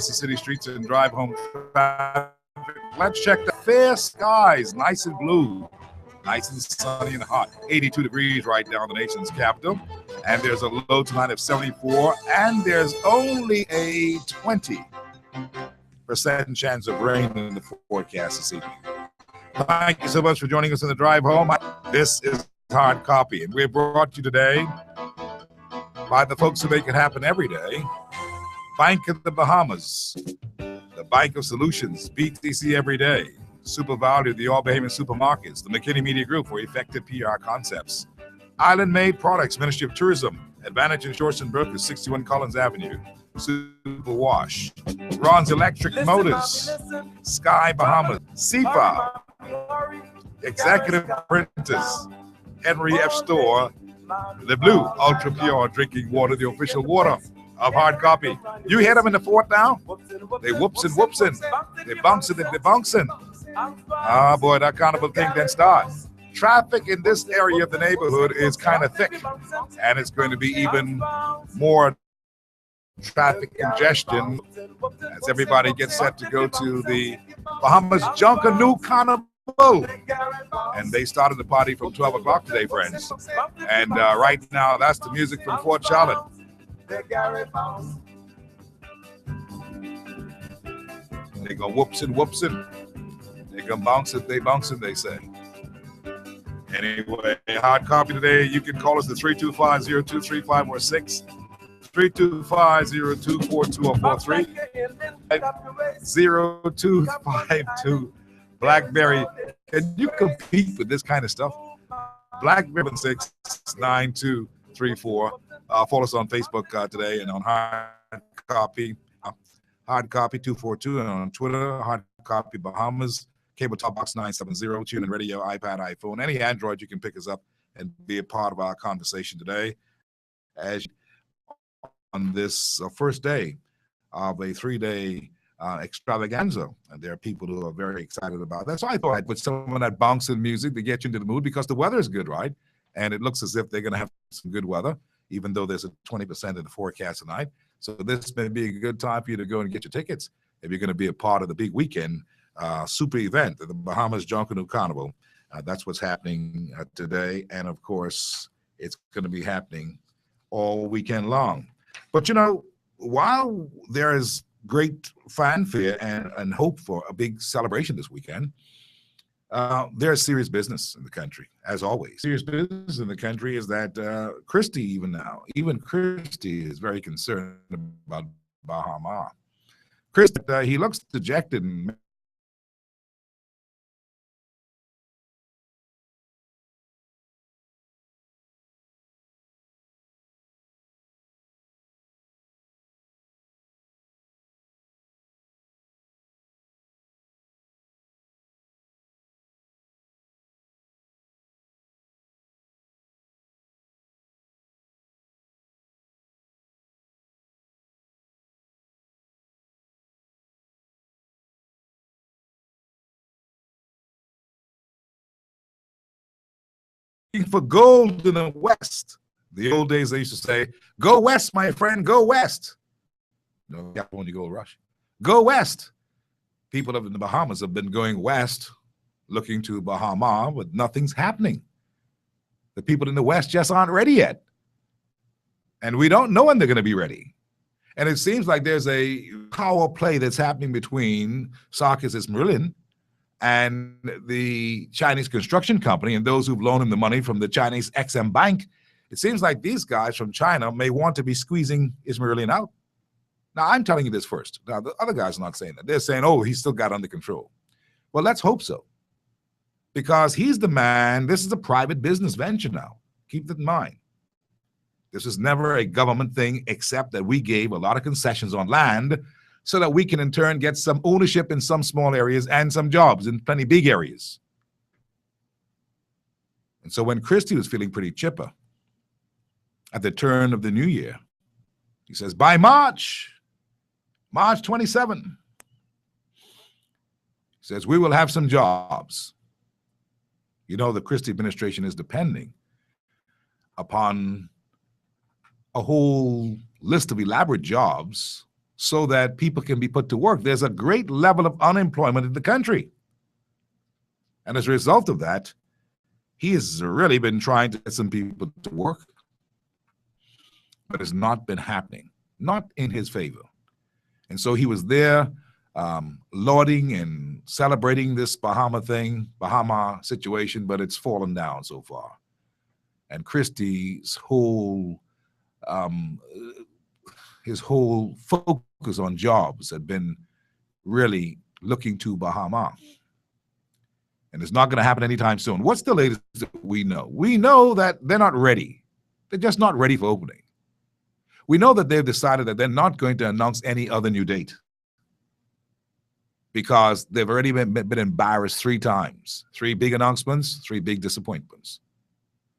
the city streets and drive home traffic. Let's check the fair skies, nice and blue, nice and sunny and hot. 82 degrees right down the nation's capital. And there's a low tonight of 74, and there's only a 20% chance of rain in the forecast this evening. Thank you so much for joining us in the drive home. This is Hard Copy, and we're brought to you today by the folks who make it happen every day. Bank of the Bahamas, the Bank of Solutions, BTC every day, Super Value, the All Bahamian Supermarkets, the McKinney Media Group for effective PR concepts, Island Made Products, Ministry of Tourism, Advantage Insurance and Brokers, 61 Collins Avenue, Super Wash, Ron's Electric Motors, Sky Bahamas, SIFA, Executive Printers, Henry F. Store, the Blue Ultra Pure Drinking Water, the official water of Hard Copy. You hear them in the fort now? They whoopsin', whoopsin'. They bouncing, they bouncing. Ah, boy, that carnival thing then starts. Traffic in this area of the neighborhood is kind of thick, and it's going to be even more traffic congestion as everybody gets set to go to the Bahamas Junkanoo Carnival. And they started the party from 12 o'clock today, friends. And right now, that's the music from Fort Charlotte. They go whoopsin', whoopsin'. They go bouncing, they say. Anyway, Hard Copy today. You can call us at 325-0235 or 6. 325-0242 or 43. 0252. BlackBerry. Can you compete with this kind of stuff? BlackBerry 69234. Follow us on Facebook today and on Hard Copy 242, and on Twitter, Hard Copy Bahamas, Cable Top Box 970, tune in radio, iPad, iPhone, any Android. You can pick us up and be a part of our conversation today. As on this first day of a 3-day extravaganza, and there are people who are very excited about that. So I thought I'd put some of that bouncing music to get you into the mood, because the weather is good, right? And it looks as if they're going to have some good weather, even though there's a 20% in the forecast tonight. So this may be a good time for you to go and get your tickets if you're going to be a part of the big weekend super event, the Bahamas Junkanoo Carnival. That's what's happening today. And of course, it's going to be happening all weekend long. But, you know, while there is great fanfare and hope for a big celebration this weekend, there's serious business in the country, as always. Serious business in the country is that Christie, even Christie is very concerned about Bahama. Christie, he looks dejected and for gold in the West. The old days, they used to say, "Go west, my friend, go west." No, when you go rush, go west. People in the Bahamas have been going west, looking to Bahama, but nothing's happening. The people in the West just aren't ready yet, and we don't know when they're going to be ready. And it seems like there's a power play that's happening between Sarkis Ismailian and the Chinese construction company and those who've loaned him the money from the Chinese Exim Bank. It seems like these guys from China may want to be squeezing Ismailian out. Now, I'm telling you this first. Now, the other guys are not saying that. They're saying, oh, he's still got it under control. Well, let's hope so, because he's the man. This is a private business venture now. Keep that in mind. This is never a government thing, except that we gave a lot of concessions on land so that we can in turn get some ownership in some small areas and some jobs in plenty big areas. And so when Christie was feeling pretty chipper at the turn of the new year, he says, by March 27, he says, we will have some jobs. You know, the Christie administration is depending upon a whole list of elaborate jobs so that people can be put to work. There's a great level of unemployment in the country. And as a result of that, he has really been trying to get some people to work, but it's not been happening, not in his favor. And so he was there lauding and celebrating this Bahama situation, but it's fallen down so far. And Christie's whole focus on jobs had been really looking to Bahama. And it's not going to happen anytime soon. What's the latest that we know? We know that they're not ready. They're just not ready for opening. We know that they've decided that they're not going to announce any other new date because they've already been embarrassed 3 times. 3 big announcements, 3 big disappointments.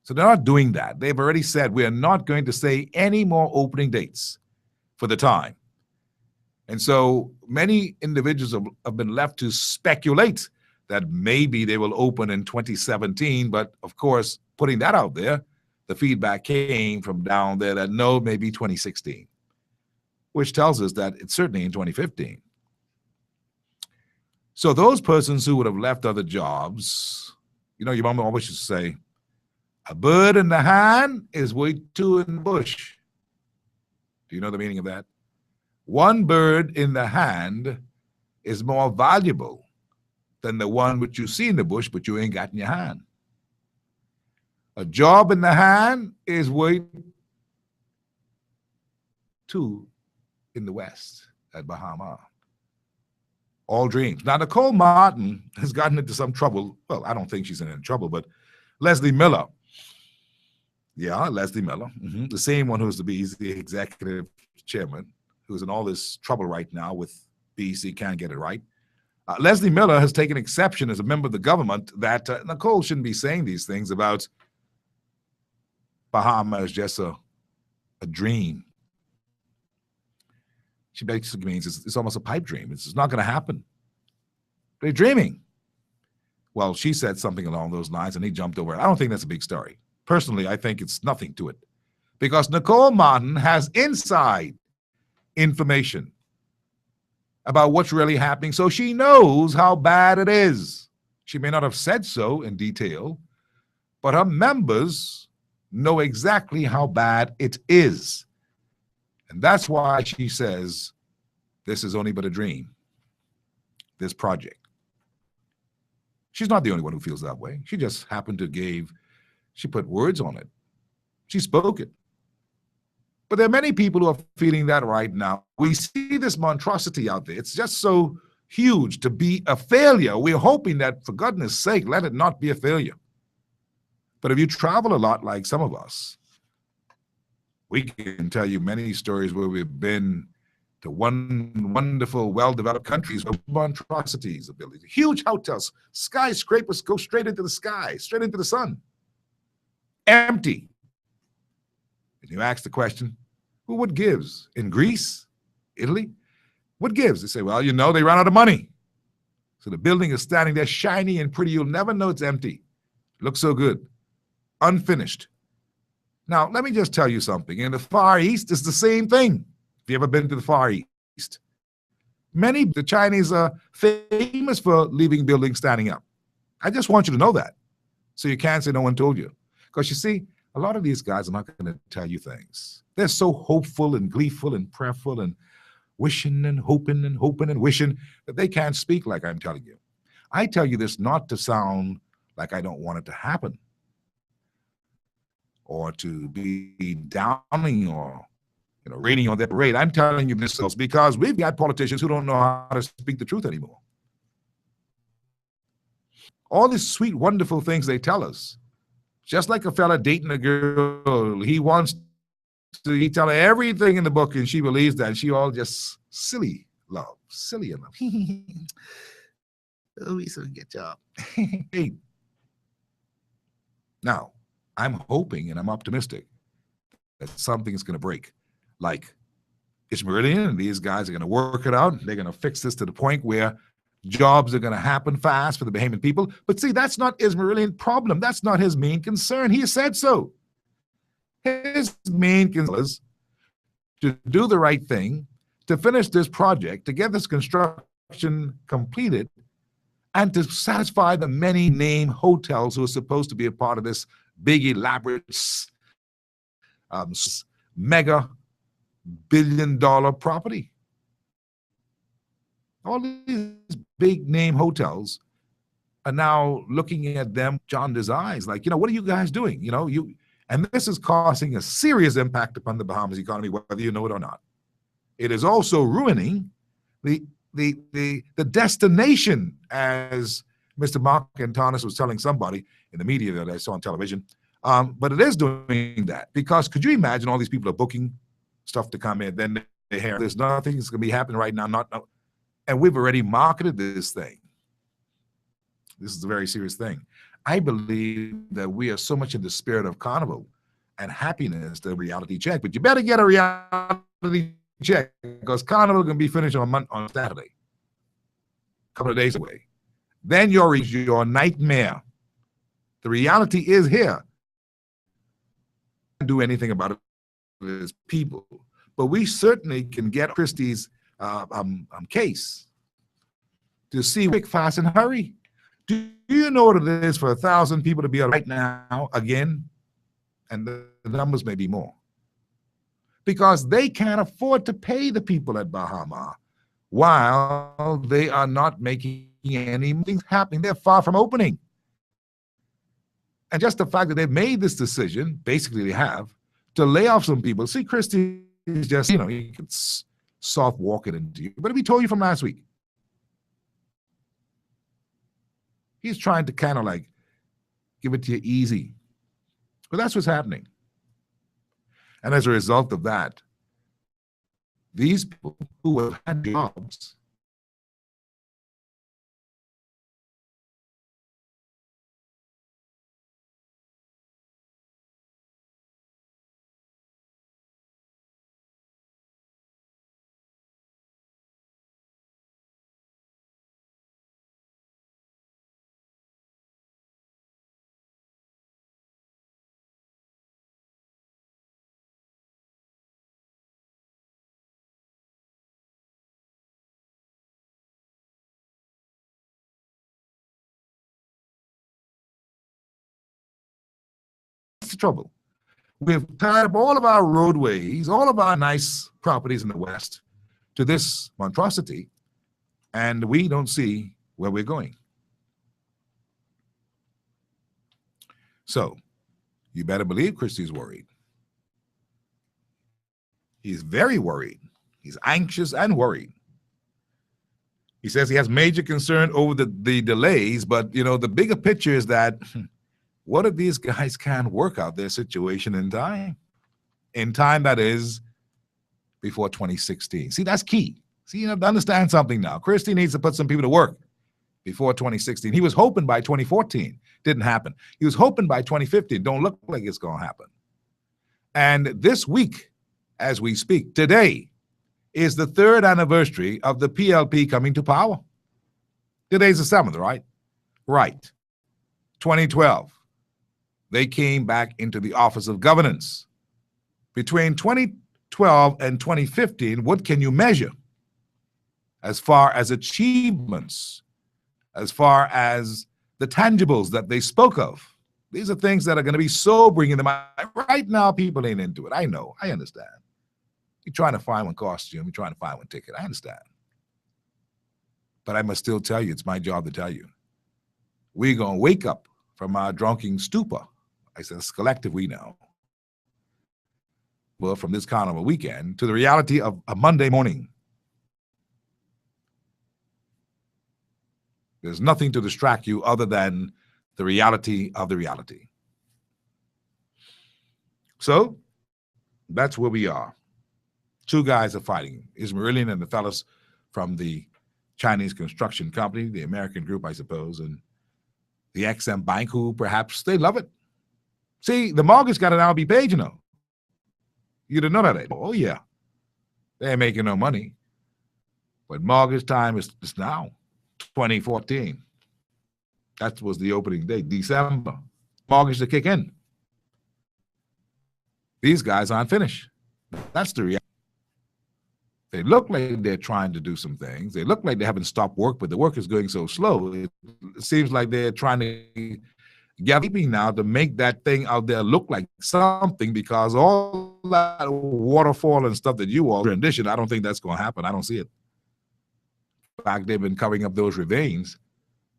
So they're not doing that. They've already said we are not going to say any more opening dates for the time. And so many individuals have been left to speculate that maybe they will open in 2017. But of course, putting that out there, the feedback came from down there that no, maybe 2016, which tells us that it's certainly in 2015. So those persons who would have left other jobs, you know, your mom always used to say, a bird in the hand is worth 2 in the bush. Do you know the meaning of that? 1 bird in the hand is more valuable than the one which you see in the bush, but you ain't got in your hand. A job in the hand is worth 2 in the West at Bahama. All dreams. Now, Nicole Martin has gotten into some trouble. Well, I don't think she's in any trouble, but Leslie Miller. Yeah, Leslie Miller, the same one who's to be the executive chairman, who's in all this trouble right now with BEC, can't get it right. Leslie Miller has taken exception as a member of the government that Nicole shouldn't be saying these things about Bahama as just a dream. She basically means it's almost a pipe dream. It's not going to happen. They're dreaming. Well, she said something along those lines, and he jumped over it. I don't think that's a big story. Personally, I think it's nothing to it. Because Nicole Martin has inside information about what's really happening, so she knows how bad it is. She may not have said so in detail, but her members know exactly how bad it is. And that's why she says this is only but a dream, this project. She's not the only one who feels that way. She just happened to she put words on it. She spoke it. But there are many people who are feeling that right now. We see this monstrosity out there. It's just so huge to be a failure. We're hoping that, for goodness sake, let it not be a failure. But if you travel a lot like some of us, we can tell you many stories where we've been to wonderful, well-developed countries where monstrosities ability. Huge hotels, skyscrapers go straight into the sky, straight into the sun. Empty. And you ask the question, well, what gives? In Greece, Italy, what gives? They say, well, you know, they ran out of money. So the building is standing there shiny and pretty. You'll never know it's empty. It looks so good. Unfinished. Now, let me just tell you something. In the Far East, it's the same thing. Have you ever been to the Far East? The Chinese are famous for leaving buildings standing up. I just want you to know that. So you can't say no one told you. Because you see, a lot of these guys are not going to tell you things. They're so hopeful and gleeful and prayerful and wishing and hoping and wishing that they can't speak like I'm telling you. I tell you this not to sound like I don't want it to happen or to be downing or raining on their parade. I'm telling you this because we've got politicians who don't know how to speak the truth anymore. All these sweet, wonderful things they tell us. Just like a fella dating a girl, he tell her everything in the book and she believes that. She all just silly enough. Oh, he's a good job. Hey. Now, I'm hoping and I'm optimistic that something is going to break. Like Ismailian and these guys are going to work it out. They're going to fix this to the point where jobs are going to happen fast for the Bahamian people. But see, that's not Ismailian's problem. That's not his main concern. He said so. His main concern is to do the right thing, to finish this project, to get this construction completed, and to satisfy the many name hotels who are supposed to be a part of this big, elaborate, mega billion-dollar property. All these big name hotels are now looking at them, jaundiced eyes, like, what are you guys doing? And this is causing a serious impact upon the Bahamas economy, whether you know it or not. It is also ruining the destination, as Mr. Mark Antonis was telling somebody in the media that I saw on television. But it is doing that, because could you imagine all these people are booking stuff to come in, then they hear there's nothing that's going to be happening right now, and we've already marketed this thing. This is a very serious thing. I believe that we are so much in the spirit of carnival and happiness, the reality check. But you better get a reality check, because carnival can be finished on Saturday, a couple of days away. Then your nightmare. The reality is here. Can't do anything about it as people, but we certainly can get Christie's case to see quick, fast, and hurry. Do you know what it is for 1,000 people to be right now again? And the numbers may be more. Because they can't afford to pay the people at Bahama while they are not making anything happening. They're far from opening. And just the fact that they've made this decision, basically they have, to lay off some people. See, Christie is just, he can soft walk it into you. But we told you from last week. He's trying to kind of like give it to you easy. But that's what's happening. And as a result of that, these people who have had jobs the trouble. We've tied up all of our roadways, all of our nice properties in the West to this monstrosity, and we don't see where we're going. So you better believe Christie's worried. He's very worried. He's anxious and worried. He says he has major concern over the delays, but the bigger picture is that what if these guys can't work out their situation in time? In time, that is, before 2016. See, that's key. See, you have to understand something now. Christie needs to put some people to work before 2016. He was hoping by 2014. Didn't happen. He was hoping by 2015. Don't look like it's going to happen. And this week, as we speak, today is the 3rd anniversary of the PLP coming to power. Today's the 7th, right? Right. 2012. They came back into the Office of Governance. Between 2012 and 2015, what can you measure as far as achievements, as far as the tangibles that they spoke of? These are things that are going to be sobering in the mind. Right now, people ain't into it. I know. I understand. You're trying to find one costume. You're trying to find one ticket. I understand. But I must still tell you, it's my job to tell you. We're going to wake up from our drunken stupor. I said, it's collective we know. Well, from this carnival weekend to the reality of a Monday morning. There's nothing to distract you other than the reality of the reality. So that's where we are. 2 guys are fighting, Ismailian and the fellas from the Chinese construction company, the American group, I suppose, and the XM Bank, who perhaps they love it. See, the mortgage got to now be paid, You didn't know that. Oh, yeah. They ain't making no money. But mortgage time is now, 2014. That was the opening date, December. Mortgage to kick in. These guys aren't finished. That's the reality. They look like they're trying to do some things. They look like they haven't stopped work, but the work is going so slow. It seems like they're trying to gather now to make that thing out there look like something, because all that waterfall and stuff that you all rendition, I don't think that's going to happen. I don't see it. In fact, they've been covering up those ravines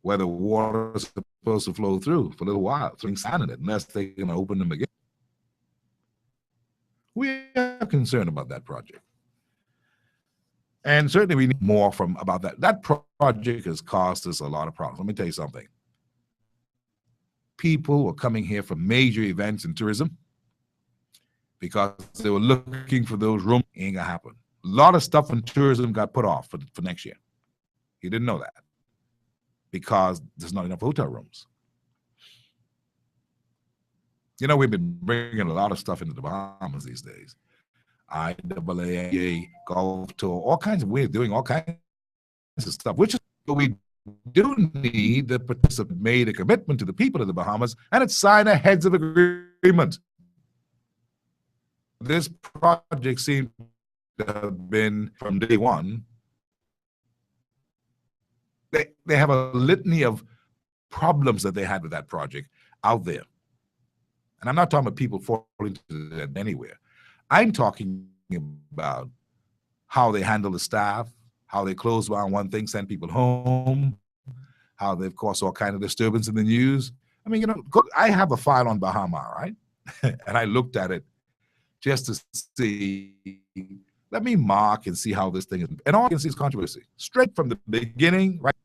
where the water is supposed to flow through for a little while, throwing sand in it, unless they're going to open them again. We are concerned about that project. And certainly we need more from about that. That project has caused us a lot of problems. Let me tell you something. People were coming here for major events in tourism because they were looking for those rooms. It ain't gonna happen. A lot of stuff in tourism got put off for next year. You didn't know that because there's not enough hotel rooms. You know, we've been bringing a lot of stuff into the Bahamas these days. IAAA, golf tour, all kinds of ways of doing all kinds of stuff, which is what we do need. The participant made a commitment to the people of the Bahamas, and it signed a heads of agreement. This project seemed to have been from day one. They have a litany of problems that they had with that project out there. And I'm not talking about people falling to that anywhere. I'm talking about how they handle the staff, how they close down one thing, send people home, how they've caused all kind of disturbance in the news. I mean, you know, I have a file on Bahama, right? And I looked at it just to see, let me mark and see how this thing is. And all I can see is controversy. Straight from the beginning, right?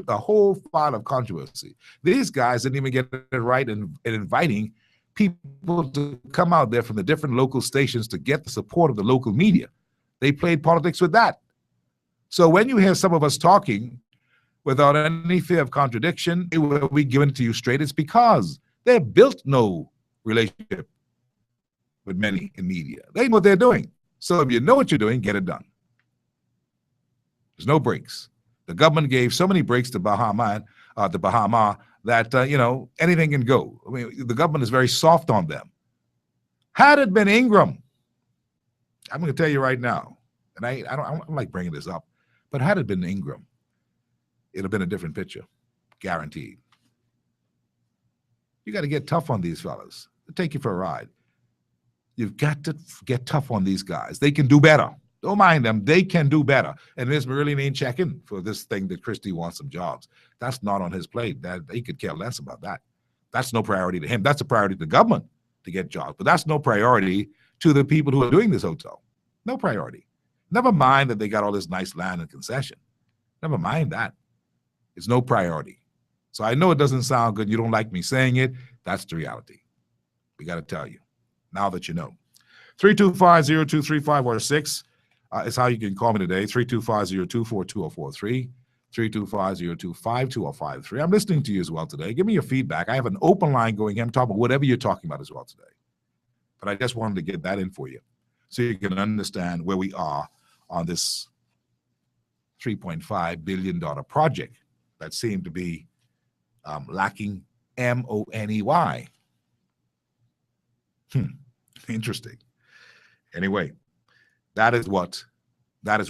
A whole file of controversy. These guys didn't even get it right in inviting people to come out there from the different local stations to get the support of the local media. They played politics with that. So when you hear some of us talking without any fear of contradiction, it will be given to you straight. It's because they've built no relationship with many in media. They know what they're doing. So if you know what you're doing, get it done. There's no breaks. The government gave so many breaks to Bahama that, you know, anything can go. I mean, the government is very soft on them. Had it been Ingram, I'm going to tell you right now, and I don't like bringing this up, but had it been Ingram, it'd have been a different picture, guaranteed. You got to get tough on these fellas. They'll take you for a ride. You've got to get tough on these guys. They can do better. Don't mind them. They can do better. And Ms. Marillion ain't checking for this thing that Christie wants some jobs. That's not on his plate. That he could care less about that. That's no priority to him. That's a priority to the government to get jobs. But that's no priority to the people who are doing this hotel. No priority. Never mind that they got all this nice land and concession. Never mind that. It's no priority. So I know it doesn't sound good. You don't like me saying it. That's the reality. We got to tell you now that you know. 325-0235 or 6. Is how you can call me today, 325-0242-043, 325-0252-053. I'm listening to you as well today. Give me your feedback. I have an open line going here. I'm talking about whatever you're talking about as well today. But I just wanted to get that in for you so you can understand where we are on this $3.5 billion project that seemed to be lacking money. Interesting. Anyway. That is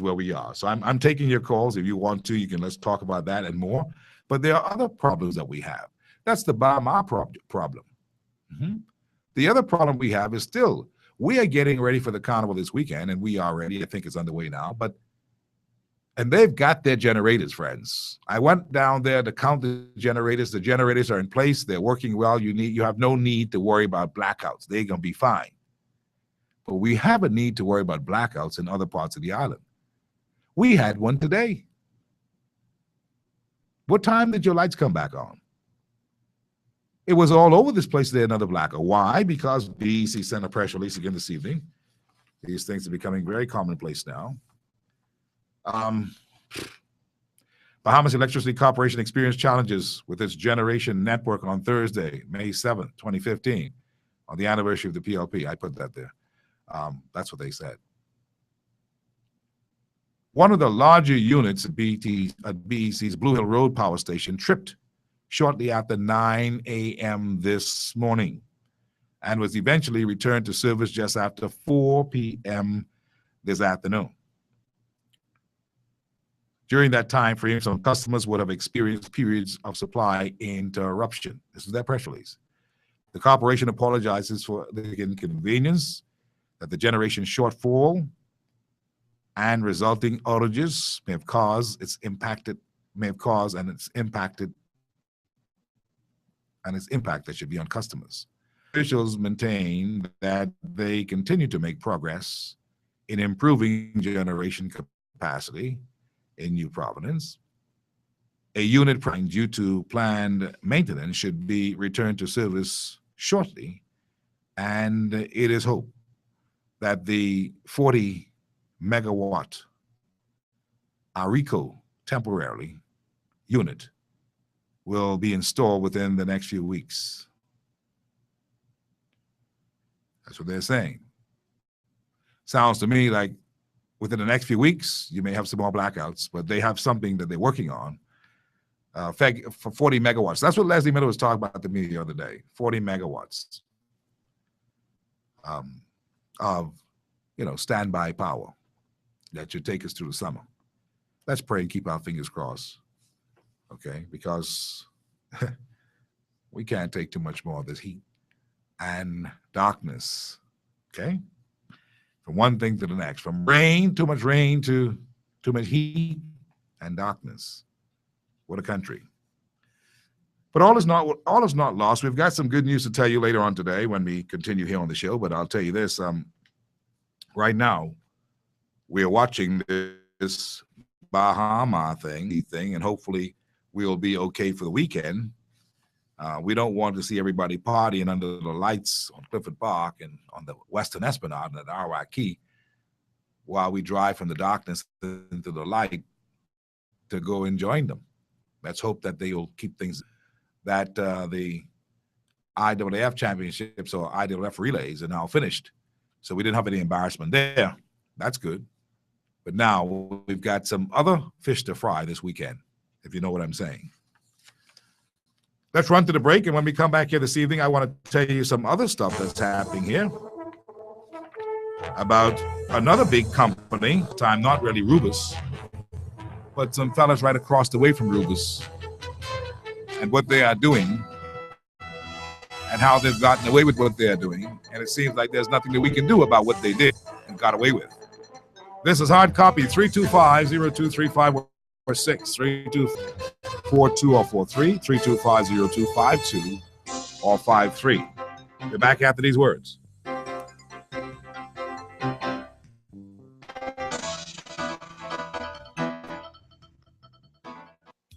where we are. So I'm taking your calls. If you want to, let's talk about that and more. But there are other problems that we have. That's the Bahama problem. The other problem we have is still, we are getting ready for the carnival this weekend, and we are ready. I think it's underway now. And they've got their generators, friends. I went down there to count the generators. The generators are in place. They're working well. You have no need to worry about blackouts. They're going to be fine. But we have a need to worry about blackouts in other parts of the island. We had one today. What time did your lights come back on? It was all over this place there, another blackout. Why? Because BEC sent a press release again this evening. These things are becoming very commonplace now. Bahamas Electricity Corporation experienced challenges with its generation network on Thursday, May 7th, 2015, on the anniversary of the PLP. I put that there. That's what they said. One of the larger units at BEC's Blue Hill Road power station tripped shortly after 9 a.m. this morning and was eventually returned to service just after 4 p.m. this afternoon. During that time frame, some customers would have experienced periods of supply interruption. This is their press release. The corporation apologizes for the inconvenience that the generation shortfall and resulting outages may have caused, its impact that should be on customers. Officials maintain that they continue to make progress in improving generation capacity in New Providence. A unit due to planned maintenance should be returned to service shortly, and it is hoped that the 40 megawatt Arico temporarily unit will be installed within the next few weeks. That's what they're saying. Sounds to me like within the next few weeks, you may have some more blackouts, but they have something that they're working on for 40 megawatts. That's what Leslie Miller was talking about to me the other day, 40 megawatts of, standby power that should take us through the summer. Let's pray and keep our fingers crossed, okay? Because we can't take too much more of this heat and darkness, okay? From one thing to the next, from too much rain to too much heat and darkness. What a country. But all is not lost. We've got some good news to tell you later on today when we continue here on the show, but I'll tell you this, right now, we're watching this Bahama thing, and hopefully we'll be okay for the weekend. We don't want to see everybody partying under the lights on Clifford Park and on the Western Esplanade and at RY Key while we drive from the darkness into the light to go and join them. Let's hope that they will keep things, that the IAAF championships or IAAF relays are now finished. So we didn't have any embarrassment there. That's good. But now we've got some other fish to fry this weekend, if you know what I'm saying. Let's run to the break, and when we come back here this evening, I want to tell you some other stuff that's happening here about another big company, time not really Rubus, but some fellas right across the way from Rubus, and what they are doing, and how they've gotten away with what they are doing, and it seems like there's nothing that we can do about what they did and got away with. This is Hard Copy, 325-0235 or 6, 324-2043, 325-0252 or 53. We're back after these words.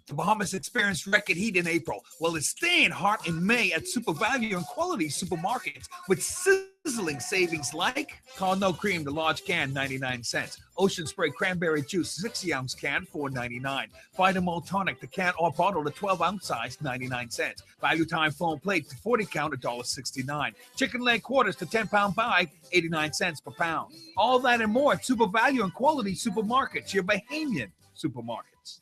The Bahamas experienced record heat in April. Well, it's staying hot in May at Super Value and Quality supermarkets with sizzling savings like Carno Cream, the large can, 99 cents. Ocean Spray Cranberry Juice, 60-ounce can, $4.99. Vitamol Tonic, the can or bottle, the 12-ounce size, 99 cents. Value Time Foam Plate, the 40 count, $1.69. Chicken leg quarters, the 10-pound bag, 89 cents per pound. All that and more at Super Value and Quality supermarkets, your Bahamian supermarkets.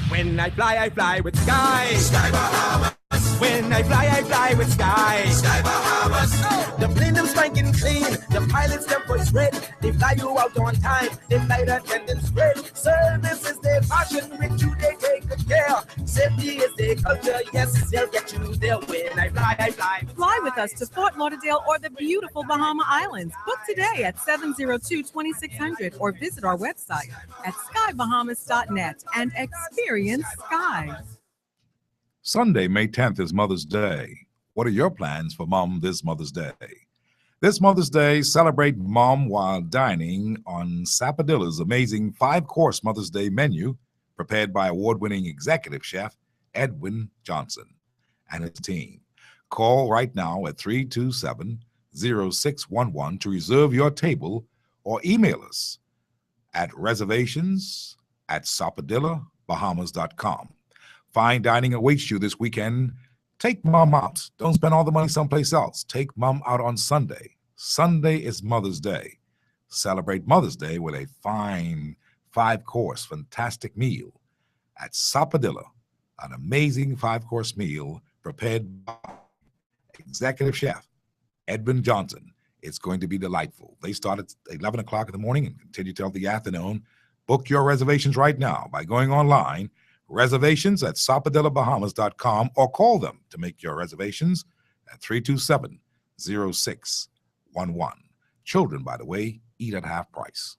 When I fly with Sky. Sky Bahamas. When I fly with Sky. Sky Bahamas. Oh. The plane them spanking clean. The pilots them voice red. They fly you out on time. They flight attendants red. Service is their passion. With you they take good care. Safety is their culture. Yes, they'll get you there. When I fly. Fly with us to Fort Lauderdale or the beautiful Bahama Islands. Book today at 702-2600 or visit our website at skybahamas.net and experience Sky. Sunday, May 10th is Mother's Day. What are your plans for Mom this Mother's Day? This Mother's Day, celebrate Mom while dining on Sapadilla's amazing 5-course Mother's Day menu prepared by award-winning executive chef Edwin Johnson and his team. Call right now at 327-0611 to reserve your table or email us at reservations@sapadillabahamas.com. Fine dining awaits you this weekend. Take Mom out. Don't spend all the money someplace else. Take Mom out on Sunday. Sunday is Mother's Day. Celebrate Mother's Day with a fine 5-course fantastic meal at Sapadilla, an amazing 5-course meal prepared by executive chef Edwin Johnson. It's going to be delightful. They start at 11 o'clock in the morning and continue till the afternoon. Book your reservations right now by going online, reservations at sapadellabahamas.com, or call them to make your reservations at 327-0611. Children, by the way, eat at half price.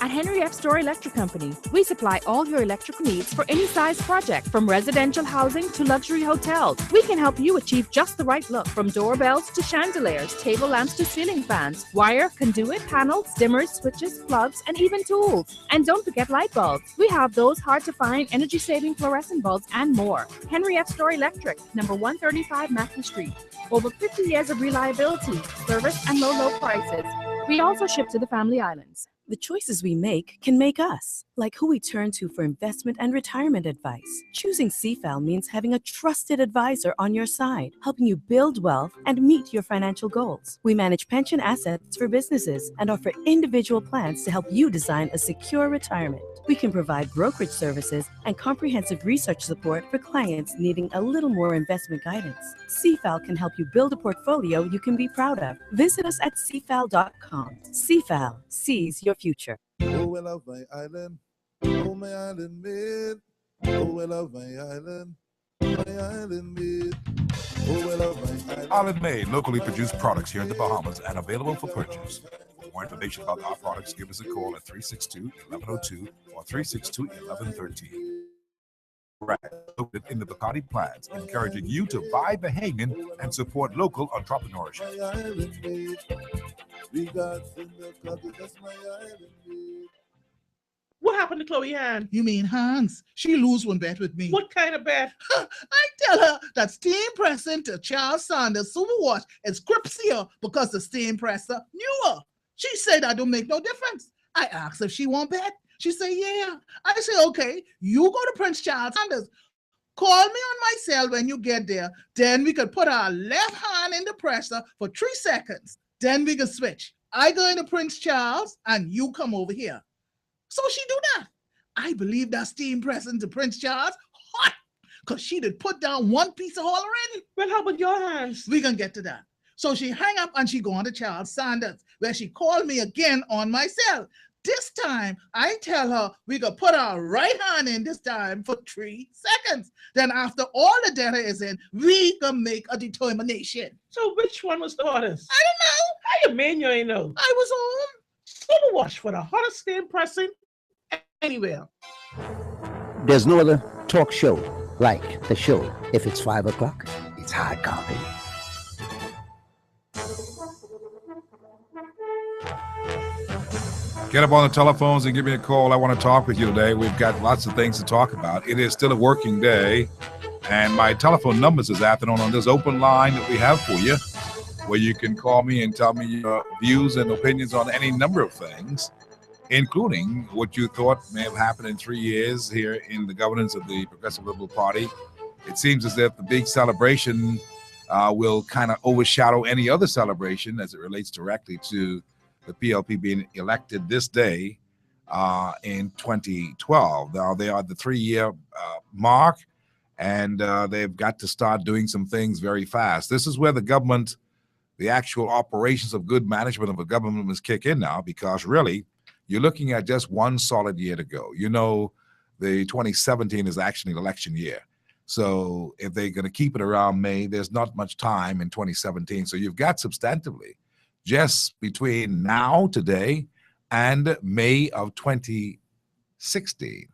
At Henry F. Store Electric Company, we supply all your electrical needs for any size project, from residential housing to luxury hotels. We can help you achieve just the right look, from doorbells to chandeliers, table lamps to ceiling fans, wire, conduit, panels, dimmers, switches, plugs, and even tools. And don't forget light bulbs. We have those hard-to-find, energy-saving fluorescent bulbs and more. Henry F. Store Electric, number 135 Mackey Street. Over 50 years of reliability, service, and low prices. We also ship to the Family Islands. The choices we make can make us, like who we turn to for investment and retirement advice. Choosing CFAL means having a trusted advisor on your side, helping you build wealth and meet your financial goals. We manage pension assets for businesses and offer individual plans to help you design a secure retirement. We can provide brokerage services and comprehensive research support for clients needing a little more investment guidance. CFAL can help you build a portfolio you can be proud of. Visit us at cfal.com. CFAL sees your future. Oh, well, love my island. Oh, my island made. Oh, well, love my island. My island made. Oh, well, love my island. Island Made, locally produced products here in the Bahamas and available for purchase. For more information about our products, give us a call at 362-1102 or 362-1113. Right, located in the Bacardi plants, encouraging you to buy Bahamian and support local entrepreneurship. My island made. We got in the country, that's my island made. What happened to Chloe Ann? You mean Hans? She lose one bet with me. What kind of bet? I tell her that steam pressing to Charles Sanders Superwash is cripsier because the steam presser newer. She said that don't make no difference. I asked if she want bet. She said, yeah. I say, okay, you go to Prince Charles Sanders. Call me on my cell when you get there. Then we could put our left hand in the presser for 3 seconds. Then we can switch. I go into Prince Charles and you come over here. So she do that. I believe that steam pressing to Prince Charles hot because she did put down one piece of oil already. Well, how about your hands? We can get to that. So she hang up and she go on to Charles Sanders, where she called me again on my cell. This time, I tell her we could put our right hand in this time for 3 seconds. Then after all the data is in, we can make a determination. So which one was the hottest? I don't know. How you mean you ain't know? I was home. Superwash for the hottest steam pressing anywhere. There's no other talk show like the show. If it's 5 o'clock, it's hard copy. Get up on the telephones and give me a call. I want to talk with you today. We've got lots of things to talk about. It is still a working day, and my telephone numbers this afternoon on this open line that we have for you, where you can call me and tell me your views and opinions on any number of things, including what you thought may have happened in 3 years here in the governance of the Progressive Liberal Party. It seems as if the big celebration will kind of overshadow any other celebration as it relates directly to the PLP being elected this day in 2012. Now, they are the 3-year mark, and they've got to start doing some things very fast. This is where the government, the actual operations of good management of a government must kick in now, because really, you're looking at just one solid year to go. You know, the 2017 is actually an election year. So if they're going to keep it around May, there's not much time in 2017. So you've got substantively just between now, today, and May of 2016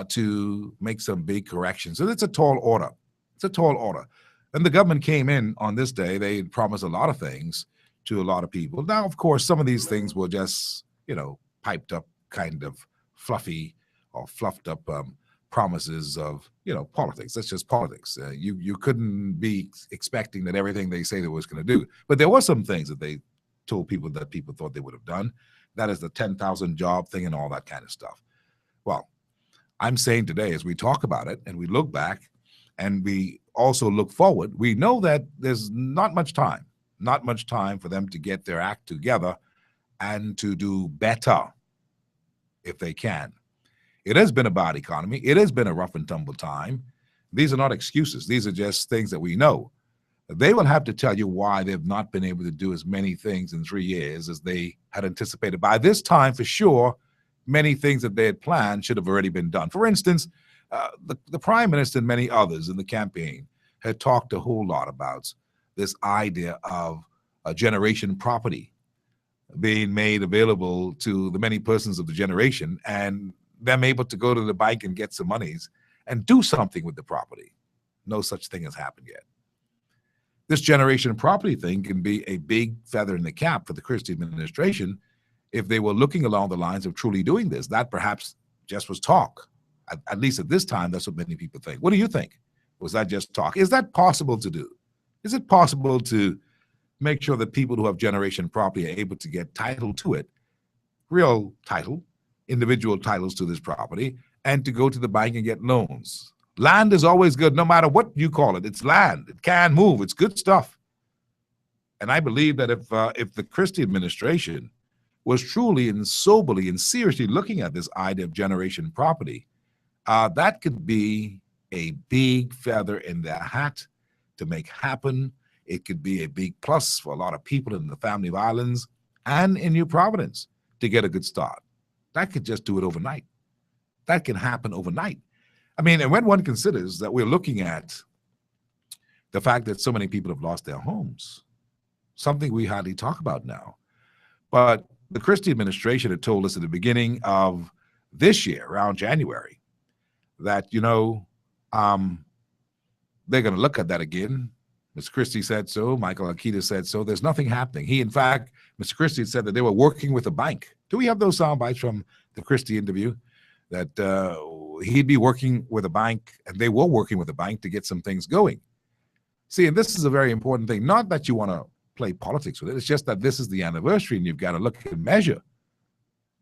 to make some big corrections. So it's a tall order. It's a tall order. And the government came in on this day. They promised a lot of things to a lot of people. Now, of course, some of these things were just, piped up kind of fluffy or fluffed up promises of, politics. That's just politics. You couldn't be expecting that everything they say they was going to do. But there were some things that they told people that people thought they would have done. That is the 10,000 job thing and all that kind of stuff. Well, I'm saying today, as we talk about it and we look back and we also look forward, we know that there's not much time for them to get their act together and to do better if they can. It has been a bad economy. It has been a rough and tumble time. These are not excuses. These are just things that we know. They will have to tell you why they've not been able to do as many things in 3 years as they had anticipated. By this time, for sure, many things that they had planned should have already been done. For instance, the Prime Minister and many others in the campaign had talked a whole lot about this idea of a generation property being made available to the many persons of the generation, and them able to go to the bank and get some monies and do something with the property. No such thing has happened yet. This generation property thing can be a big feather in the cap for the Christie administration if they were looking along the lines of truly doing this. That perhaps just was talk. At least at this time, that's what many people think. What do you think? Was that just talk? Is that possible to do? Is it possible to make sure that people who have generation property are able to get title to it, real title, individual titles to this property, and to go to the bank and get loans? Land is always good, no matter what you call it. It's land. It can move. It's good stuff. And I believe that if the Christie administration was truly and soberly and seriously looking at this idea of generation property, that could be a big feather in their hat to make happen. It could be a big plus for a lot of people in the family of islands and in New Providence to get a good start. That could just do it overnight. That can happen overnight. I mean, and when one considers that we're looking at the fact that so many people have lost their homes, something we hardly talk about now. But the Christie administration had told us at the beginning of this year, around January, that, they're going to look at that again. Mr. Christie said so. Michael Akita said so. There's nothing happening. He, in fact, Mr. Christie said that they were working with a bank. Do we have those sound bites from the Christie interview? That he'd be working with a bank, and they were working with a bank to get some things going. See, and this is a very important thing. Not that you want to play politics with it. It's just that this is the anniversary, and you've got to look and measure.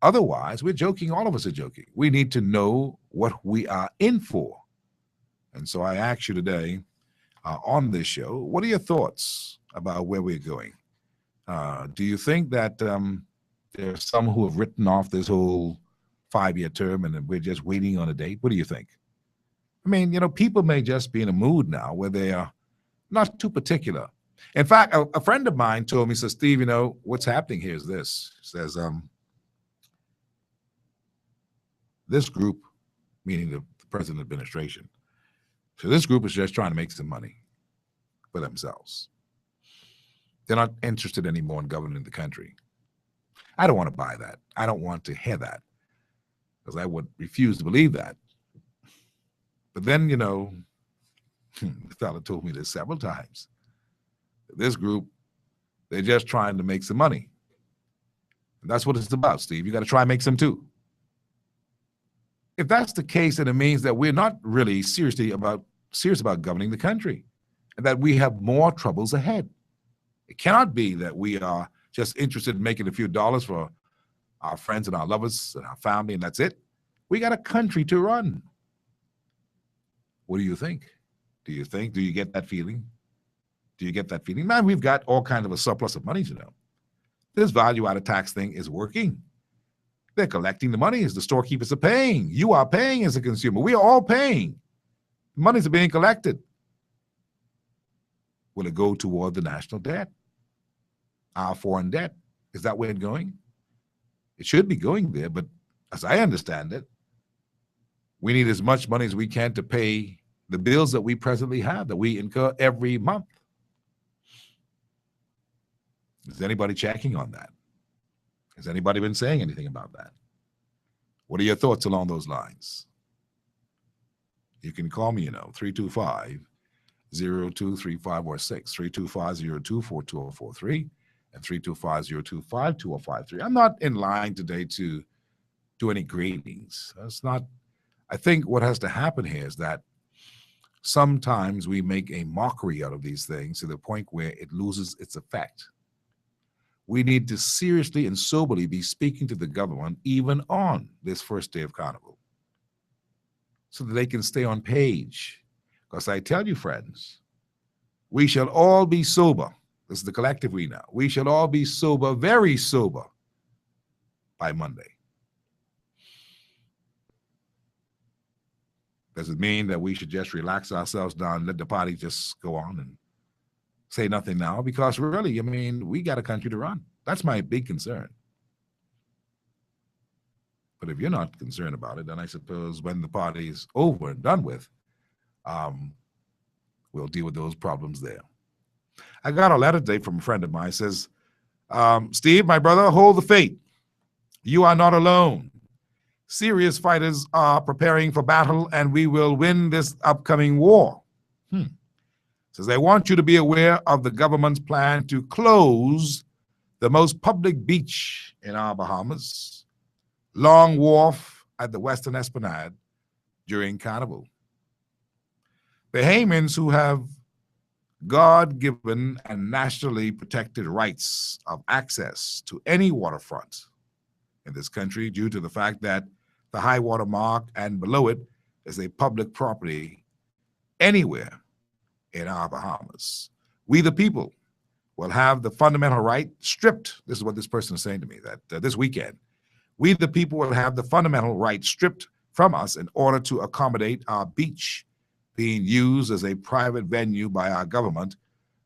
Otherwise, we're joking. All of us are joking. We need to know what we are in for. And so I ask you today on this show, what are your thoughts about where we're going? Do you think that there are some who have written off this whole 5-year term and we're just waiting on a date? What do you think? I mean, people may just be in a mood now where they are not too particular. In fact, a friend of mine told me, says, Steve, what's happening here is this. Says, this group, meaning the present administration, so this group is just trying to make some money for themselves. They're not interested anymore in governing the country. I don't want to buy that. I don't want to hear that, because I would refuse to believe that. But then, the fellow told me this several times. This group, they're just trying to make some money. And that's what it's about, Steve. You got to try and make some too. If that's the case, then it means that we're not really serious about governing the country, and that we have more troubles ahead. It cannot be that we are just interested in making a few dollars for our friends and our lovers and our family, and that's it. We got a country to run. What do you think? Do you get that feeling? Do you get that feeling? Man, we've got all kinds of a surplus of money, This value-added tax thing is working. They're collecting the monies. The storekeepers are paying. You are paying as a consumer. We are all paying. Monies are being collected. Will it go toward the national debt? Our foreign debt? Is that where it's going? It should be going there, but as I understand it, we need as much money as we can to pay the bills that we presently have, that we incur every month. Is anybody checking on that? Has anybody been saying anything about that? What are your thoughts along those lines? You can call me, 325-0235 or 6, 325-024243 and 325-025-2053. I'm not in line today to do any gradings. That's not, I think what has to happen here is that sometimes we make a mockery out of these things to the point where it loses its effect. We need to seriously and soberly be speaking to the government even on this first day of Carnival so that they can stay on page. Because I tell you, friends, we shall all be sober. This is the collective we now. We shall all be sober, very sober, by Monday. Does it mean that we should just relax ourselves down and let the party just go on and say nothing now? Because really, we got a country to run. That's my big concern. But if you're not concerned about it, then I suppose when the party's over and done with, we'll deal with those problems there. I got a letter today from a friend of mine. It says, Steve, my brother, hold the faith. You are not alone. Serious fighters are preparing for battle, and we will win this upcoming war. Says, I want you to be aware of the government's plan to close the most public beach in our Bahamas, Long Wharf at the Western Esplanade, during Carnival. Bahamians who have God-given and nationally protected rights of access to any waterfront in this country due to the fact that the high water mark and below it is a public property anywhere in our Bahamas. We the people will have the fundamental right stripped. This is what this person is saying to me, that this weekend, we the people will have the fundamental right stripped from us in order to accommodate our beach being used as a private venue by our government,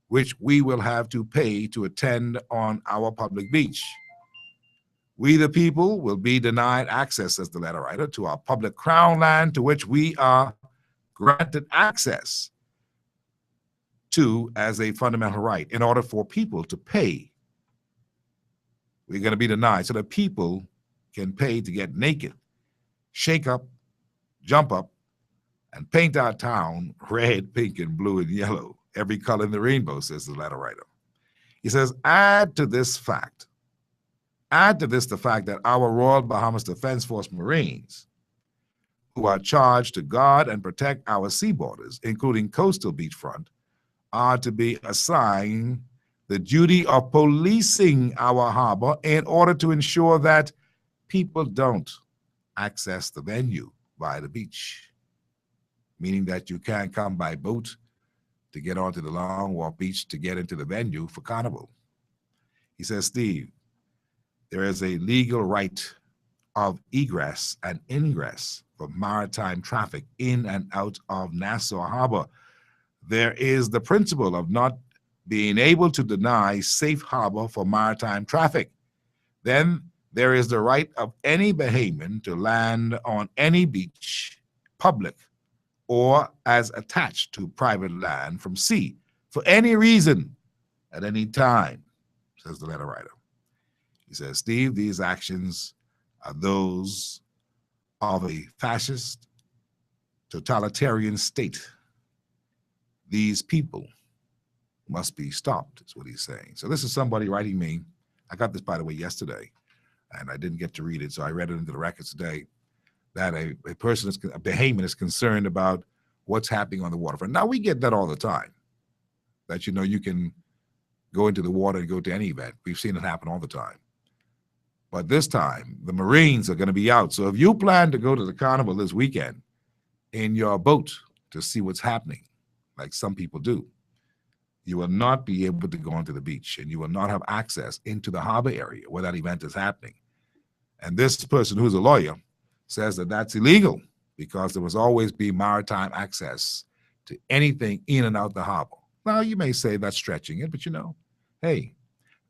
which we will have to pay to attend on our public beach. We the people will be denied access, says the letter writer, to our public crown land to which we are granted access to as a fundamental right in order for people to pay. We're going to be denied so that people can pay to get naked, shake up, jump up, and paint our town red, pink, and blue, and yellow, every color in the rainbow, says the letter writer. He says, add to this the fact that our Royal Bahamas Defense Force Marines, who are charged to guard and protect our sea borders, including coastal beachfront, are to be assigned the duty of policing our harbor in order to ensure that people don't access the venue via the beach, meaning that you can't come by boat to get onto the Long Wharf Beach to get into the venue for Carnival. He says, Steve, there is a legal right of egress and ingress for maritime traffic in and out of Nassau Harbor. There is the principle of not being able to deny safe harbor for maritime traffic. Then there is the right of any Bahamian to land on any beach, public or as attached to private land from sea for any reason at any time, says the letter writer. He says, Steve, these actions are those of a fascist, totalitarian state. These people must be stopped, is what he's saying. So this is somebody writing me. I got this, by the way, yesterday, and I didn't get to read it, so I read it into the records today, that a Bahamian is concerned about what's happening on the waterfront. Now, we get that all the time, that, you know, you can go into the water and go to any event. We've seen it happen all the time. But this time, the Marines are going to be out. So if you plan to go to the Carnival this weekend in your boat to see what's happening, like some people do, you will not be able to go onto the beach, and you will not have access into the harbor area where that event is happening. And this person who's a lawyer says that that's illegal because there must always be maritime access to anything in and out the harbor. Now, you may say that's stretching it, but you know, hey,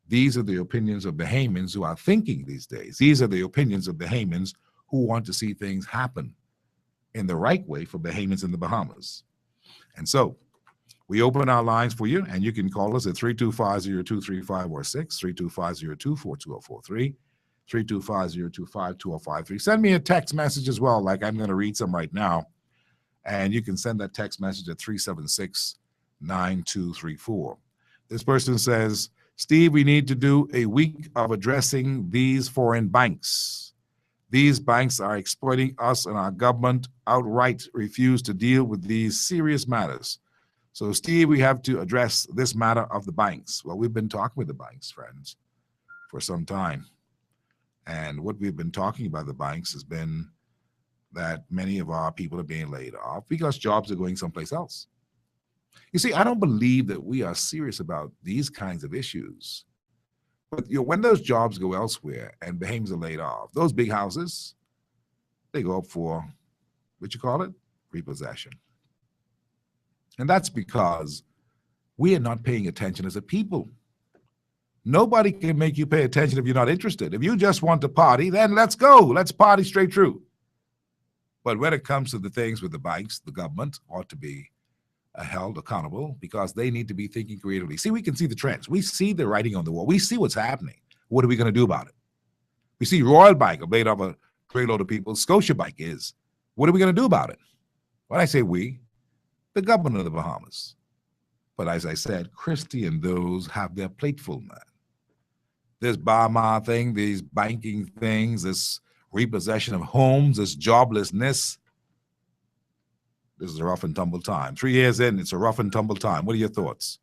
these are the opinions of Bahamians who are thinking these days. These are the opinions of Bahamians who want to see things happen in the right way for Bahamians in the Bahamas. And so we open our lines for you, and you can call us at 325-0235 or 325-0242-4043, 325-025-2053. Send me a text message as well, like I'm going to read some right now, and you can send that text message at 376-9234. This person says, Steve, we need to do a week of addressing these foreign banks. These banks are exploiting us, and our government outright refuse to deal with these serious matters. So, Steve, we have to address this matter of the banks. Well, we've been talking with the banks, friends, for some time. And what we've been talking about the banks has been that many of our people are being laid off because jobs are going someplace else. You see, I don't believe that we are serious about these kinds of issues. But when those jobs go elsewhere and Bahamians are laid off, those big houses, they go up for, what you call it? Repossession. And that's because we are not paying attention as a people. Nobody can make you pay attention if you're not interested. If you just want to party, then let's go. Let's party straight through. But when it comes to the things with the banks, the government ought to be held accountable because they need to be thinking creatively. See, we can see the trends. We see the writing on the wall. We see what's happening. What are we going to do about it? We see Royal Bank are made of a great load of people. Scotiabank is. What are we going to do about it? When I say we, the government of the Bahamas. But as I said, Christie and those have their plate full, man. This Bahama thing, these banking things, this repossession of homes, this joblessness. This is a rough and tumble time. 3 years in, it's a rough and tumble time. What are your thoughts?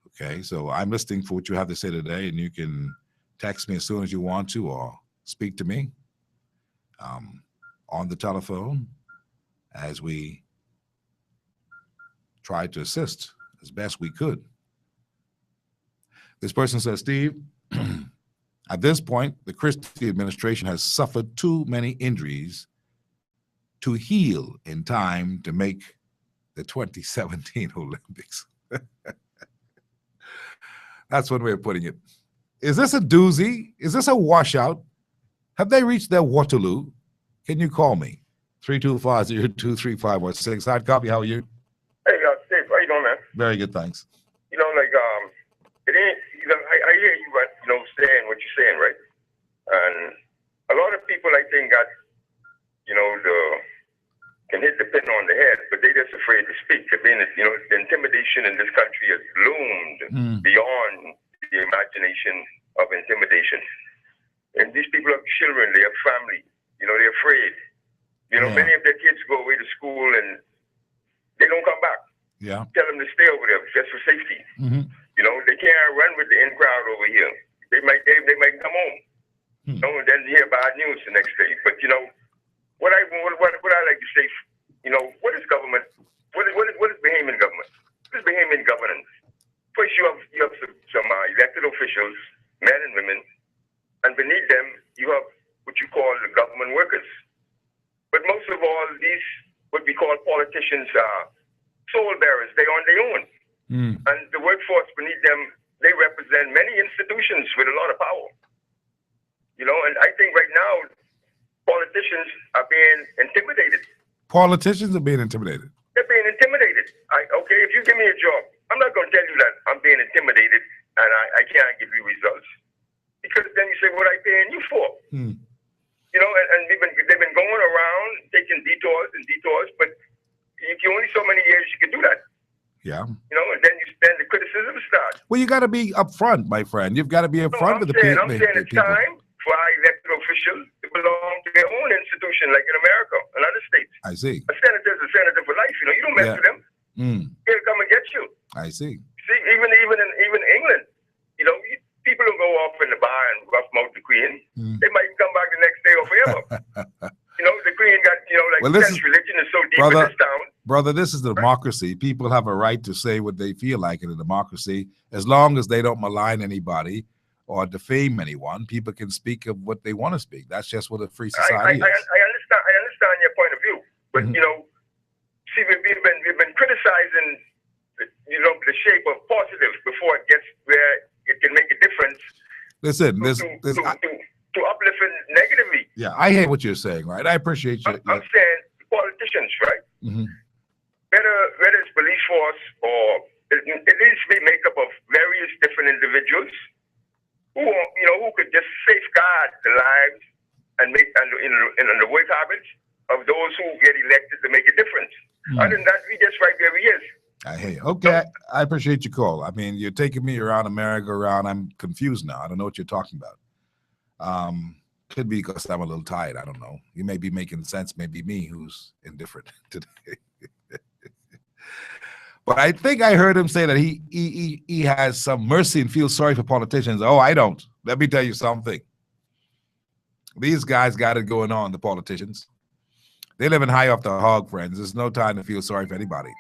Okay, so I'm listening for what you have to say today, and you can text me as soon as you want to or speak to me on the telephone as we try to assist as best we could. This person says, Steve, at this point, the Christie administration has suffered too many injuries to heal in time to make the 2017 Olympics. That's one way of putting it. Is this a doozy? Is this a washout? Have they reached their Waterloo? Can you call me? 325-023516. Hard copy, how are you? Hey, Steve, how you doing, man? Very good, thanks. You know, like, it ain't, I hear you, saying what you're saying, right? And a lot of people, I think, got, can hit the pin on the head, but they're just afraid to speak. The intimidation in this country has loomed beyond the imagination of intimidation. And these people have children, they have family, they're afraid. Many of their kids go away to school and they don't come back. Yeah. Tell them to stay over there just for safety. Mm-hmm. They can't run with the in crowd over here. They might come home. And then hear bad news the next day. But what I like to say, what is government? What is Bahamian government? What is Bahamian governance? First, you have some elected officials, men and women, and beneath them you have what you call the government workers. But most of all, these what we call politicians are soul bearers. They on their own, and the workforce beneath them, they represent many institutions with a lot of power. And I think right now politicians are being intimidated. Politicians are being intimidated. They're being intimidated. Okay, if you give me a job, I'm not going to tell you that I'm being intimidated and I can't give you results. Because then you say, what are I paying you for? And they've been going around taking detours, but if you only so many years you can do that. Yeah. And then the criticism starts. Well, you got to be upfront, my friend. You've got to be upfront with the people. I'm saying it's time for our elected officials to belong to their own institution, like in America and other states. I see. A senator is a senator for life. You don't mess with them. He'll come and get you. I see. See, even in England, people don't go off in the bar and rough mouth the Queen. They might come back the next day or forever. The Queen got, religion is so deep in this town. Brother, this is democracy. People have a right to say what they feel like in a democracy. As long as they don't malign anybody or defame anyone, people can speak of what they want to speak. That's just what a free society is. I understand your point of view, but see, we've been criticizing the shape of positives before it gets where it can make a difference. Listen, to uplift it negatively. Yeah, I hear what you're saying, right? I appreciate you. I'm saying politicians, right? Whether it's police force or it needs to be made up of various different individuals who could just safeguard the lives and make in the work habits of those who get elected to make a difference. Other than that, we just right where he is. I hear you. Okay, I appreciate your call. I mean, you're taking me around America around. I'm confused now. I don't know what you're talking about. Could be because I'm a little tired. I don't know. You may be making sense. Maybe me who's indifferent today. But I think I heard him say that he has some mercy and feels sorry for politicians. Oh, I don't. Let me tell you something. These guys got it going on, the politicians. They're living high off the hog, friends. There's no time to feel sorry for anybody.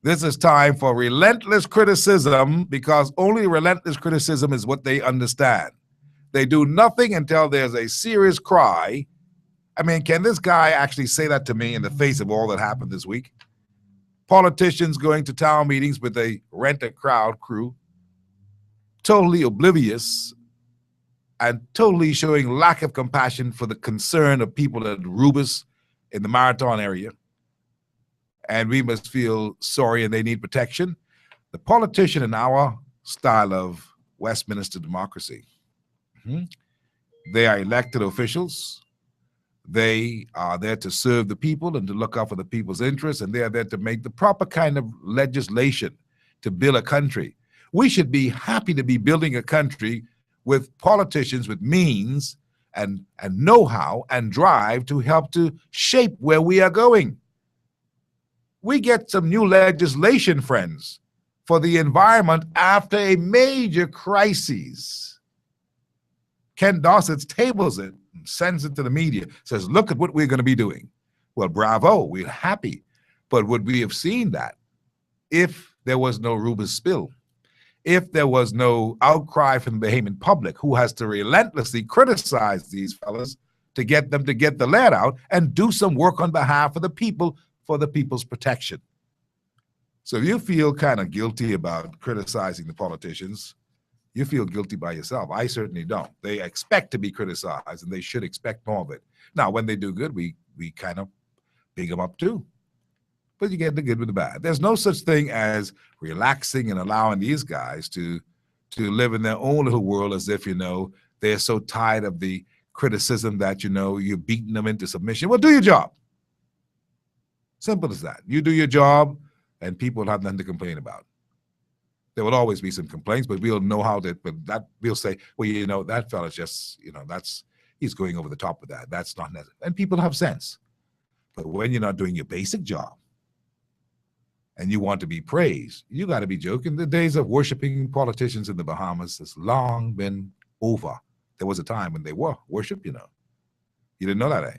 This is time for relentless criticism because only relentless criticism is what they understand. They do nothing until there's a serious cry. I mean, can this guy actually say that to me in the face of all that happened this week? Politicians going to town meetings with a rent-a-crowd crew. totally oblivious and totally showing lack of compassion for the concern of people at Rubus in the Marathon area. And we must feel sorry and they need protection. The politician in our style of Westminster democracy, they are elected officials. They are there to serve the people and to look out for the people's interests, and they are there to make the proper kind of legislation to build a country. We should be happy to be building a country with politicians with means and know-how and drive to help to shape where we are going. We get some new legislation, friends, for the environment after a major crisis. Ken Dossett tables it and sends it to the media, says, look at what we're going to be doing. Well, bravo, we're happy. But would we have seen that if there was no Rubus spill? If there was no outcry from the Bahamian public, who has to relentlessly criticize these fellas to get them to get the lead out and do some work on behalf of the people for the people's protection. So if you feel kind of guilty about criticizing the politicians, you feel guilty by yourself. I certainly don't. They expect to be criticized, and they should expect more of it. Now, when they do good, we kind of big them up too. But you get the good with the bad. There's no such thing as relaxing and allowing these guys to live in their own little world as if, they're so tired of the criticism that, you're beating them into submission. Well, do your job. Simple as that. You do your job, and people will have nothing to complain about. There will always be some complaints, but we'll know how to, we'll say, well, that fella's just, he's going over the top with that. That's not necessary. And people have sense. But when you're not doing your basic job and you want to be praised, you got to be joking. The days of worshiping politicians in the Bahamas has long been over. There was a time when they were worshiped, You didn't know that, eh?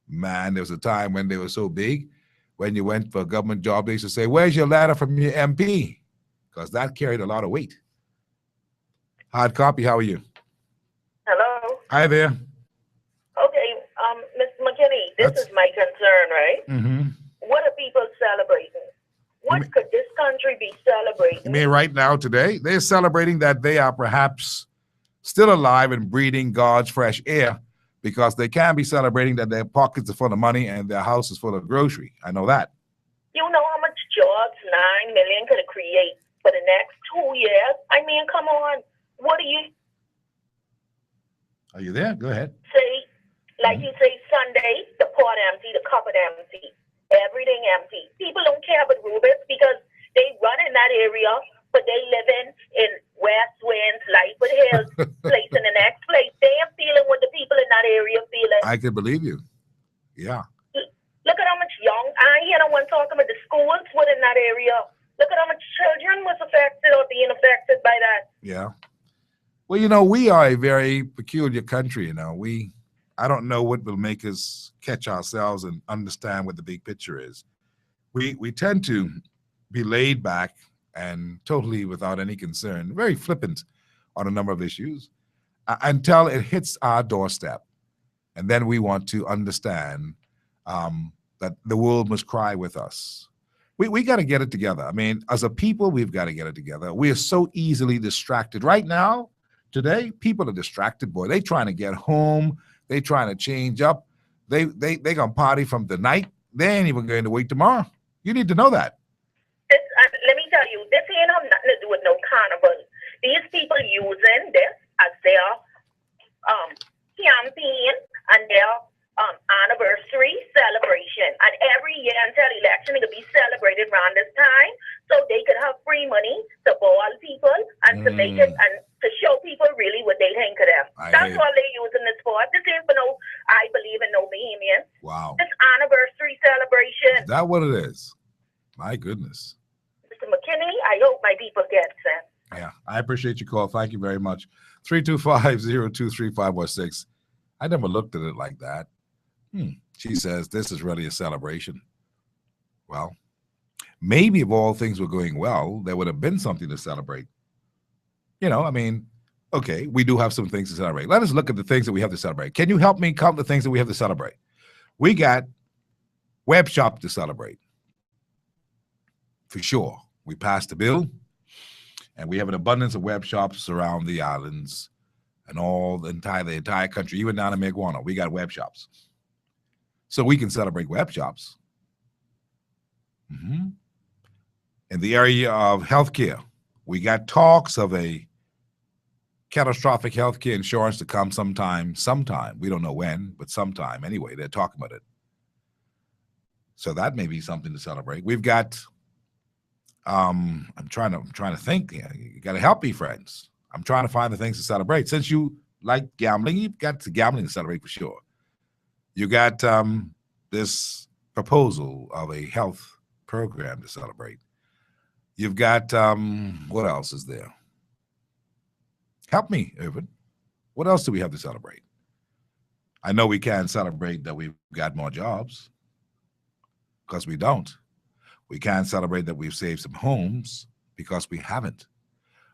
Man, there was a time when they were so big, when you went for a government job, they used to say, where's your letter from your MP? Because that carried a lot of weight. Hard copy, how are you? Hello. Hi there. Okay, Mr. McKinney, this is my concern, right? Mm-hmm. What are people celebrating? What could this country be celebrating? You mean right now, today? They're celebrating that they are perhaps still alive and breathing God's fresh air, because they can be celebrating that their pockets are full of money and their house is full of grocery. I know that. You know how much jobs 9 million could create for the next 2 years? I mean, come on. What do you Are you there? Go ahead. say? Like you say, Sunday, the pot empty, the cupboard empty, everything empty. People don't care about Rubens because they run in that area, but they living in West Winds, Lightfoot Hills, place in the next place. They are feeling what the people in that area feeling. I can believe you. Yeah. Look at how much I hear no one talking about the schools within that area. Look at how much children was affected or being affected by that. Yeah. Well, we are a very peculiar country, I don't know what will make us catch ourselves and understand what the big picture is. We tend to be laid back and totally without any concern, very flippant on a number of issues until it hits our doorstep. And then we want to understand that the world must cry with us. We got to get it together. I mean, as a people, we've got to get it together. We are so easily distracted. Right now, today, people are distracted, boy. They trying to get home. They trying to change up. They gonna party from tonight. They ain't even going to wait tomorrow. You need to know that. Let me tell you, this ain't have nothing to do with no carnival. These people using this as their campaign and their anniversary celebration. And every year until election, it could be celebrated around this time, so they could have free money to ball people and to make it and to show people really what they think of them. That's all they're using this for. This ain't for no, I believe in no Bahamian. Wow. This anniversary celebration. Is that what it is? My goodness. Mr. McKinney, I hope my people get sense. Yeah, I appreciate your call. Thank you very much. 325-023516. I never looked at it like that. She says this is really a celebration. Well, maybe if all things were going well, there would have been something to celebrate. Okay, we do have some things to celebrate. Let us look at the things that we have to celebrate. Can you help me count the things that we have to celebrate? We got web shop to celebrate. For sure. We passed the bill. And we have an abundance of web shops around the islands and the entire country, even down in Meguana. We got web shops. So we can celebrate web shops. In the area of healthcare, we got talks of a catastrophic healthcare insurance to come sometime. We don't know when, but sometime. Anyway, they're talking about it. So that may be something to celebrate. We've got, I'm trying to think. Yeah, you got to help me, friends. I'm trying to find the things to celebrate. Since you like gambling, you've got the gambling to celebrate for sure. You got this proposal of a health program to celebrate. You've got, what else is there? Help me, Irvin. What else do we have to celebrate? I know we can't celebrate that we've got more jobs, because we don't. We can't celebrate that we've saved some homes, because we haven't.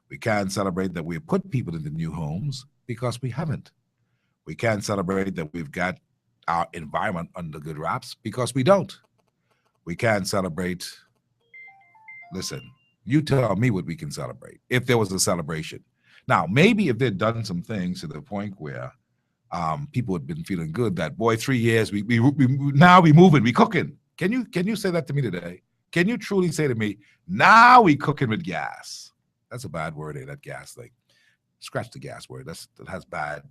We can't celebrate that we've put people into new homes, because we haven't. We can't celebrate that we've got our environment under good wraps, because we don't. We can't celebrate. Listen, you tell me what we can celebrate, if there was a celebration. Now, maybe if they'd done some things to the point where people had been feeling good, that, boy, 3 years, now we moving, we cooking. Can you say that to me today? Can you truly say to me, now we cooking with gas? That's a bad word, that gas thing. Scratch the gas word. That has bad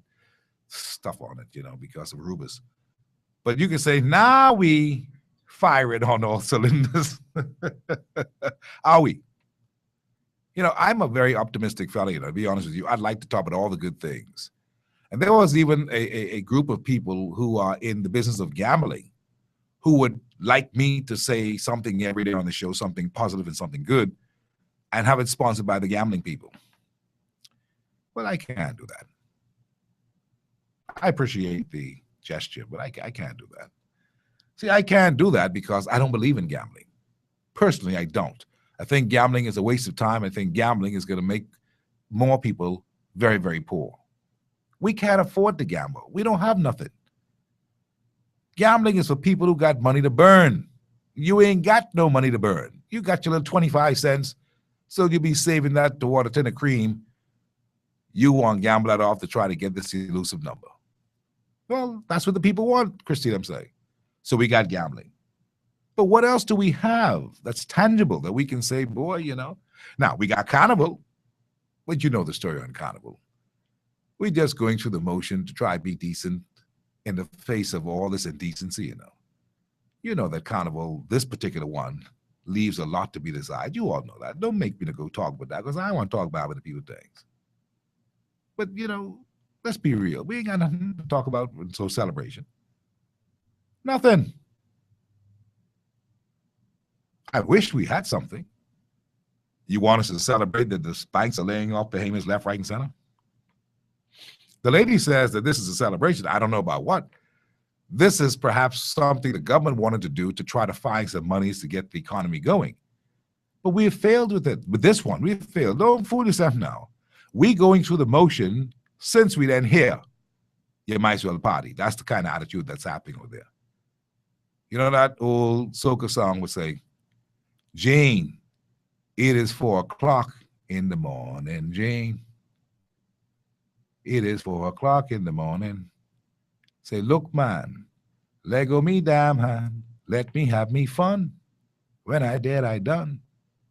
stuff on it, because of Rubus. But you can say, now we fire it on all cylinders. Are we? I'm a very optimistic fellow, to be honest with you. I'd like to talk about all the good things. And there was even a group of people who are in the business of gambling who would like me to say something every day on the show, something positive and something good, and have it sponsored by the gambling people. Well, I can't do that. I appreciate the gesture, but I can't do that. See, I can't do that because I don't believe in gambling. Personally, I don't. I think gambling is a waste of time. I think gambling is going to make more people very, very poor. We can't afford to gamble. We don't have nothing. Gambling is for people who got money to burn. You ain't got no money to burn. You got your little 25 cents, so you'll be saving that to water tin of cream. You want to gamble that off to try to get this elusive number. Well, that's what the people want, Christine, I'm saying. So we got gambling. But what else do we have that's tangible that we can say, boy, Now, we got Carnival. But you know the story on Carnival. We're just going through the motion to try to be decent in the face of all this indecency, You know that Carnival, this particular one, leaves a lot to be desired. You all know that. Don't make me to go talk about that, because I want to talk about other people's things. But, let's be real. We ain't got nothing to talk about until celebration. Nothing. I wish we had something. You want us to celebrate that the banks are laying off payments left, right, and center? The lady says that this is a celebration. I don't know about what. This is perhaps something the government wanted to do to try to find some monies to get the economy going. But we have failed with it. With this one, we've failed. Don't fool yourself now. We going through the motion, since we then here, you might as well party. That's the kind of attitude that's happening over there. You know that old soca song would say, Jane, it is 4 o'clock in the morning, Jane. It is 4 o'clock in the morning. Say, look, man, let go me damn hand. Let me have me fun. When I did, I done.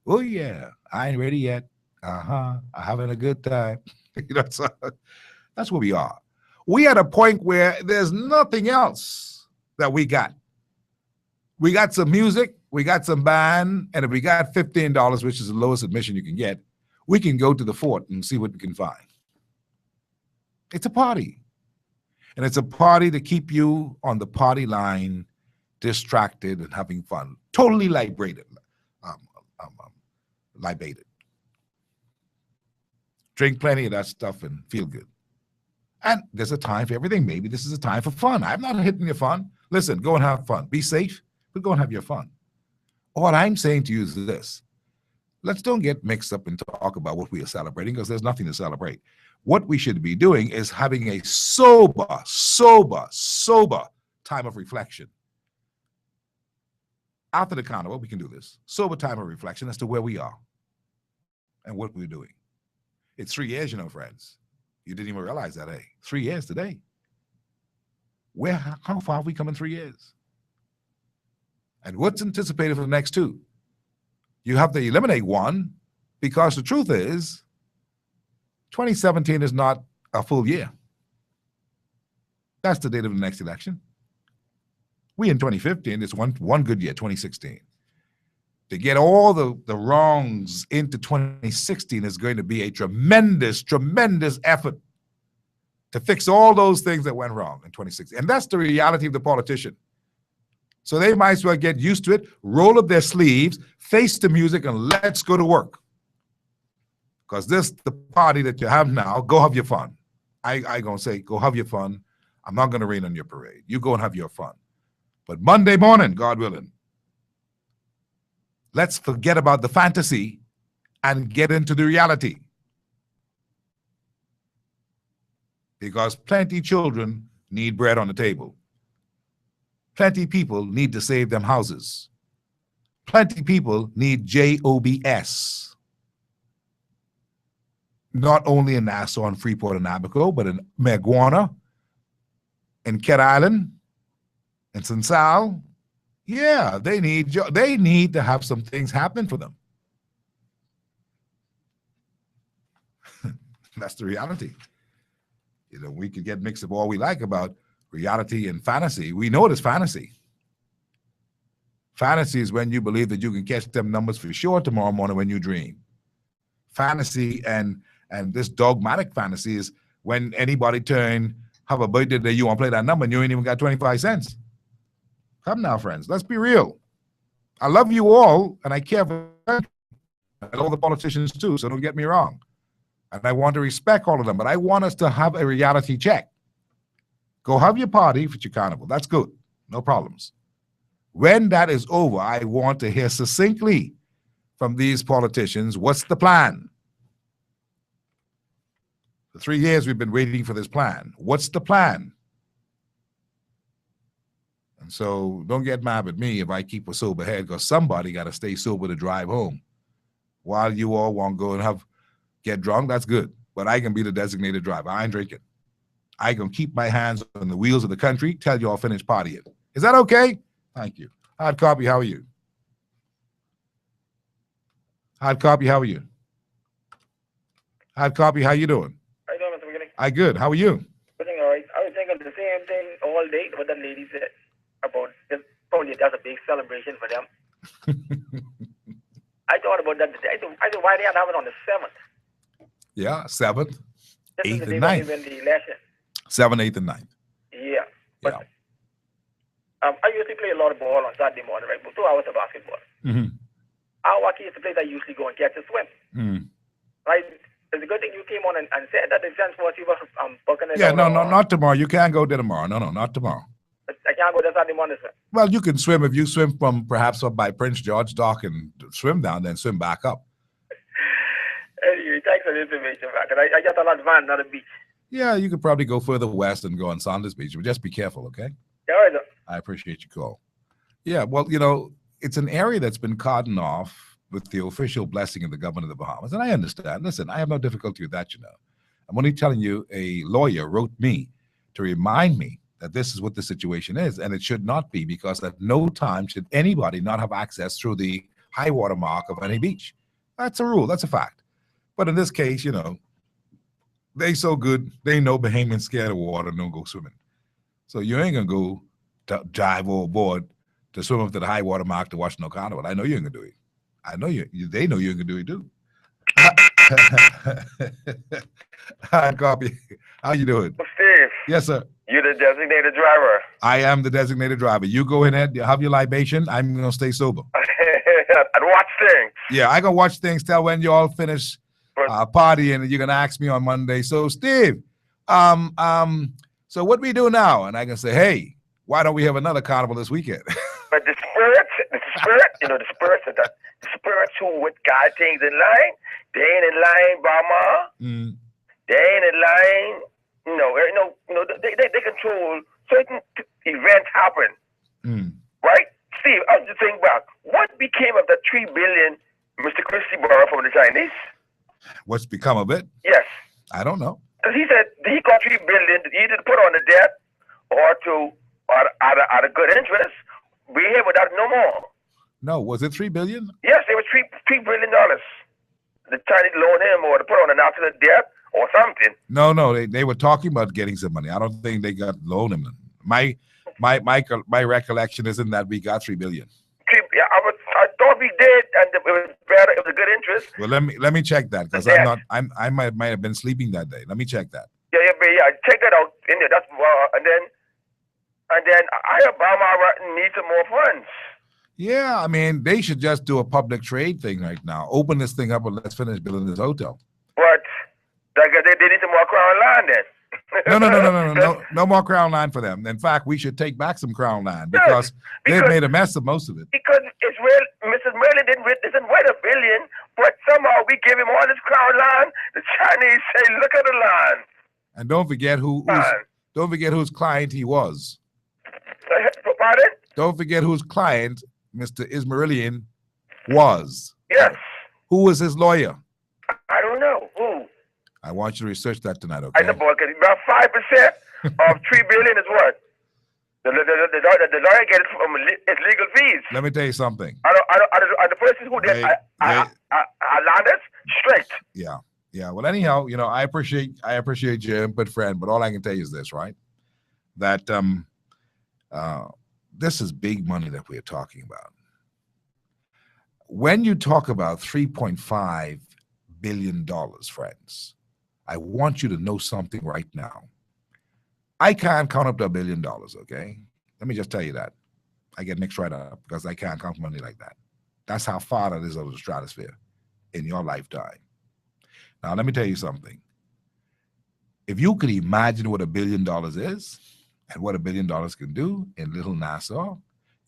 Oh, yeah, I ain't ready yet. I'm having a good time. That's where we are. We at a point where there's nothing else that we got. We got some music, we got some band, and if we got $15, which is the lowest admission you can get, we can go to the fort and see what we can find. It's a party. And it's a party to keep you on the party line, distracted and having fun. Totally libated. Drink plenty of that stuff and feel good. And there's a time for everything. Maybe this is a time for fun. I'm not hitting your fun. Listen, go and have fun. Be safe, but go and have your fun. All I'm saying to you is this. Let's don't get mixed up and talk about what we are celebrating, because there's nothing to celebrate. What we should be doing is having a sober time of reflection. After the carnival, we can do this. Sober time of reflection as to where we are. And what we're doing. It's 3 years, friends. You didn't even realize that, 3 years today. How far have we come in 3 years? And what's anticipated for the next 2? You have to eliminate one, because the truth is 2017 is not a full year. That's the date of the next election. We in 2015, it's one good year, 2016. To get all the wrongs into 2016 is going to be a tremendous, tremendous effort to fix all those things that went wrong in 2016. And that's the reality of the politician. So they might as well get used to it, roll up their sleeves, face the music, and let's go to work. Because the party that you have now, go have your fun. I going to say, go have your fun. I'm not going to rain on your parade. You go and have your fun. But Monday morning, God willing, let's forget about the fantasy and get into the reality. Because plenty children need bread on the table. Plenty people need to save them houses. Plenty people need JOBS. Not only in Nassau and Freeport and Abaco, but in Maguana, in Cat Island, in St. Sal. Yeah, they need to have some things happen for them. That's the reality. We could get mixed up all we like about reality and fantasy. We know it is fantasy. Fantasy is when you believe that you can catch them numbers for sure tomorrow morning when you dream. Fantasy and this dogmatic fantasy is when anybody have a birthday that you want to play that number and you ain't even got 25 cents. Come now, friends. Let's be real. I love you all, and I care for all the politicians too, so don't get me wrong. And I want to respect all of them, but I want us to have a reality check. Go have your party for your carnival. That's good. No problems. When that is over, I want to hear succinctly from these politicians, what's the plan? For 3 years, we've been waiting for this plan. What's the plan? And so don't get mad at me if I keep a sober head, because somebody got to stay sober to drive home. While you all want to go and get drunk, that's good. But I can be the designated driver. I ain't drinking. I can keep my hands on the wheels of the country till you all finish partying. Is that okay? Thank you. Hard copy, how are you? Hard copy, how are you? Hard copy, how you doing? How you doing, Mr. McGinnis? I good. How are you? Everything all right. I was thinking the same thing all day, what that lady said about this. Probably that's a big celebration for them. I thought about that today. I thought why they had to have it on the 7th. Yeah, 7th, This is 8th, the and day when 9th. they win the election. 7th, 8th, and 9th. Yeah. But, I usually play a lot of ball on Saturday morning, right? About 2 hours of basketball. Mm-hmm. Our kids, the place I usually go and catch a swim. Mm. Right? It's a good thing you came on and said that the chance was you were bucking it. Yeah, no, not tomorrow. You can't go there tomorrow. No, not tomorrow. I can't go there Saturday morning, sir. Well, you can swim if you swim from perhaps up by Prince George Dock and swim down, then swim back up. Anyway, thanks for the information, man. I just a lot of van, not a beach. Yeah, you could probably go further west and go on Saunders Beach, but just be careful, okay? Yeah, all right, sir. I appreciate your call. Yeah, well, it's an area that's been cordoned off with the official blessing of the government of the Bahamas, and I understand. Listen, I have no difficulty with that, I'm only telling you a lawyer wrote me to remind me that this is what the situation is, and it should not be, because at no time should anybody not have access through the high water mark of any beach. That's a rule. That's a fact. But in this case, they so good, they know Bahamians scared of water and don't go swimming. So you ain't going to go to dive overboard to swim up to the high water mark to watch no carnival. I know you ain't going to do it. I know they know you ain't going to do it too. Hi, Copy. How you doing? Steve. Yes, sir. You're the designated driver. I am the designated driver. You go ahead, have your libation. I'm going to stay sober. And watch things. Yeah, I going to watch things till when you all finish partying, and you're going to ask me on Monday, so Steve, so what we do now? And I can say, hey, why don't we have another carnival this weekend? But the spirits who would guide things in line, they ain't in line, Brahma. They ain't in line. They control certain events happen. Right? Steve, I was just thinking back. What became of the $3 billion Mr. Christie borrowed from the Chinese? What's become of it? Yes. I don't know. Because he said he got $3 billion either to put on the debt or at a good interest. We here without no more. No, was it $3 billion? Yes, it was $3 billion. The Chinese loaned him or to put on an national debt or something. No, they were talking about getting some money. I don't think they got loaned him. My recollection isn't that we got $3 billion. Yeah, I thought we did, and it was better. It was a good interest. Well, let me check that because I might have been sleeping that day. Let me check that. Yeah, check that out in there. That's and then Obama needs some more funds. Yeah, I mean they should just do a public trade thing right now. Open this thing up and let's finish building this hotel. But they need some more Crown land then. No more Crown land for them. In fact, we should take back some Crown land because they've made a mess of most of it. Because it's real. Mrs. Merlin didn't wait $1 billion, but somehow we give him all this Crown land. The Chinese say, "Look at the land." And don't forget whose client he was. Pardon? Don't forget whose client Mr. Ismailian was. Yes. Who was his lawyer? I don't know. Who? I want you to research that tonight, okay? I know, boy, because about 5% of $3 billion is what? The lawyer gets it from its legal fees. Let me tell you something. Are the person who did Landis straight? Yeah. Well, anyhow, I appreciate your input, friend. But all I can tell you is this, right? That this is big money that we're talking about. When you talk about $3.5 billion, friends, I want you to know something right now. I can't count up to $1 billion, okay? Let me just tell you that. I get mixed right up because I can't count money like that. That's how far that is over the stratosphere in your lifetime. Now, let me tell you something. If you could imagine what $1 billion is and what $1 billion can do in little Nassau,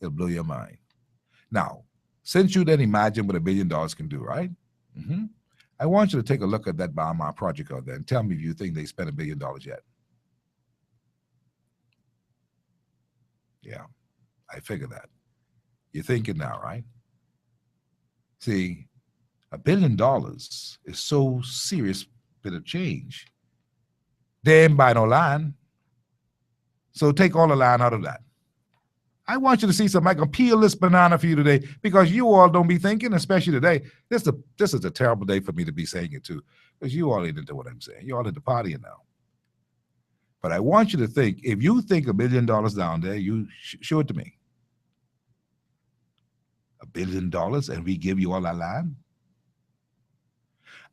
it'll blow your mind. Now, since you then imagine what $1 billion can do, right? I want you to take a look at that Bahamas project out there and tell me if you think they spent $1 billion yet. Yeah, I figure that. You're thinking now, right? See, $1 billion is so serious bit of change. They ain't buy no land. So take all the land out of that. I want you to see something. I can peel this banana for you today because you all don't be thinking, especially today. This is a terrible day for me to be saying it too, because you all ain't into what I'm saying. You all into partying now. But I want you to think, if you think $1 billion down there, you show it to me. $1 billion and we give you all that land?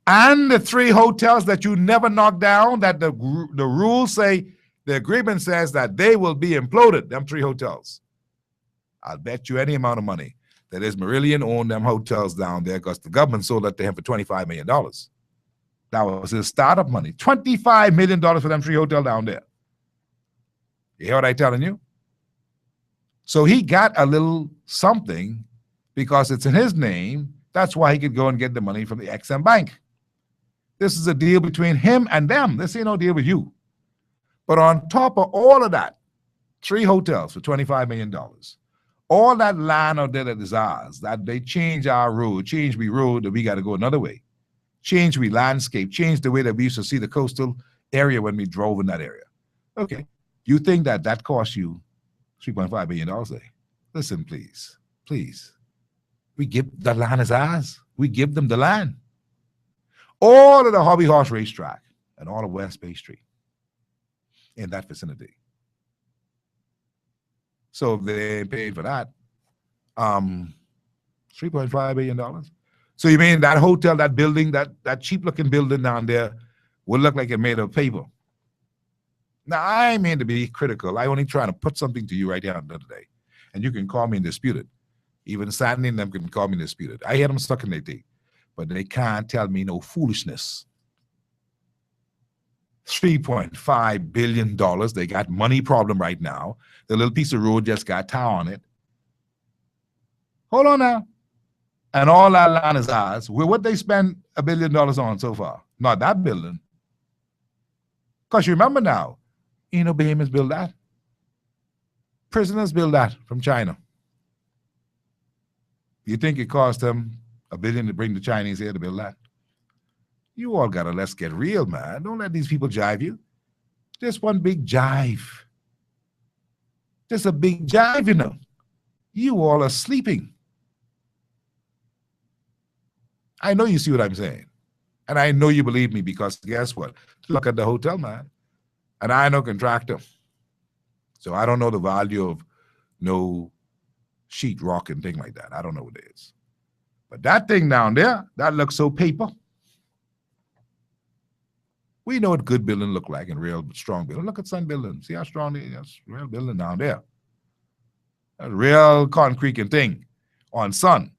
And the 3 hotels that you never knock down, that the rules say, the agreement says that they will be imploded, them 3 hotels. I'll bet you any amount of money that Ismailian owned them hotels down there because the government sold that to him for $25 million. That was his startup money. $25 million for them 3 hotels down there. You hear what I'm telling you? So he got a little something because it's in his name. That's why he could go and get the money from the Exim Bank. This is a deal between him and them. This ain't no deal with you. But on top of all of that, 3 hotels for $25 million. All that land out there that is ours, that they change our road, change we road, that we got to go another way. Change we landscape, change the way that we used to see the coastal area when we drove in that area. Okay. You think that cost you $3.5 billion a day? Listen, please. We give the land as ours. We give them the land. All of the Hobby Horse racetrack and all of West Bay Street in that vicinity. So if they paid for that, $3.5 billion. So you mean that hotel, that building, that cheap-looking building down there would look like it made of paper? Now, I mean to be critical. I only trying to put something to you right here today. And you can call me and dispute it. Even Sandy and them can call me and dispute it. I hear them stuck in their teeth. But they can't tell me no foolishness. $3.5 billion. They got money problem right now. The little piece of road just got tar on it. Hold on now. And all that land is ours. Well, what they spend $1 billion on so far? Not that building. Because you remember now, Bahamas built that. Prisoners built that from China. You think it cost them $1 billion to bring the Chinese here to build that? You all gotta let's get real, man. Don't let these people jive you. Just one big jive. Just a big jive, you know. You all are sleeping. I know you see what I'm saying. And I know you believe me because guess what? Look at the hotel, man. And I know contractor. So I don't know the value of no sheet rock and thing like that. I don't know what it is. But that thing down there, that looks so paper. We know what good building look like and real strong building. Look at Sun Building. See how strong it is? That's real building down there. That's real concrete and thing. On Sun,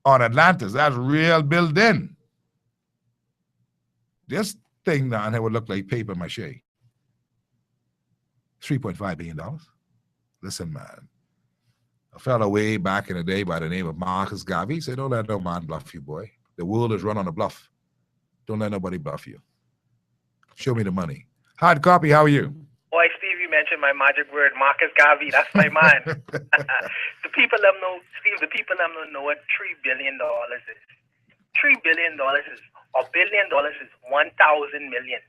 on Atlantis, that's real building. This thing down here would look like paper mache. $3.5 billion. Listen, man. A fellow way back in the day by the name of Marcus Garvey said, don't let no man bluff you, boy. The world is run on a bluff. Don't let nobody bluff you. Show me the money. Hard copy, how are you? Boy, Steve, you mentioned my magic word, Marcus Garvey. That's my man. The people them know, Steve, the people them don't know what $3 billion is. $3 billion is, $1 billion is 1,000 million.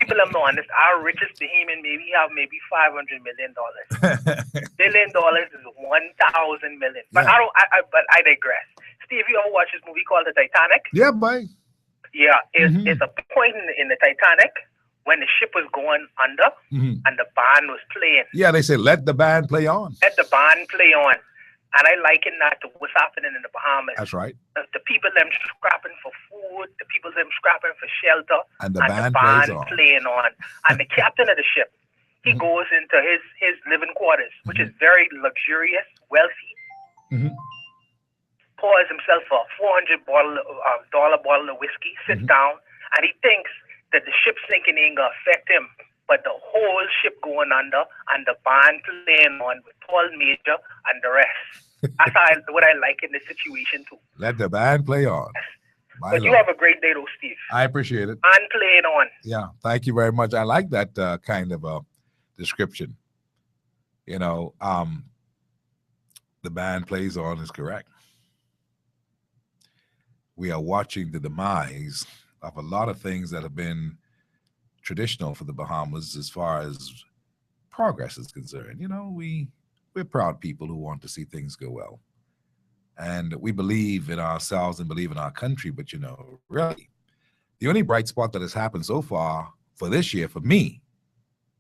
People them know, and this our richest behemoth, maybe have maybe $500 million. $1 billion is 1,000 million. But Yeah. I digress. Steve, you ever watch this movie called The Titanic? Yeah, boy. Yeah, it's a point in the Titanic when the ship was going under and the band was playing. Yeah, they say let the band play on. Let the band play on. And I liken that to what's happening in the Bahamas. That's right. The people them scrapping for food, the people them scrapping for shelter, And the band plays on. playing on. And the captain of the ship, he goes into his living quarters, which is very luxurious, wealthy. Pours himself a $400 bottle of whiskey, sits down, and he thinks that the ship sinking ain't gonna affect him, but the whole ship going under and the band playing on with Paul Major and the rest. That's what I like in this situation too. Let the band play on. My But you Lord. have a great day though, Steve. I appreciate it. And playing on. Yeah, thank you very much. I like that kind of description. You know, the band plays on is correct. We are watching the demise of a lot of things that have been traditional for the Bahamas as far as progress is concerned. You know, we're proud people who want to see things go well. And we believe in ourselves and believe in our country, but you know, really, the only bright spot that has happened so far for this year, for me,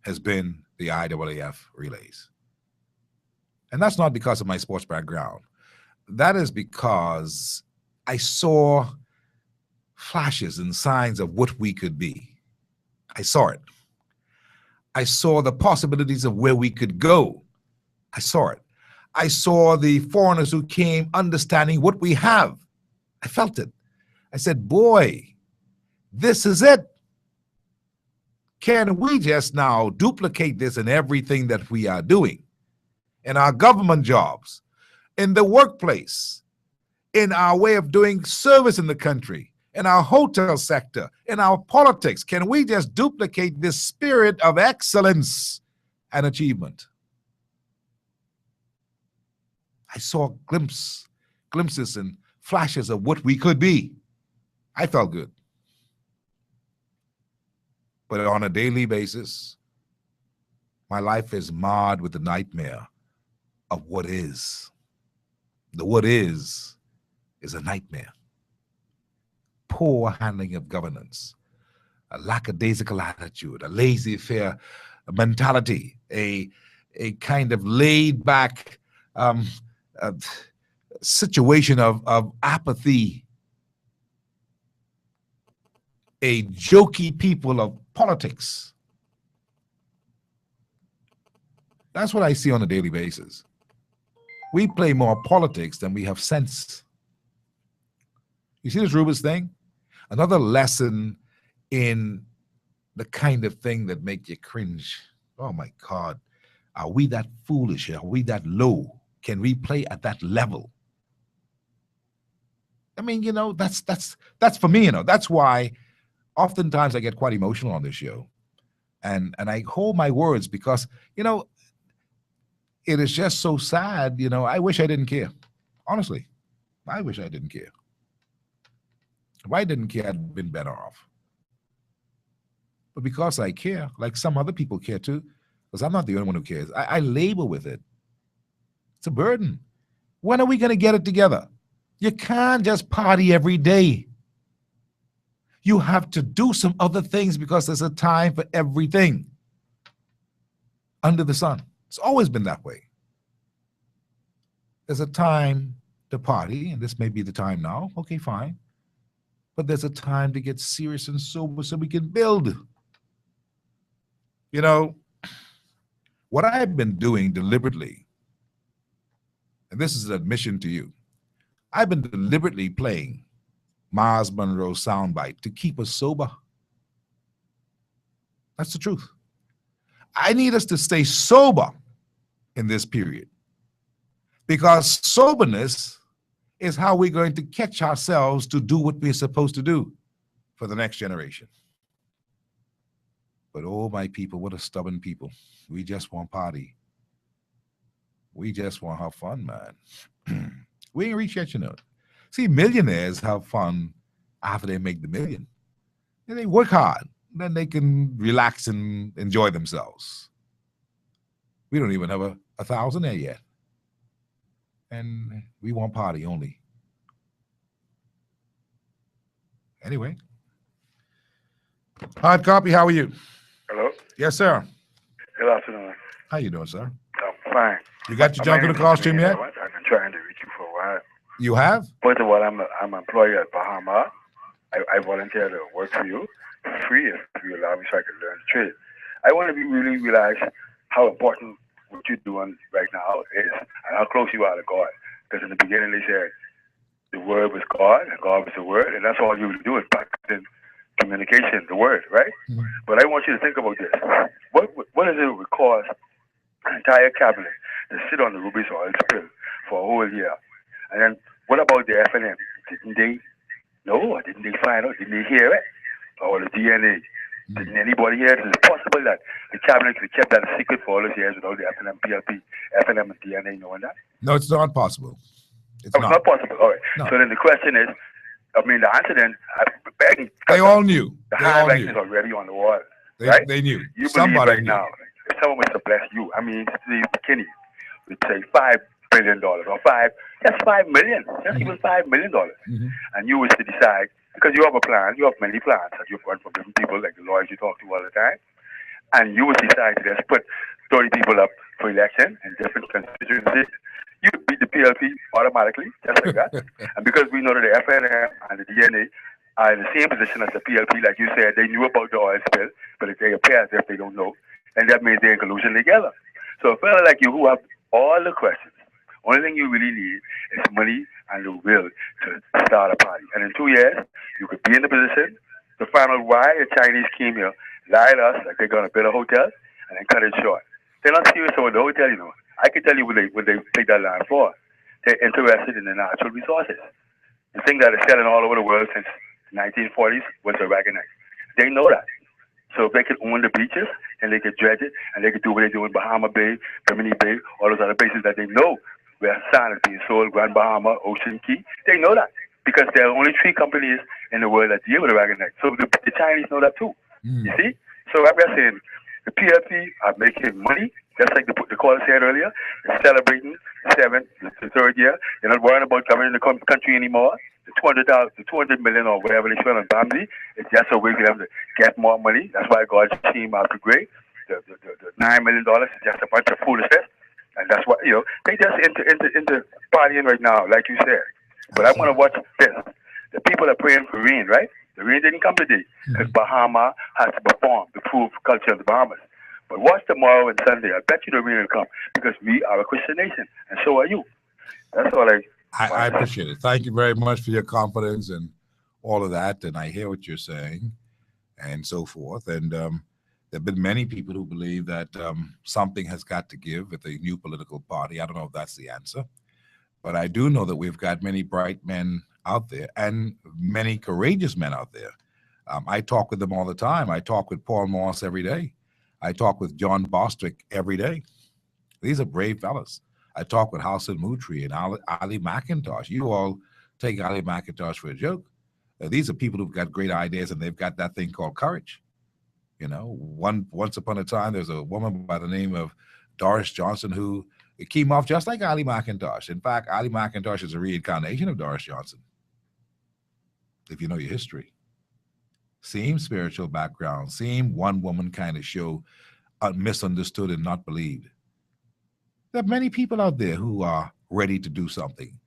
has been the IAAF relays. And that's not because of my sports background. That is because I saw flashes and signs of what we could be. I saw it. I saw the possibilities of where we could go. I saw it. I saw the foreigners who came understanding what we have. I felt it. I said, boy, this is it. Can we just now duplicate this in everything that we are doing? In our government jobs, in the workplace, in our way of doing service in the country, in our hotel sector, in our politics? Can we just duplicate this spirit of excellence and achievement? I saw glimpses and flashes of what we could be. I felt good. But on a daily basis, my life is marred with the nightmare of what is. The what is a nightmare. Poor handling of governance, a lackadaisical attitude, a laissez-faire mentality, a kind of laid-back situation of apathy, a jokey people of politics. That's what I see on a daily basis. We play more politics than we have sense. You see this Rubens thing? Another lesson in the kind of thing that make you cringe. Oh my God. Are we that foolish? Are we that low? Can we play at that level? I mean, you know, that's for me, you know. That's why oftentimes I get quite emotional on this show. And I hold my words because, you know, it is just so sad, you know. I wish I didn't care. Honestly, I wish I didn't care. If I didn't care, I'd been better off. But because I care, like some other people care too, because I'm not the only one who cares, I labor with it. It's a burden. When are we going to get it together? You can't just party every day. You have to do some other things because there's a time for everything under the sun. It's always been that way. There's a time to party, and this may be the time now. Okay, fine. But there's a time to get serious and sober so we can build. You know, what I've been doing deliberately, and this is an admission to you, I've been deliberately playing Miles Monroe soundbite to keep us sober. That's the truth. I need us to stay sober in this period because soberness is how we're going to catch ourselves to do what we're supposed to do for the next generation. But oh, my people, what a stubborn people. We just want party. We just want to have fun, man. We ain't reached yet, you know. See, millionaires have fun after they make the million. And they work hard. Then they can relax and enjoy themselves. We don't even have a 1,000 there yet. And we want party only. Anyway. Hard copy, how are you? Hello? Yes, sir. Good afternoon. How you doing, sir? I'm fine. You got your junk in the costume yet? I've been trying to reach you for a while. You have? First of all, I'm employed at Bahama. I volunteer to work for you free if you allow me so I can learn the trade. I want to really realize how important what you're doing right now is and how close you are to God. Because in the beginning they said the word was God and God was the word, and that's all you would do is practicing communication, the word, right? Mm-hmm. But I want you to think about this. What is it would cause an entire cabinet to sit on the Ruby's oil spill for a whole year? And then what about the FNM? Didn't they know? Or didn't they find out? Didn't they hear it? Or the DNA? Didn't anybody hear it? Is it possible that the cabinet could have kept that a secret for all those years without the FNM, PLP, FNM, and DNA knowing that? No, it's not possible. It's not possible. All right. No. So then the question is, the answer then, they all knew. The handwriting is already on the wall. Right? They knew. You Somebody believe right now, if someone was to bless you, Steve McKinney would say $5 billion or that's $5 million. That's even $5 million. Mm-hmm. And you was to decide, because you have a plan, you have many plans that you've got from different people, like the lawyers you talk to all the time, and you would decide to just put 30 people up for election in different constituencies. You would beat the PLP automatically, just like that. And because we know that the FNM and the DNA are in the same position as the PLP, like you said, they knew about the oil spill, but they appear as if they don't know. And that means they're in collusion together. So a fellow like you who have all the questions, only thing you really need is money and the will to start a party. And in 2 years, you could be in the position to find out why the Chinese came here, lied to us like they're going to build a hotel, and then cut it short. They're not serious about the hotel, you know. I can tell you what they take that land for. They're interested in the natural resources. The thing that is selling all over the world since the 1940s was the Aragonite. They know that. So if they could own the beaches, and they could dredge it, and they could do what they do in Bahama Bay, Bimini Bay, all those other places that they know where sand is being sold, Grand Bahama, Ocean Key. They know that because there are only 3 companies in the world that deal with Aragonite. So the Chinese know that too. You see? So I'm just saying, the PLP are making money, just like the caller said earlier. They're celebrating the 3rd year. They're not worrying about governing the country anymore. The $200 million or whatever they spend on Bambi, it's just a way for them to get more money. That's why God's team out to great. The $9 million is just a bunch of foolishness. And that's what, they just into partying right now, like you said. But I want to watch this. The people are praying for rain, right? The rain didn't come today because Bahama has to perform to prove culture of the Bahamas. But watch tomorrow and Sunday. I bet you the rain will come because we are a Christian nation, and so are you. That's all I appreciate it. Thank you very much for your confidence and all of that. And I hear what you're saying and so forth. And there have been many people who believe that something has got to give with a new political party. I don't know if that's the answer. But I do know that we've got many bright men out there and many courageous men out there. I talk with them all the time. I talk with Paul Morse every day. I talk with John Bostwick every day. These are brave fellas. I talk with Hassan Moutri and Ali McIntosh. You all take Ali McIntosh for a joke. These are people who've got great ideas and they've got that thing called courage. You know, once upon a time, there's a woman by the name of Doris Johnson who came off just like Ali McIntosh. In fact, Ali McIntosh is a reincarnation of Doris Johnson, if you know your history. Same spiritual background, same one woman kind of show, misunderstood and not believed. There are many people out there who are ready to do something.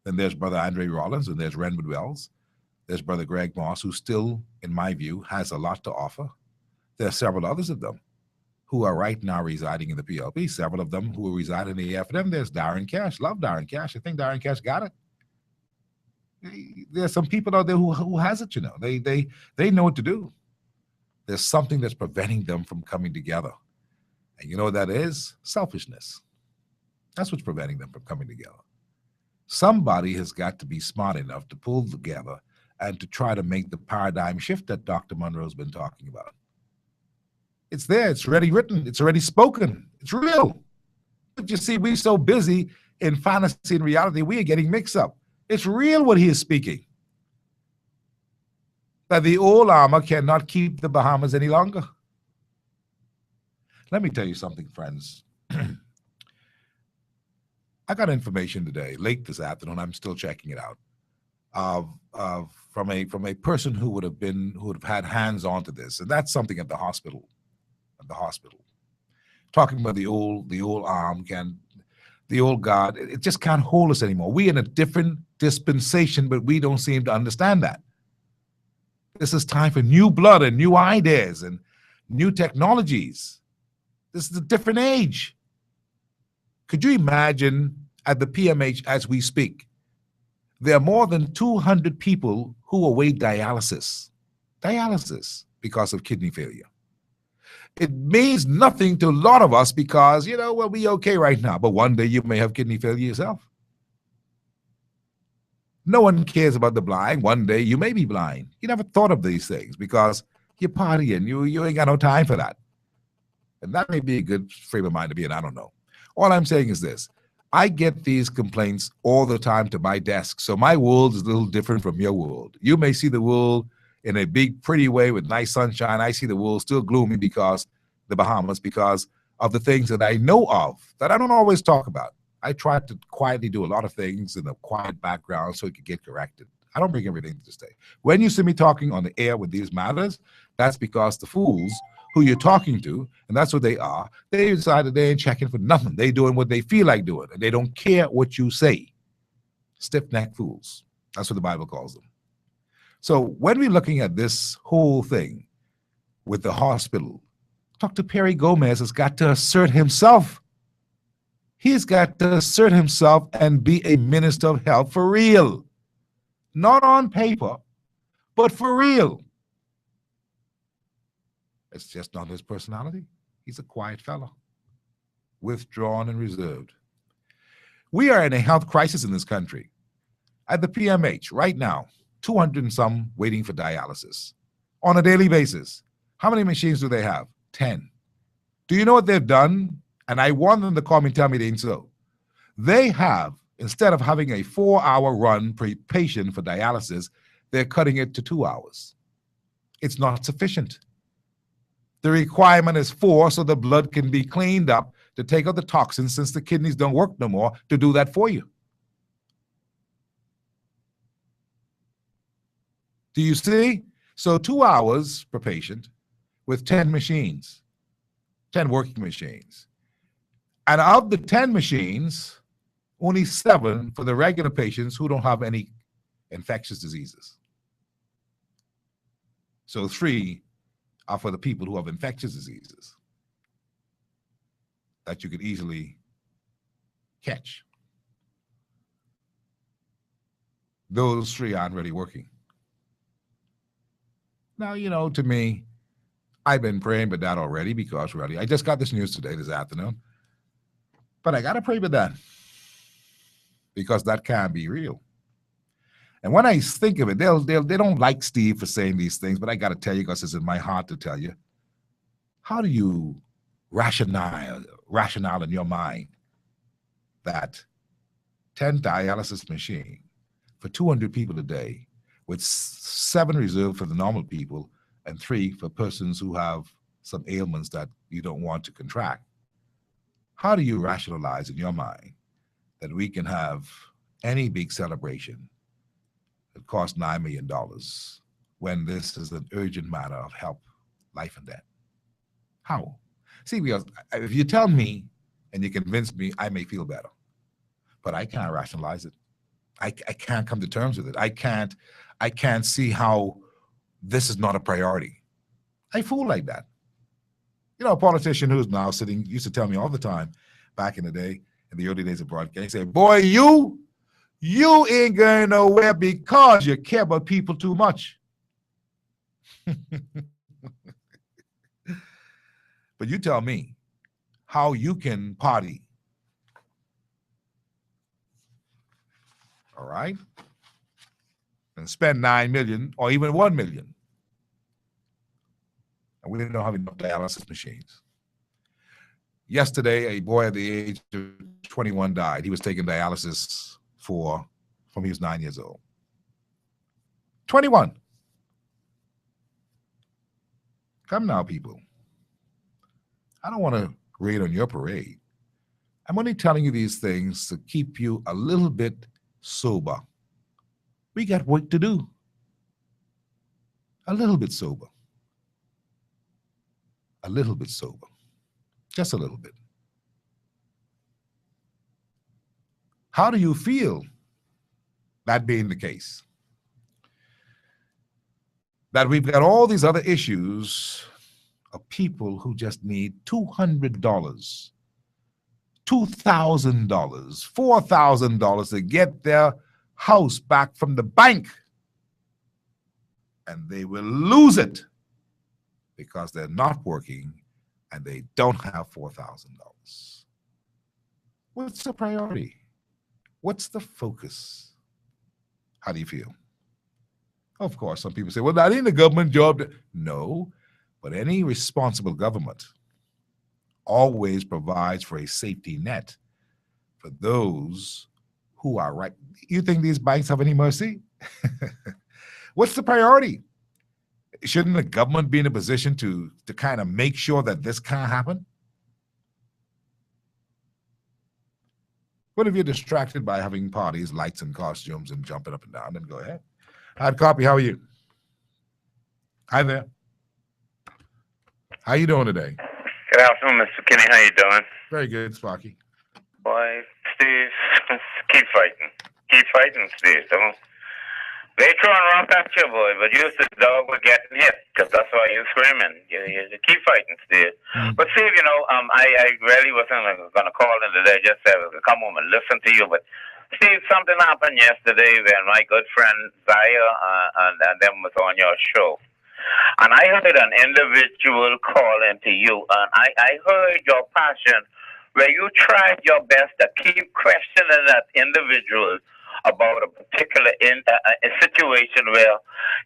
Then there's Brother Andre Rollins, and there's Renwood Wells. There's Brother Greg Moss, who still, in my view, has a lot to offer. There are several others of them who are right now residing in the PLP, several of them who reside in the AFM. There's Darren Cash. Love Darren Cash. I think Darren Cash got it. There's some people out there who has it, you know. They know what to do. There's something that's preventing them from coming together. And you know what that is? Selfishness. That's what's preventing them from coming together. Somebody has got to be smart enough to pull together and to try to make the paradigm shift that Dr. Monroe's been talking about. It's there. It's already written. It's already spoken. It's real. But you see, we're so busy in fantasy and reality, we are getting mixed up. It's real what he is speaking. That the old armor cannot keep the Bahamas any longer. Let me tell you something, friends. I got information today, late this afternoon. I'm still checking it out. From a person who would have had hands on to this, and that's something at the hospital. Talking about the old arm the old God, it just can't hold us anymore. We're in a different dispensation, but we don't seem to understand that. This is time for new blood and new ideas and new technologies. This is a different age. Could you imagine at the PMH as we speak, there are more than 200 people who await dialysis because of kidney failure. It means nothing to a lot of us because, we'll be okay right now, but one day you may have kidney failure yourself. No one cares about the blind. One day you may be blind. You never thought of these things because you're partying. You ain't got no time for that. And that may be a good frame of mind to be in. I don't know. All I'm saying is this. I get these complaints all the time to my desk. So my world is a little different from your world. You may see the world in a big, pretty way with nice sunshine. I see the world still gloomy because the Bahamas, because of the things that I know of that I don't always talk about. I try to quietly do a lot of things in a quiet background so it could get corrected. I don't bring everything to this day. When you see me talking on the air with these matters, that's because the fools who you're talking to, and that's what they are, they decided they ain't checking for nothing. They doing what they feel like doing, and they don't care what you say. Stiff-necked fools. That's what the Bible calls them. So when we're looking at this whole thing with the hospital, Dr. Perry Gomez has got to assert himself. He's got to assert himself and be a minister of health for real. Not on paper, but for real. It's just not his personality. He's a quiet fellow, withdrawn and reserved. We are in a health crisis in this country. At the PMH right now, 200 and some waiting for dialysis on a daily basis. How many machines do they have? 10. Do you know what they've done? And I want them to call me and tell me they ain't so. They have, instead of having a 4-hour run per patient for dialysis, they're cutting it to 2 hours. It's not sufficient. The requirement is 4 so the blood can be cleaned up to take out the toxins since the kidneys don't work no more to do that for you. Do you see? So 2 hours per patient with 10 machines, 10 working machines. And of the 10 machines, only 7 for the regular patients who don't have any infectious diseases. So 3 are for the people who have infectious diseases that you could easily catch. Those 3 aren't really working. Now, to me, I've been praying for that already because really, I just got this news today, this afternoon. But I got to pray for that because that can't be real. And when I think of it, they don't like Steve for saying these things, but I got to tell you because it's in my heart to tell you. How do you rationale in your mind that 10 dialysis machine for 200 people a day with 7 reserved for the normal people and 3 for persons who have some ailments that you don't want to contract. How do you rationalize in your mind that we can have any big celebration that costs $9 million when this is an urgent matter of help, life and death? How? See, because if you tell me and you convince me, I may feel better, but I can't rationalize it. I can't come to terms with it. I can't see how this is not a priority. I fool like that. You know, a politician who's now sitting used to tell me all the time back in the day, in the early days of broadcasting, he said, boy, you ain't going nowhere because you care about people too much. But you tell me how you can party, all right, and spend $9 million or even $1 million. And we don't have enough dialysis machines. Yesterday, a boy at the age of 21 died. He was taking dialysis from he was 9 years old. 21. Come now, people. I don't want to rain on your parade. I'm only telling you these things to keep you a little bit sober. We got work to do. A little bit sober. A little bit sober. Just a little bit. How do you feel that being the case? That we've got all these other issues of people who just need $200, $2,000, $4,000 to get their house back from the bank. And they will lose it because they're not working and they don't have $4,000. What's the priority? What's the focus? How do you feel? Of course, some people say, well, that ain't a government job. No, but any responsible government always provides for a safety net for those who are right. You think these banks have any mercy? What's the priority? Shouldn't the government be in a position to kind of make sure that this can't happen? What if you're distracted by having parties, lights and costumes and jumping up and down? Then go ahead. Hard copy, how are you? Hi there. How you doing today? Good afternoon, Mr. Kinney. How you doing? Very good, Sparky. Boy, Steve, keep fighting. Keep fighting, Steve. They throwing rock at you, boy, but you the dog were getting hit, because that's why you're screaming. You keep fighting, Steve. But Steve, you know, I really wasn't going to call in today, just to come home and listen to you, but Steve, something happened yesterday when my good friend Zaya and them was on your show. And I heard an individual call into you, and I heard your passion where you tried your best to keep questioning that individual about a particular a situation where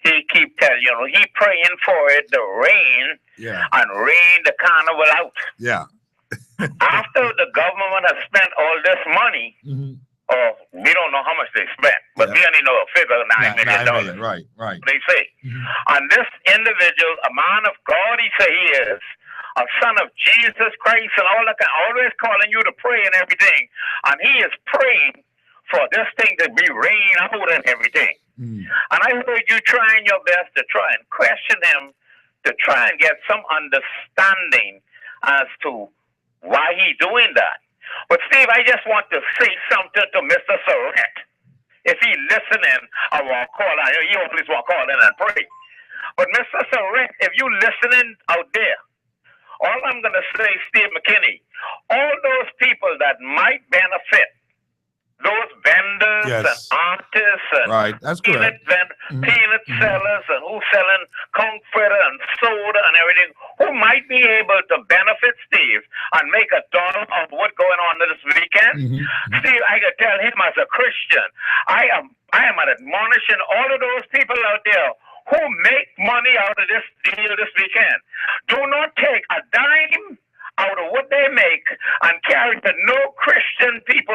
he keep telling, you know, he praying for it to rain and rain the carnival out. Yeah. After the government has spent all this money, or we don't know how much they spent, but we only know a figure of $9 million. Right. They say. And this individual, a man of God, he say he is, a son of Jesus Christ and all that, always calling you to pray and everything. And he is praying for this thing to be rain out and everything. And I heard you trying your best to try and question him, to try and get some understanding as to why he doing that. But Steve, I just want to say something to Mr. Surratt. If he listening, I want to call out. He always want to call in and pray. But Mr. Surratt, if you listening out there, all I'm going to say, Steve McKinney, all those people that might benefit, those vendors and artists and peanut sellers and who selling comfort and soda and everything, who might be able to benefit Steve and make $1 of what's going on this weekend. Steve, I can tell him as a Christian, I am admonishing all of those people out there who make money out of this deal this weekend. Do not take a dime out of what they make and carry to no Christian people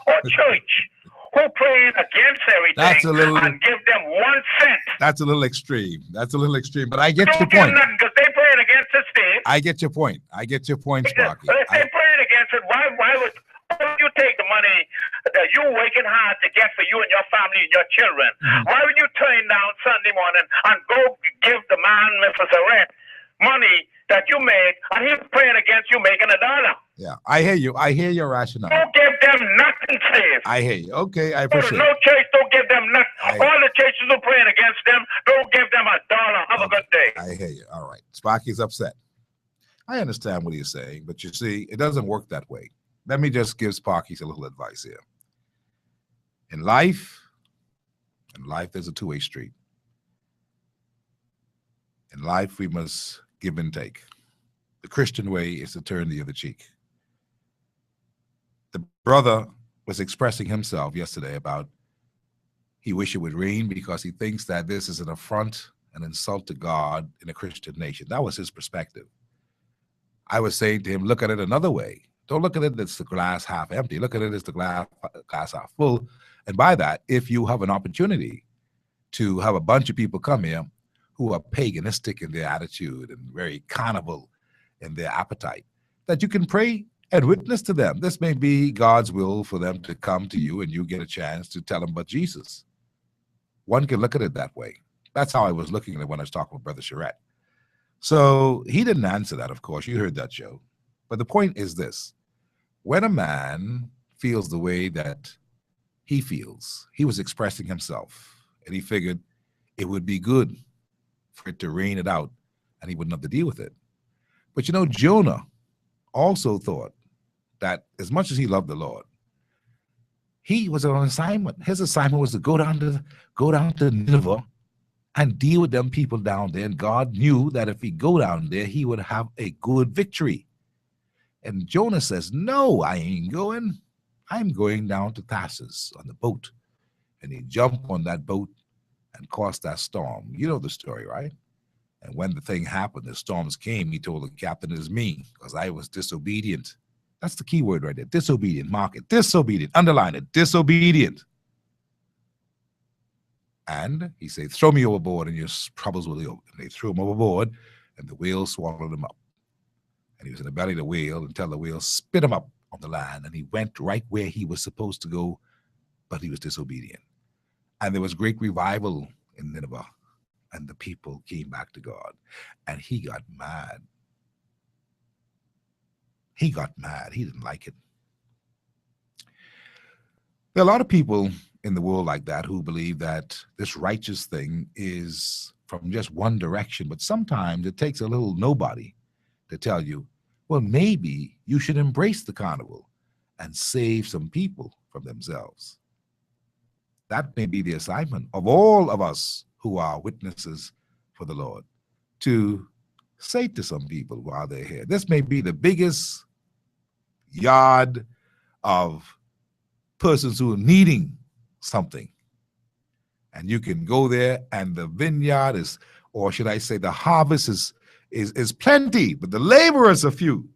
or church who praying against everything and give them 1 cent That's a little extreme. That's a little extreme, but I get Don't your give point. nothing because they praying against the state. I get your point. I get your point, Sparky. If they praying against it, why would you take the money that you working hard to get for you and your family and your children? Why would you turn down Sunday morning and go give the man, Mr. Surratt, money that you make, and he's praying against you making $1? Yeah, I hear you. I hear your rationale. Don't give them nothing, Steve. I hear you. Okay, I Go to appreciate no it. church, don't give them nothing. All the churches who praying against them, don't give them $1. Have a good day. I hear you. All right. Sparky's upset. I understand what he's saying, but you see, it doesn't work that way. Let me just give Sparky a little advice here. In life, there's a two-way street. In life, we must give and take. The Christian way is to turn the other cheek. The brother was expressing himself yesterday about he wished it would rain because he thinks that this is an affront, an insult to God in a Christian nation. That was his perspective. I was saying to him, look at it another way. Don't look at it as the glass half empty. Look at it as the glass half full. And by that, if you have an opportunity to have a bunch of people come here who are paganistic in their attitude and very carnival in their appetite, that you can pray and witness to them. This may be God's will for them to come to you and you get a chance to tell them about Jesus. One can look at it that way. That's how I was looking at it when I was talking with Brother Surratt. So he didn't answer that, of course. You heard that, Joe. But the point is this. When a man feels the way that he feels, he was expressing himself, and he figured it would be good for it to rain it out, and he wouldn't have to deal with it. But you know, Jonah also thought that as much as he loved the Lord, he was on assignment. His assignment was to go down to Nineveh and deal with them people down there. And God knew that if he go down there, he would have a good victory. And Jonah says, no, I ain't going. I'm going down to Tarsus on the boat. And he jumped on that boat and caused that storm. You know the story, right? And when the thing happened, the storms came, he told the captain, it is me, because I was disobedient. That's the key word right there, disobedient. Mark it, disobedient, underline it, disobedient. And he said, throw me overboard and your troubles will be over. And they threw him overboard and the whale swallowed him up. And he was in the belly of the whale until the whale spit him up on the land. And he went right where he was supposed to go, but he was disobedient. And there was great revival in Nineveh. And the people came back to God. And he got mad. He got mad. He didn't like it. There are a lot of people in the world like that who believe that this righteous thing is from just one direction. But sometimes it takes a little nobody to tell you, well, maybe you should embrace the carnival and save some people from themselves. That may be the assignment of all of us who are witnesses for the Lord, to say to some people while they're here. This may be the biggest yard of persons who are needing something. And you can go there and the vineyard is, or should I say the harvest is plenty, but the laborers are few,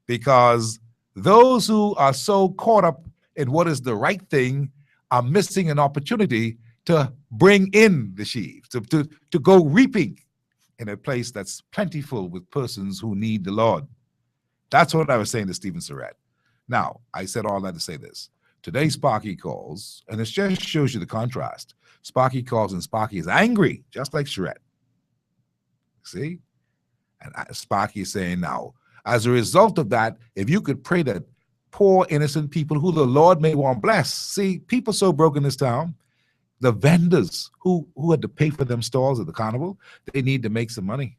because those who are so caught up in what is the right thing are missing an opportunity to bring in the sheaves, to go reaping in a place that's plentiful with persons who need the Lord. That's what I was saying to Stephen Surratt. Now, I said all that to say this. Today, Sparky calls, and it just shows you the contrast. Sparky calls, and Sparky is angry, just like Surratt. See? And Sparky is saying now, as a result of that, if you could pray that poor, innocent people who the Lord may want bless. See, people so broke in this town, the vendors who had to pay for them stalls at the carnival, they need to make some money.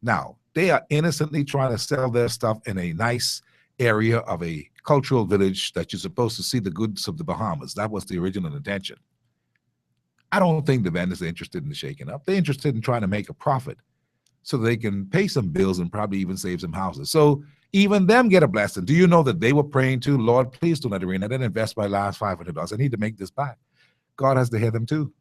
Now, they are innocently trying to sell their stuff in a nice area of a cultural village that you're supposed to see the goods of the Bahamas. That was the original intention. I don't think the vendors are interested in the shaking up. They're interested in trying to make a profit so they can pay some bills and probably even save some houses. So even them get a blessing. Do you know that they were praying to, Lord, please don't let it rain. I didn't invest my last $500. I need to make this back. God has to hear them too.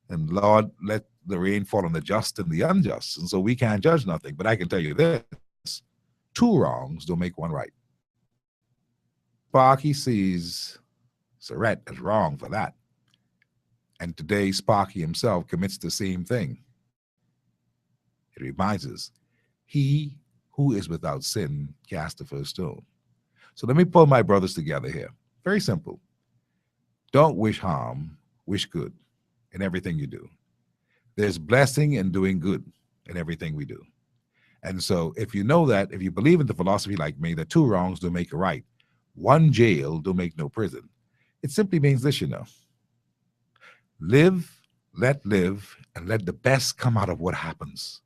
And Lord, let the rain fall on the just and the unjust. And so we can't judge nothing. But I can tell you this, 2 wrongs don't make 1 right. Sparky sees Surratt as wrong for that. And today, Sparky himself commits the same thing. It reminds us, he who is without sin cast the first stone. So let me pull my brothers together here. Very simple. Don't wish harm, wish good in everything you do. There's blessing in doing good in everything we do. And so if you know that, if you believe in the philosophy like me, that 2 wrongs don't make a right, 1 jail don't make no prison, it simply means this, live, and let the best come out of what happens.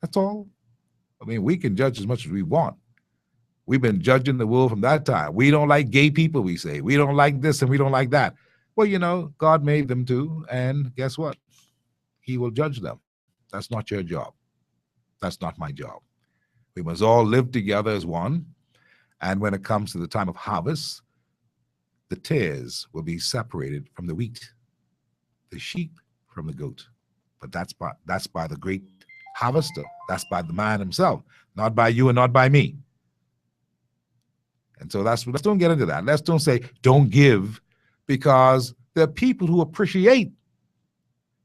That's all. I mean, we can judge as much as we want. We've been judging the world from that time. We don't like gay people, we say. We don't like this and we don't like that. Well, God made them too, and guess what? He will judge them. That's not your job. That's not my job. We must all live together as one, and when it comes to the time of harvest, the tares will be separated from the wheat, the sheep from the goat. But that's by the great harvester. That's by the man himself, not by you and not by me. And so let's don't get into that. Let's don't say don't give, because there are people who appreciate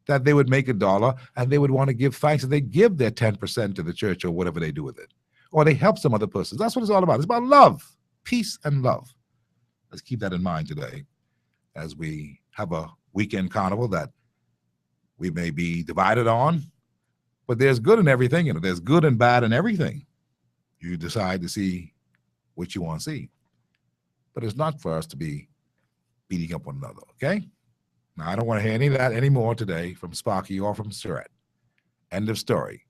that they would make $1 and they would want to give thanks, and they give their 10% to the church or whatever they do with it. Or they help some other person. That's what it's all about. It's about love, peace and love. Let's keep that in mind today as we have a weekend carnival that we may be divided on, but there's good in everything. There's good and bad in everything. You decide to see what you want to see. But it's not for us to be beating up one another, okay? Now, I don't want to hear any of that anymore today from Sparky or from Surratt. End of story.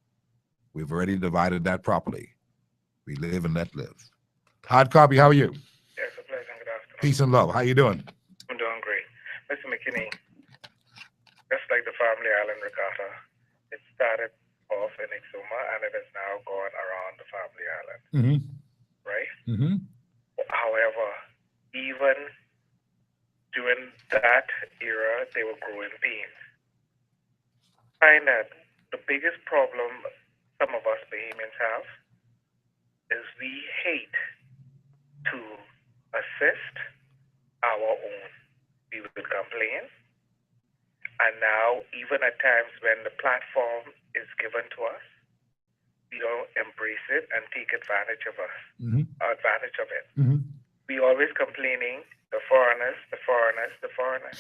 We've already divided that properly. We live and let live. Hard copy, how are you? Yes, a pleasure. Good afternoon. Peace and love. How you doing? I'm doing great. Mr. McKinney, just like the Family Island Regatta, it started off in Exuma and it has now gone around the Family Island. Mm-hmm. Right? Mm-hmm. However, even during that era, they were growing pains. I find that the biggest problem some of us Bahamians have is we hate to assist our own. We would complain. And now, even at times when the platform is given to us, we don't embrace it and take advantage of us, advantage of it. Mm-hmm. We always complaining, the foreigners, the foreigners, the foreigners.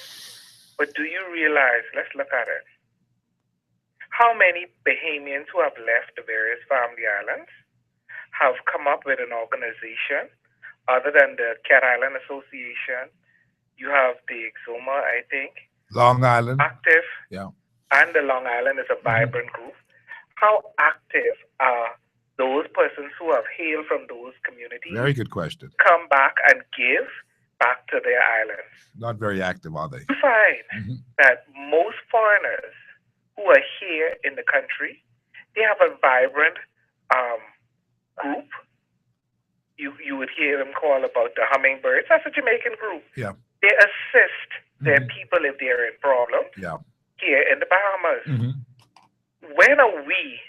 But do you realize, let's look at it. How many Bahamians who have left the various family islands have come up with an organization other than the Cat Island Association? You have the Exuma, I think. Long Island. Active. Yeah. And the Long Island is a vibrant group. How active are those persons who have hailed from those communities? Very good question. Come back and give back to their islands. Not very active, are they? You find that most foreigners who are here in the country, they have a vibrant group. You would hear them call about the Hummingbirds. That's a Jamaican group. Yeah. They assist their people if they're in problems here in the Bahamas. When are we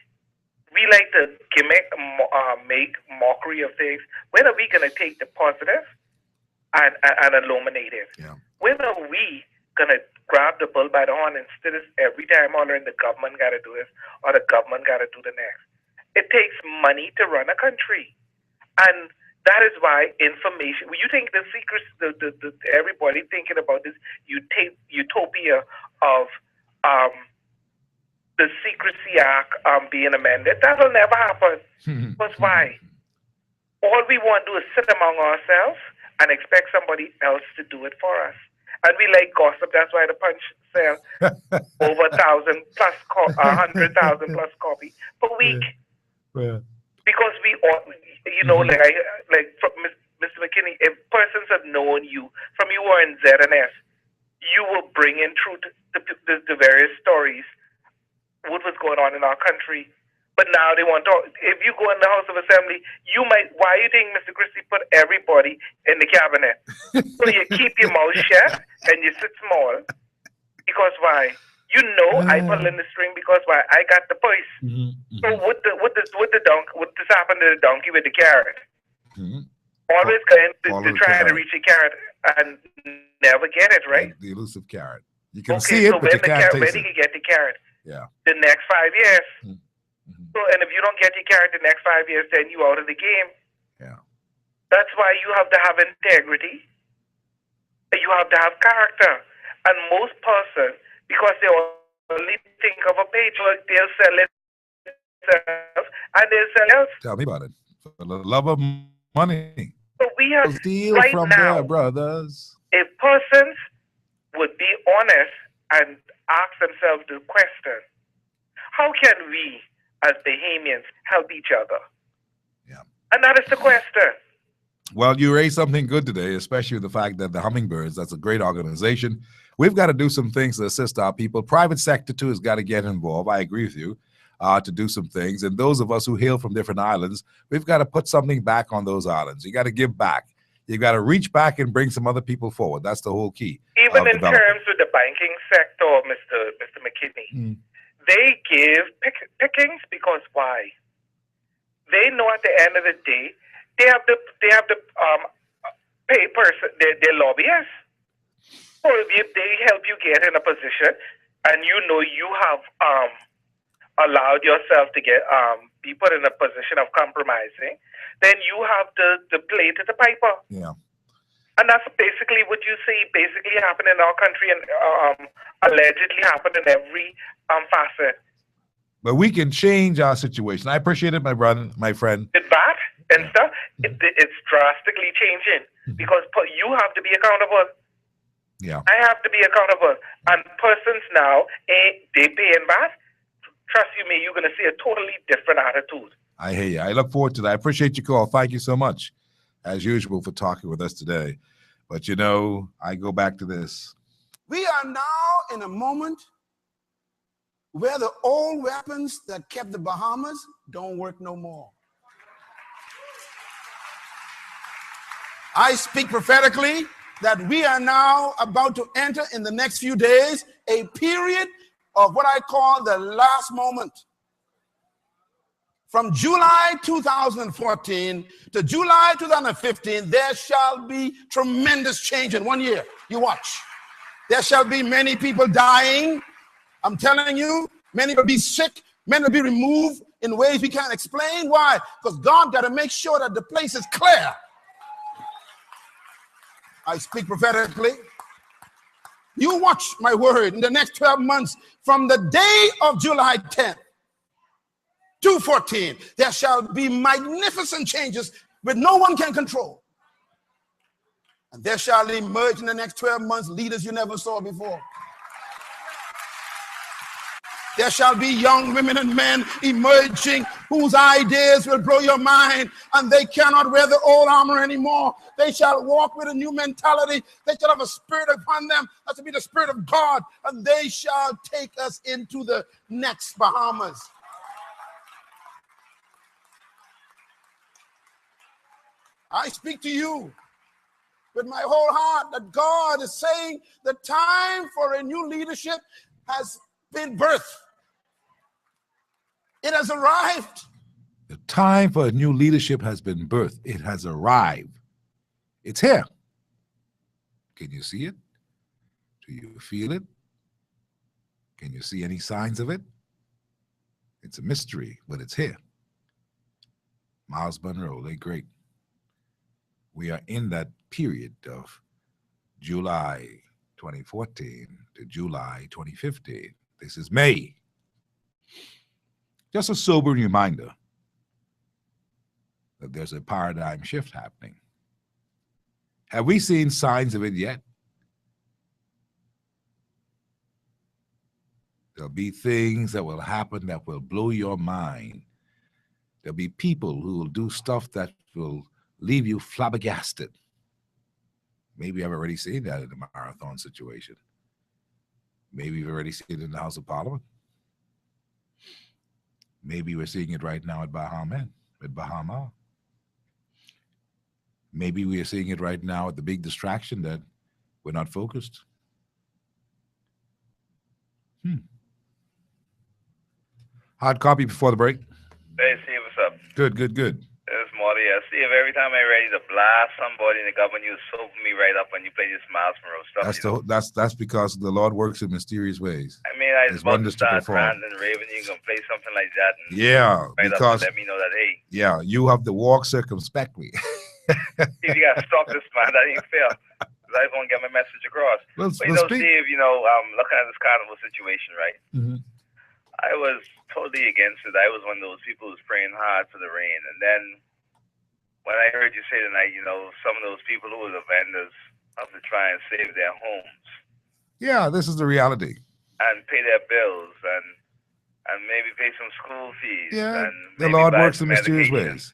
like to make mockery of things? When are we going to take the positive and illuminate it? Yeah. When are we going to grab the bull by the horn instead of every time hollering the government got to do this or the government got to do the next? It takes money to run a country. And that is why information, you think the secrets, everybody thinking about this utopia of the Secrecy Act being amended, that will never happen. Because why? All we want to do is sit among ourselves and expect somebody else to do it for us. And we like gossip. That's why the Punch sell over 1,000 plus, 100,000 plus copy per week. Yeah. Because we all, like Mr. McKinney, if persons have known you, from you were in ZNS, you will bring in truth the various stories, what was going on in our country. But now they want to, if you go in the House of Assembly, you might, why you think Mr. Christie put everybody in the cabinet? So you keep your mouth shut and you sit small. Because why? You know I pull in the string because why? I got the purse. So what this happened to the donkey with the carrot? Always going Follow to the try to carrot. reach a carrot and never get it, right? The elusive carrot. You can Okay, see it, so but you when the can't carrot, taste when it. you get the carrot, Yeah. the next 5 years. Mm-hmm. So, and if you don't get your carrot the next 5 years, then you out of the game. Yeah. That's why you have to have integrity. You have to have character. And most person, because they only think of a paycheck, they'll sell it themselves and they'll sell else. Tell me about it. For the love of money. So we have Steal right from now, there, brothers. if persons would be honest and ask themselves the question, how can we as Bahamians help each other? Yeah. And that is the question. Well, you raised something good today, especially the fact that the Hummingbirds, that's a great organization. We've got to do some things to assist our people. Private sector, too, has got to get involved. I agree with you, to do some things. And those of us who hail from different islands, we've got to put something back on those islands. You got to give back. You got to reach back and bring some other people forward. That's the whole key. Even in development. terms of the banking sector, Mr. McKinney, they give pickings because why? They know at the end of the day, they have to pay their lobbyists. So if they help you get in a position, and you know you have allowed yourself to get be put in a position of compromising, then you have to play to the piper. Yeah. And that's basically what you see basically happen in our country and allegedly happen in every facet. But we can change our situation. I appreciate it, my brother, my friend. With that and stuff, it's drastically changing because you have to be accountable. Yeah. I have to be accountable. And persons now, they pay in back. Trust you me, you're going to see a totally different attitude. I hear you. I look forward to that. I appreciate your call. Thank you so much, as usual, for talking with us today. But, you know, I go back to this. We are now in a moment where the old weapons that kept the Bahamas don't work no more. I speak prophetically that we are now about to enter in the next few days a period of what I call the last moment. From July 2014 to July 2015, there shall be tremendous change in 1 year. You watch. There shall be many people dying. I'm telling you, many will be sick, many will be removed in ways we can't explain. Why? Because God got to make sure that the place is clear. I speak prophetically. You watch my word in the next 12 months from the day of July 10th to 14, there shall be magnificent changes that no one can control. And there shall emerge in the next 12 months leaders you never saw before. There shall be young women and men emerging whose ideas will blow your mind, and they cannot wear the old armor anymore. They shall walk with a new mentality. They shall have a spirit upon them. That will be the Spirit of God, and they shall take us into the next Bahamas. I speak to you with my whole heart that God is saying the time for a new leadership has been birthed. It has arrived. The time for a new leadership has been birthed. It has arrived. It's here. Can you see it? Do you feel it? Can you see any signs of it? It's a mystery, but it's here. Miles Monroe, late great. We are in that period of July 2014 to July 2015. This is May. Just a sobering reminder that there's a paradigm shift happening. Have we seen signs of it yet? There'll be things that will happen that will blow your mind. There'll be people who will do stuff that will leave you flabbergasted. Maybe I've already seen that in the marathon situation. Maybe you've already seen it in the House of Parliament. Maybe we're seeing it right now at Bahama. Maybe we are seeing it right now at the big distraction that we're not focused. Hard copy before the break. Hey, see what's up. Good. This Marty. I see if every time I'm ready to blast somebody in the government, you sober me right up when you play this Miles Monroe stuff. That's because the Lord works in mysterious ways. I mean, I There's was about to wonders to start perform. ranting and raving. You can play something like that. And Yeah, right because up and let me know that, hey, yeah, you have to walk circumspectly. Steve, you got to stop this, man. That ain't fair. 'Cause I just want to get my message across. Let's But you know, speak. Steve, looking at this carnival situation, right? Mhm. I was totally against it. I was one of those people who was praying hard for the rain. And then when I heard you say tonight, some of those people who were the vendors have to try and save their homes Yeah, this is the reality. and pay their bills and maybe pay some school fees. Yeah, and the maybe Lord buy works in some mysterious medication. ways.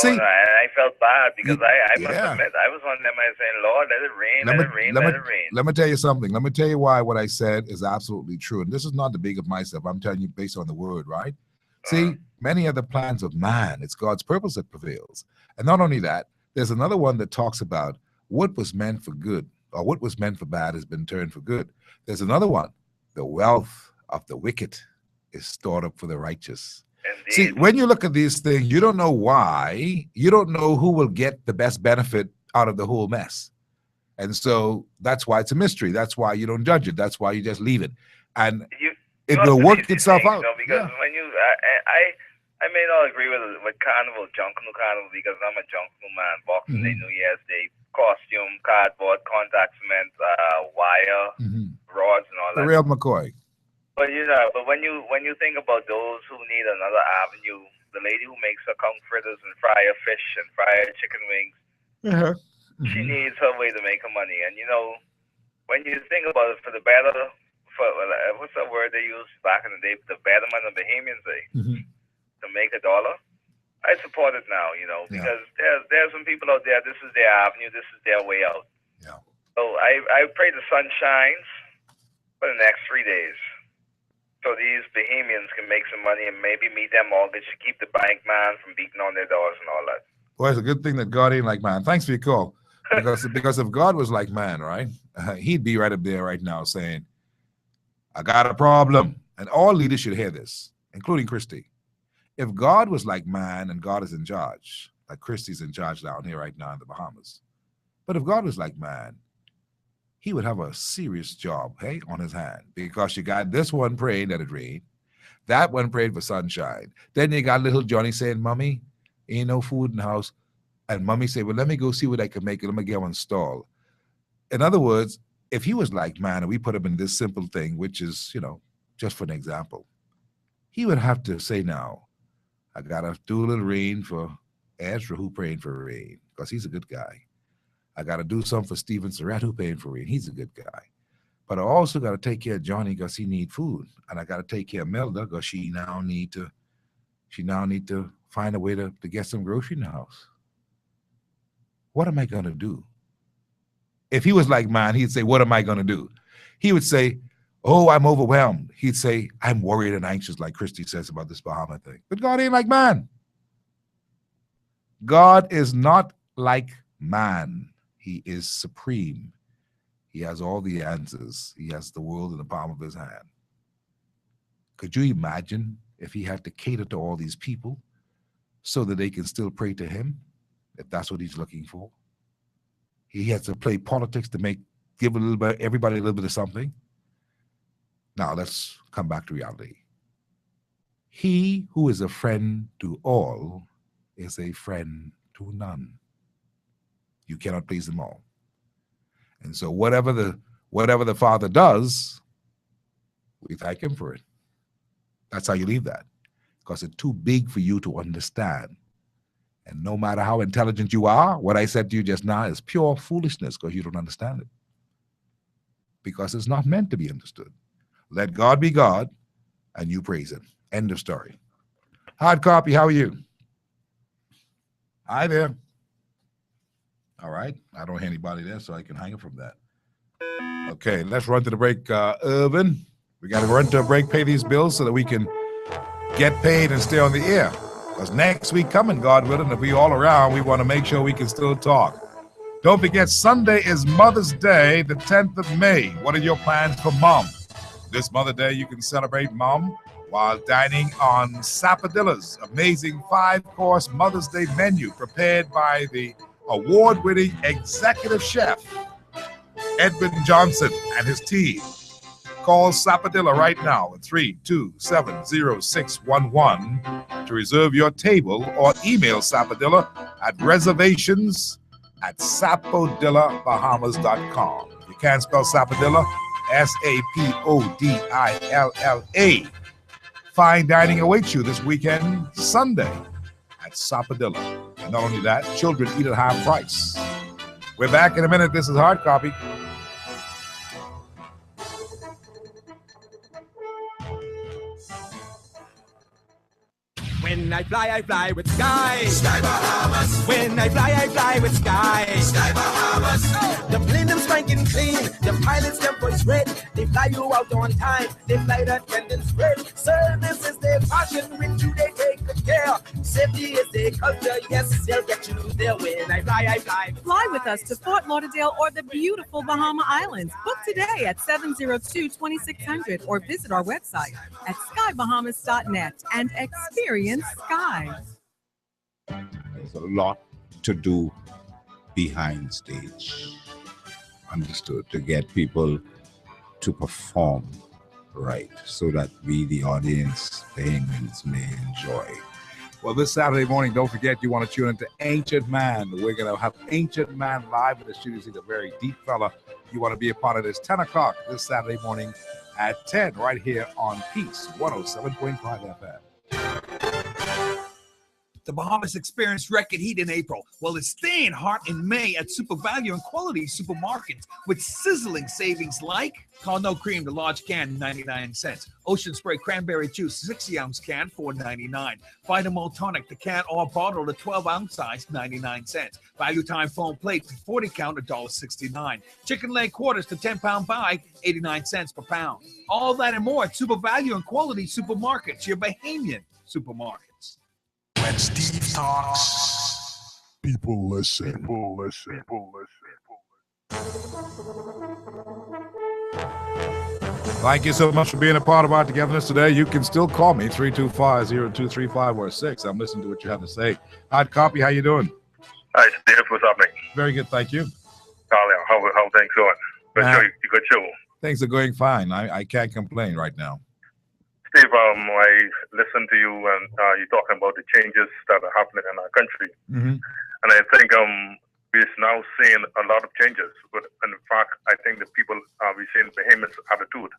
And I felt bad because I must yeah. admit, I was one of them saying, Lord, let it rain, let it rain, let it rain. Let me tell you something. Let me tell you why what I said is absolutely true. And this is not the big of myself. I'm telling you based on the word, right? See, many are the plans of man. It's God's purpose that prevails. And not only that, there's another one that talks about what was meant for good or what was meant for bad has been turned for good. There's another one. The wealth of the wicked is stored up for the righteous. See, when you look at these things, you don't know why. You don't know who will get the best benefit out of the whole mess. And so that's why it's a mystery. That's why you don't judge it. That's why you just leave it. And it will work itself out. Because when I may not agree with Carnival, Junkanoo Carnival, because I'm a Junkanoo man. Boxing Day, New Year's Day, costume, cardboard, contact cement, wire, rods, and all The that. real McCoy. But when you think about those who need another avenue, the lady who makes her kung fritters and fry her fish and fry her chicken wings, she needs her way to make her money. And when you think about it, for the better, what's that word they used back in the day? The betterment of Bahamians, to make $1. I support it now, because there's some people out there. This is their avenue. This is their way out. Yeah. So I pray the sun shines for the next 3 days. So these Bahamians can make some money and maybe meet their mortgage to keep the bank man from beating on their doors and all that. Well, it's a good thing that God ain't like man. Thanks for your call. Because if God was like man, right, he'd be right up there right now saying, I got a problem. And all leaders should hear this, including Christy. If God was like man and God is in charge, like Christy's in charge down here right now in the Bahamas. But if God was like man, he would have a serious job, hey, on his hand, because you got this one praying that it rained, that one prayed for sunshine. Then you got little Johnny saying, Mommy, ain't no food in the house. And Mommy said, well, let me go see what I can make. Let me get one stall. In other words, if he was like man and we put him in this simple thing, which is, just for an example, he would have to say now, I got to do a little rain for Ezra who praying for rain, because he's a good guy. I got to do something for Steven Surratt, who paying for it. He's a good guy. But I also got to take care of Johnny because he need food. And I got to take care of Melda because she now need to find a way to get some grocery in the house. What am I going to do? If he was like mine, he'd say, what am I going to do? He would say, oh, I'm overwhelmed. He'd say, I'm worried and anxious, like Christy says about this Bahama thing. But God ain't like man. God is not like man. He is supreme. He has all the answers. He has the world in the palm of his hand. Could you imagine if he had to cater to all these people so that they can still pray to him, if that's what he's looking for? He has to play politics to give everybody a little bit of something. Now let's come back to reality. He who is a friend to all is a friend to none. You cannot please them all. And so whatever the Father does, we thank him for it. That's how you leave that. Because it's too big for you to understand. And no matter how intelligent you are, what I said to you just now is pure foolishness because you don't understand it. Because it's not meant to be understood. Let God be God and you praise him. End of story. Hard copy, how are you? Hi there. All right. I don't hear anybody there, so I can hang up from that. Okay, let's run to the break, Irvin. We got to run to a break, pay these bills so that we can get paid and stay on the air. Because next week coming, God willing, if we all around, we want to make sure we can still talk. Don't forget, Sunday is Mother's Day, the 10th of May. What are your plans for Mom? This Mother's Day, you can celebrate Mom while dining on Sapadilla's amazing 5-course Mother's Day menu prepared by the award-winning executive chef, Edwin Johnson, and his team. Call Sapadilla right now at 327-0611 to reserve your table, or email Sapadilla at reservations@sapodillabahamas.com. If you can't spell Sapadilla, Sapodilla. Fine dining awaits you this weekend, Sunday, at Sapadilla. And not only that, children eat at half price. We're back in a minute. This is Hard Copy. When I fly with Sky. Sky Bahamas. When I fly with Sky. Sky Bahamas. The plane them spanking clean. The pilots them voice red. They fly you out on time. They fly the attendance red. Service is their passion. With you they take good care. Safety is their culture. Yes, they'll get you there. When I fly. Fly with us to Fort Lauderdale or the beautiful Bahama Islands. Book today at 702-2600 or visit our website at skybahamas.net and experience Sky. There's a lot to do behind stage. Understood, to get people to perform right so that we, the audience, the Hangmans, may enjoy. Well, this Saturday morning, don't forget you want to tune into Ancient Man. We're going to have Ancient Man live in the studio. He's a very deep fella. You want to be a part of this 10 o'clock this Saturday morning at 10 right here on Peace 107.5 FM. The Bahamas experienced record heat in April. Well, it's staying hot in May at Super Value and Quality supermarkets with sizzling savings like Carno Cream, the large can, 99 cents. Ocean Spray Cranberry Juice, 60-ounce can, $4.99. Vitamol Tonic, the can or bottle, the 12-ounce size, 99 cents. Value Time Foam Plate, 40 count, $1.69. Chicken leg quarters, the 10-pound bag, 89 cents per pound. All that and more at Super Value and Quality supermarkets, your Bahamian supermarkets. When Steve talks, people listen. People listen. Thank you so much for being a part of our togetherness today. You can still call me, 325-0235 or 6. I'm listening to what you have to say. Hard Copy, how you doing? Hi, Steve. What's happening? Very good, thank you. How things going? Good show. Things are going fine. I can't complain right now. Steve, I listened to you and you're talking about the changes that are happening in our country. Mm-hmm. And I think we're now seeing a lot of changes. But in fact, I think the people, we're seeing Bahamians' attitude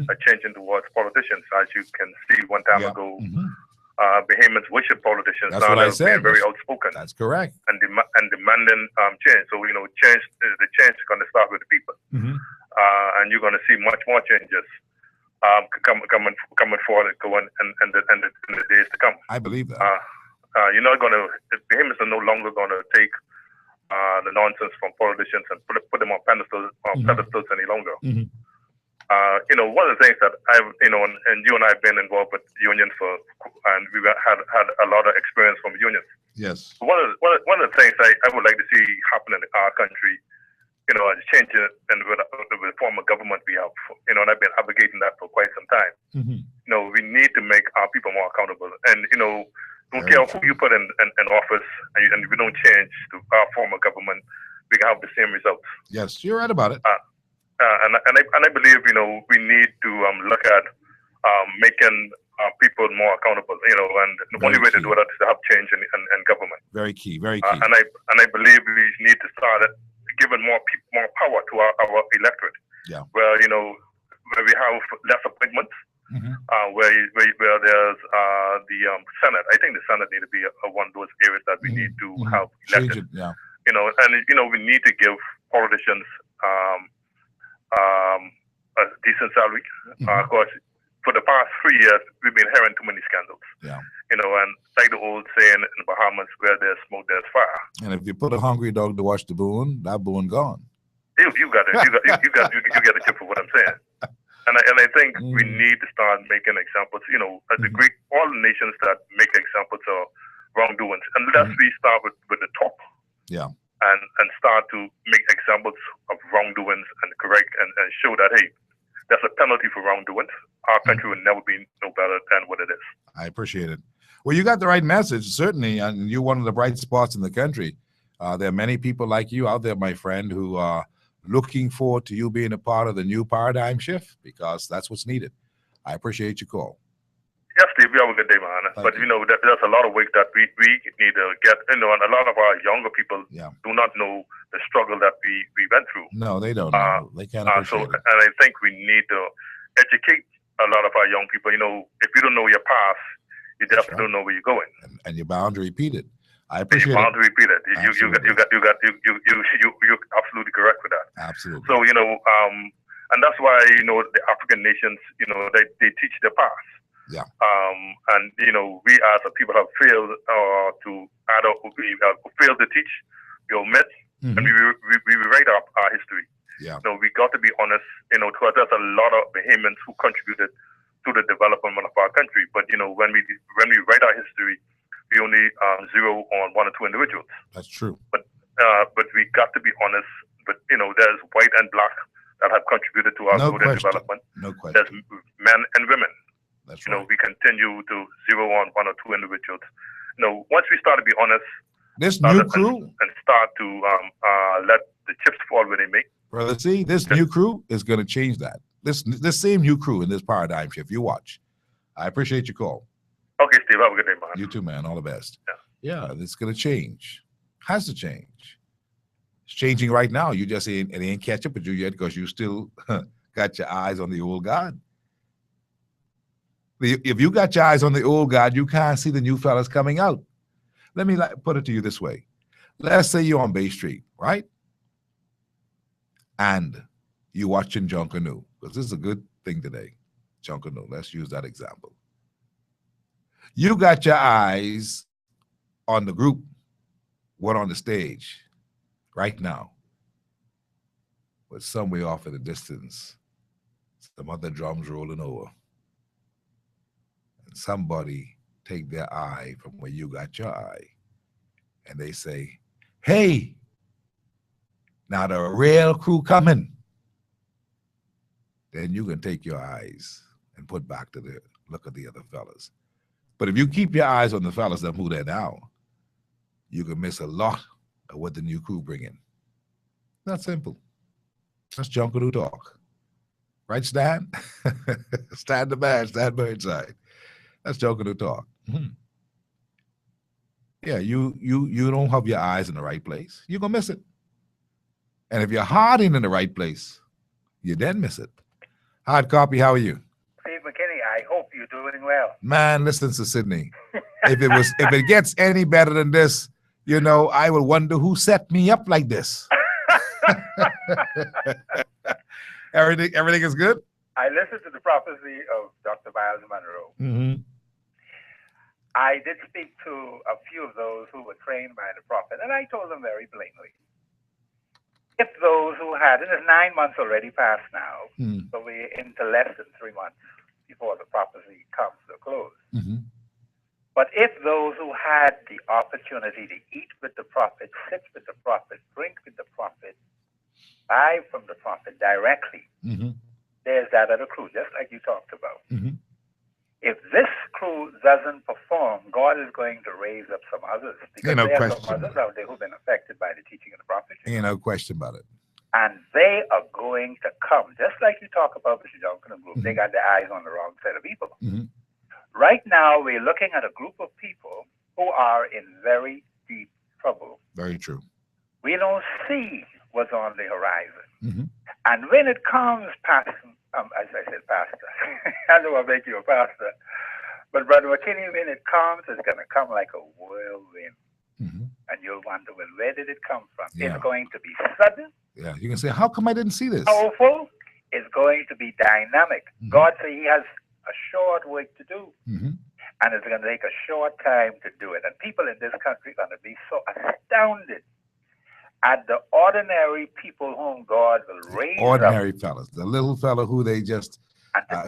are changing towards politicians. As you can see, one time ago, Bahamians worship politicians. That's now what I they're said. being very outspoken. That's correct. And demanding change. So, the change is going to start with the people. Mm-hmm. And you're going to see much more changes coming forward and going in the days to come. I believe that. You're not going to, Bahamians are no longer going to take the nonsense from politicians and put them on pedestals any longer. Mm-hmm. One of the things that I've, and you and I have been involved with unions and we've had a lot of experience from unions. Yes. One of the things I would like to see happen in our country, changing and with the form of government we have, and I've been advocating that for quite some time. Mm-hmm. We need to make our people more accountable. And, don't care who you put in office, and if we don't change to our form of government, we can have the same results. Yes, you're right about it. And I believe, we need to look at making people more accountable, and the only way to do that is to have change in government. Very key, very key. And I believe we need to start giving more power to our electorate. Yeah. Where where we have less appointments, where there's the Senate. I think the Senate need to be one of those areas that we need to have elected. Yeah. We need to give politicians a decent salary. Of course, for the past 3 years, we've been hearing too many scandals. Yeah. And like the old saying in the Bahamas, where there's smoke, there's fire. And if you put a hungry dog to watch the boon, that boon gone. You got it. You got the tip of what I'm saying. And I think we need to start making examples. As the Greek, all the nations that make examples of wrongdoings, unless we start with the top. Yeah. And start to make examples of wrongdoings and correct and show that, hey, that's a penalty for wrongdoing, our country will never be no better than what it is. I appreciate it. Well, you got the right message, certainly, and you're one of the bright spots in the country. There are many people like you out there, my friend, who are looking forward to you being a part of the new paradigm shift, because that's what's needed. I appreciate your call. Yes, Steve, you have a good day, man. But, you know, there's a lot of work that we need to get, you know, and a lot of our younger people do not know the struggle that we went through. No, they don't know. They can't appreciate it. And I think we need to educate a lot of our young people. You know, if you don't know your past, you definitely don't know where you're going. And you're bound to repeat it. I appreciate you're bound it. to repeat it. You're absolutely correct with that. Absolutely. So, you know, and that's why, you know, the African nations, you know, they teach their past. Yeah. And you know, we as a people have failed to add up. We have failed to teach. We omit, and we rewrite our history. Yeah. You know, we got to be honest. You know, because there's a lot of Bahamians who contributed to the development of our country. But you know, when we write our history, we only zero on one or two individuals. That's true. But we got to be honest. But you know, there's white and black that have contributed to our growth and development. No question. There's men and women. That's right. You know, we continue to zero on one or two individuals. You know, once we start to be honest, this new crew and start to let the chips fall where they may. Brother, see, this new crew is going to change that. This same new crew in this paradigm shift. You watch. I appreciate your call. Okay, Steve. Have a good day, man. You too, man. All the best. Yeah, it's going to change. Has to change. It's changing right now. You just it ain't catch up with you yet because you still got your eyes on the old God. If you got your eyes on the old God, you can't see the new fellas coming out. Let me put it to you this way. Let's say you're on Bay Street, right? And you're watching Junkanoo, because this is a good thing today. Junkanoo, let's use that example. You got your eyes on the group, one on the stage right now, but somewhere off in the distance, some other drums rolling over. Somebody take their eye from where you got your eye and they say, hey, now the real crew coming. Then you can take your eyes and put back to the look at the other fellas. But if you keep your eyes on the fellas that move there now, you can miss a lot of what the new crew bring in. Not simple. That's Junkanoo talk. Right, Stan? Stan the man, Stan Burnside. That's Junkanoo talk. Yeah, you don't have your eyes in the right place. You're going to miss it. And if your heart ain't in the right place, you then miss it. Hard copy, how are you? Steve McKinney, I hope you're doing well. Man, listen to Sydney. If it gets any better than this, you know, I will wonder who set me up like this. Everything is good? I listened to the prophecy of Dr. Miles Monroe. Mm-hmm. I did speak to a few of those who were trained by the prophet, and I told them very plainly, if those who had, and it's 9 months already passed now, so we're into less than 3 months before the prophecy comes to a close. But if those who had the opportunity to eat with the prophet, sit with the prophet, drink with the prophet, buy from the prophet directly, there's that other crew, just like you talked about. If this crew doesn't perform, God is going to raise up some others. Because Ain't no there are question some others out there who've been affected by the teaching of the prophet. Ain't no question about it. And they are going to come. Just like you talk about Mr. Junkanoo group, they got their eyes on the wrong set of people. Right now, we're looking at a group of people who are in very deep trouble. Very true. We don't see what's on the horizon. And when it comes, Pastor, as I said, Pastor, I don't want to make you a pastor, but Brother McKinney, when it comes, it's going to come like a whirlwind. And you'll wonder, well, where did it come from? Yeah. It's going to be sudden, Yeah, you can say, how come I didn't see this? powerful. It's going to be dynamic. God said he has a short work to do. And it's going to take a short time to do it. And people in this country are going to be so astounded at the ordinary people whom God will raise Ordinary up. fellas, the little fella who they just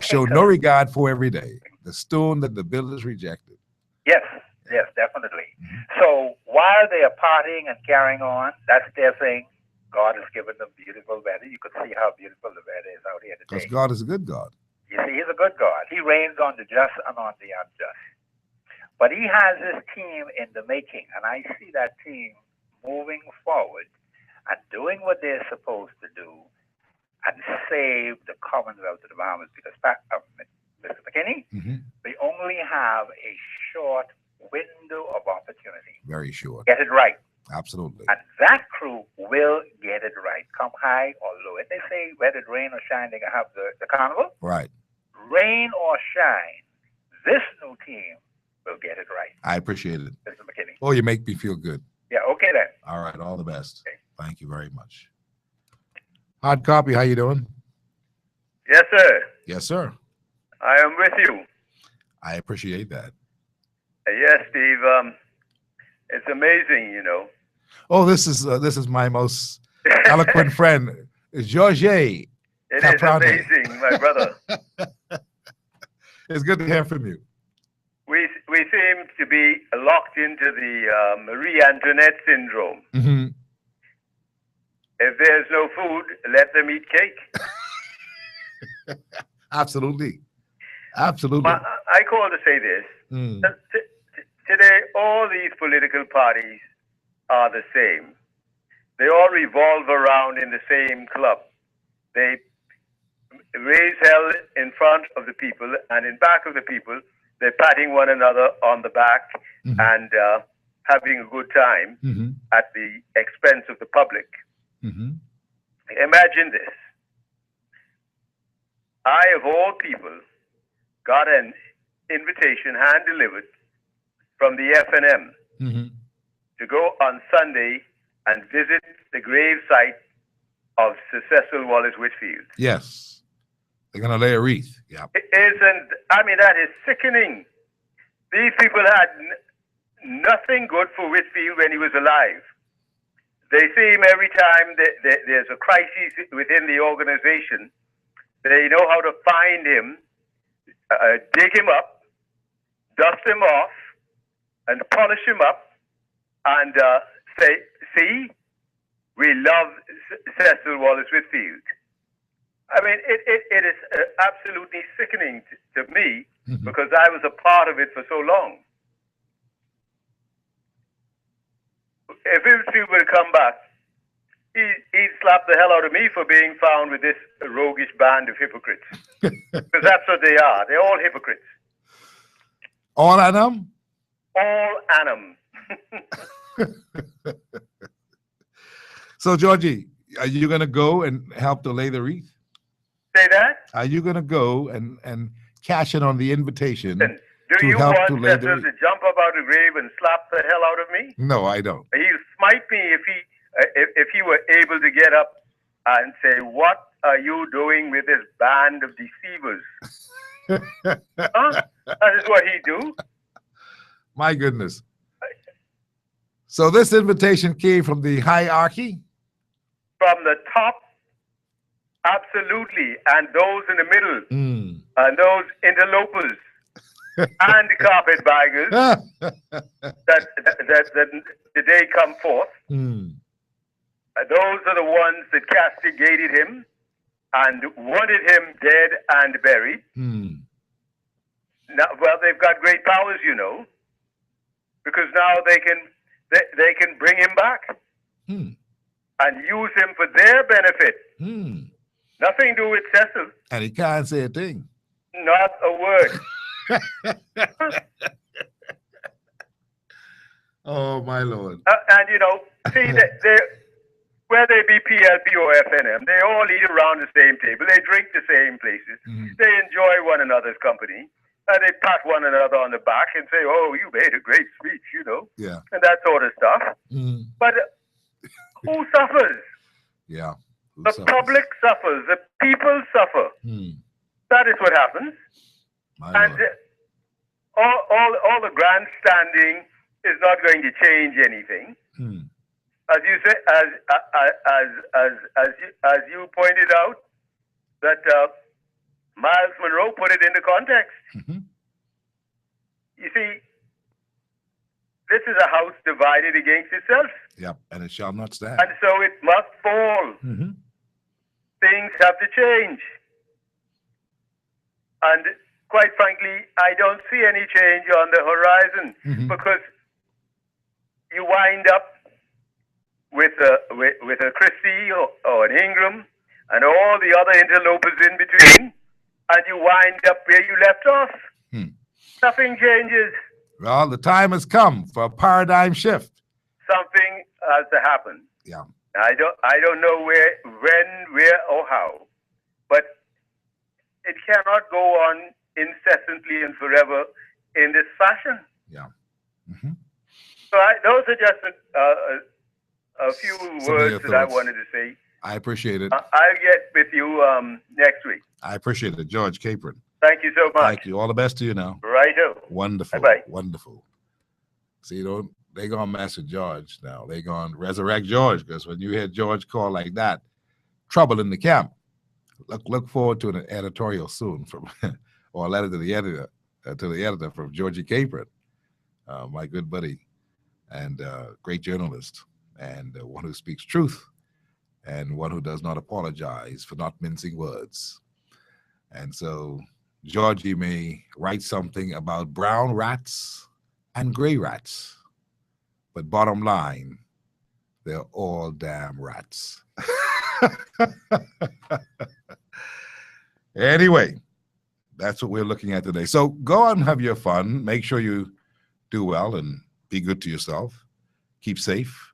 show no regard for every day. The stone that the builders rejected. Yes, definitely. So while they are partying and carrying on, that's their thing. God has given them beautiful weather. You could see how beautiful the weather is out here Because today. God is a good God. You see, he's a good God. He reigns on the just and on the unjust. But he has his team in the making, and I see that team moving forward and doing what they're supposed to do and save the Commonwealth of the Bahamas. Because, Mr. McKinney, they only have a short window of opportunity. Very short. Get it right. Absolutely. And that crew will get it right, come high or low. If they say whether it rain or shine, they can have the carnival. Right. Rain or shine, this new team will get it right. I appreciate it. Mr. McKinney. Oh, you make me feel good. Yeah, okay then. All right. All the best. Okay. Thank you very much. Hard copy. How you doing? Yes, sir. Yes, sir. I am with you. I appreciate that. Yes, Steve. It's amazing, you know. Oh, this is my most eloquent friend, George. It is amazing, my brother. It's good to hear from you. We seem to be locked into the Marie Antoinette syndrome. Mm-hmm. If there's no food, let them eat cake. Absolutely. Absolutely. I call to say this. Today, all these political parties are the same. They all revolve around in the same club. They raise hell in front of the people, and in back of the people, they're patting one another on the back and having a good time at the expense of the public. Imagine this. I, of all people, got an invitation hand-delivered from the FNM to go on Sunday and visit the grave site of Sir Cecil Wallace Whitfield. Yes. They're going to lay a wreath. Yeah. It isn't, I mean, that is sickening. These people had nothing good for Whitfield when he was alive. They see him every time there's a crisis within the organization. They know how to find him, dig him up, dust him off, and polish him up, and say, see, we love Cecil Wallace Whitfield. I mean, it is absolutely sickening to me because I was a part of it for so long. If Whitfield will come back, he'd slap the hell out of me for being found with this roguish band of hypocrites. Because that's what they are. They're all hypocrites. All Annam? All Annam. So, Georgie, are you going to go and help to lay the wreath? Say that? Are you going to go and cash in on the invitation Do to you help want to lay the Cecil wreath? to jump up out of the grave and slap the hell out of me? No, I don't. He'll smite me if he were able to get up and say, "What are you doing with this band of deceivers?" Huh? That is what he do. My goodness. So this invitation came from the hierarchy? From the top, absolutely, and those in the middle, and those interlopers, and carpetbaggers that the day come forth. Those are the ones that castigated him and wanted him dead and buried. Now, well, they've got great powers, you know, because now they can bring him back and use him for their benefit. Nothing to do with Cecil. And he can't say a thing. Not a word. Oh, my Lord. And, you know, see, whether they be PLP or FNM, they all eat around the same table. They drink the same places. They enjoy one another's company. And they pat one another on the back and say, "Oh, you made a great speech," you know, Yeah. and that sort of stuff. But who suffers? Yeah. The public suffers. The people suffer. That is what happens. And all the grandstanding is not going to change anything. As you say, as you pointed out, that Miles Monroe put it into context. You see, This is a house divided against itself, Yep, and it shall not stand. and so it must fall. Mm-hmm. Things have to change. And quite frankly, I don't see any change on the horizon because you wind up with a Christie or an Ingram and all the other interlopers in between, and you wind up where you left off. Nothing changes. Well, the time has come for a paradigm shift. Something has to happen. Yeah. I don't know where, when, where, or how, but it cannot go on incessantly and forever in this fashion. Yeah. So those are just a few Some of words your that I thoughts. wanted to say. I appreciate it. I'll get with you next week. I appreciate it. George Capron. Thank you so much. Thank you. All the best to you now. Righto. Wonderful. Bye-bye. Wonderful. See, they gonna mess with George now. They gonna resurrect George, because when you hear George call like that, trouble in the camp. Look forward to an editorial soon from or a letter to the editor from Georgie Capron, my good buddy and great journalist, and one who speaks truth and one who does not apologize for not mincing words. And so Georgie may write something about brown rats and gray rats, but bottom line, they're all damn rats. Anyway, that's what we're looking at today. So go out and have your fun. Make sure you do well and be good to yourself. Keep safe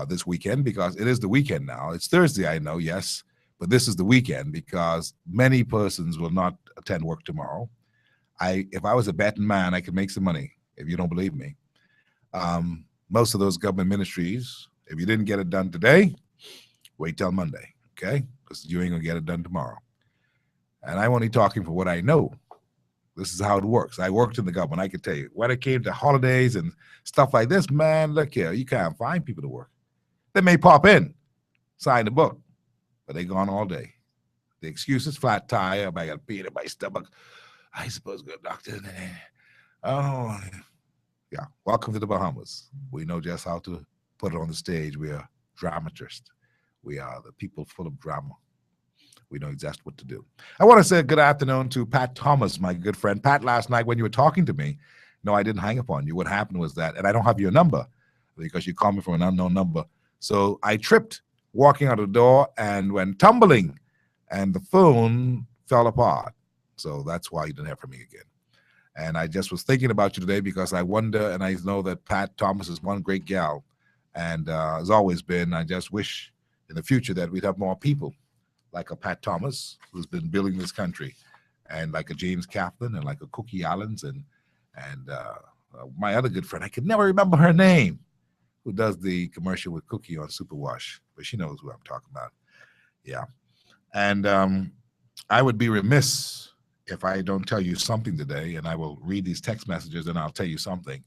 this weekend, because it is the weekend now. It's Thursday, I know, yes, but this is the weekend because many persons will not attend work tomorrow. If I was a betting man, I could make some money, if you don't believe me. Most of those government ministries, if you didn't get it done today, wait till Monday, okay? Because you ain't gonna get it done tomorrow. And I'm only talking for what I know. This is how it works. I worked in the government. I can tell you, when it came to holidays and stuff like this, man, look here, you can't find people to work. They may pop in, sign the book, but they gone all day. The excuse is flat tire, I got pain in my stomach. I suppose go to the doctor. Oh, yeah. Welcome to the Bahamas. We know just how to put it on the stage. We are dramatists. We are the people full of drama. We know exactly what to do. I want to say good afternoon to Pat Thomas, my good friend. Pat, last night when you were talking to me, no, I didn't hang up on you. What happened was that, and I don't have your number because you called me from an unknown number. So I tripped walking out the door and went tumbling, and the phone fell apart. So that's why you didn't hear from me again. And I just was thinking about you today because I wonder, and I know that Pat Thomas is one great gal, and has always been. I just wish in the future that we'd have more people like a Pat Thomas, who's been building this country, and like a James Kaplan, and like a Cookie Allens, and my other good friend, I can never remember her name, who does the commercial with Cookie on Superwash, but she knows who I'm talking about. Yeah. And I would be remiss if I don't tell you something today, and I will read these text messages and I'll tell you something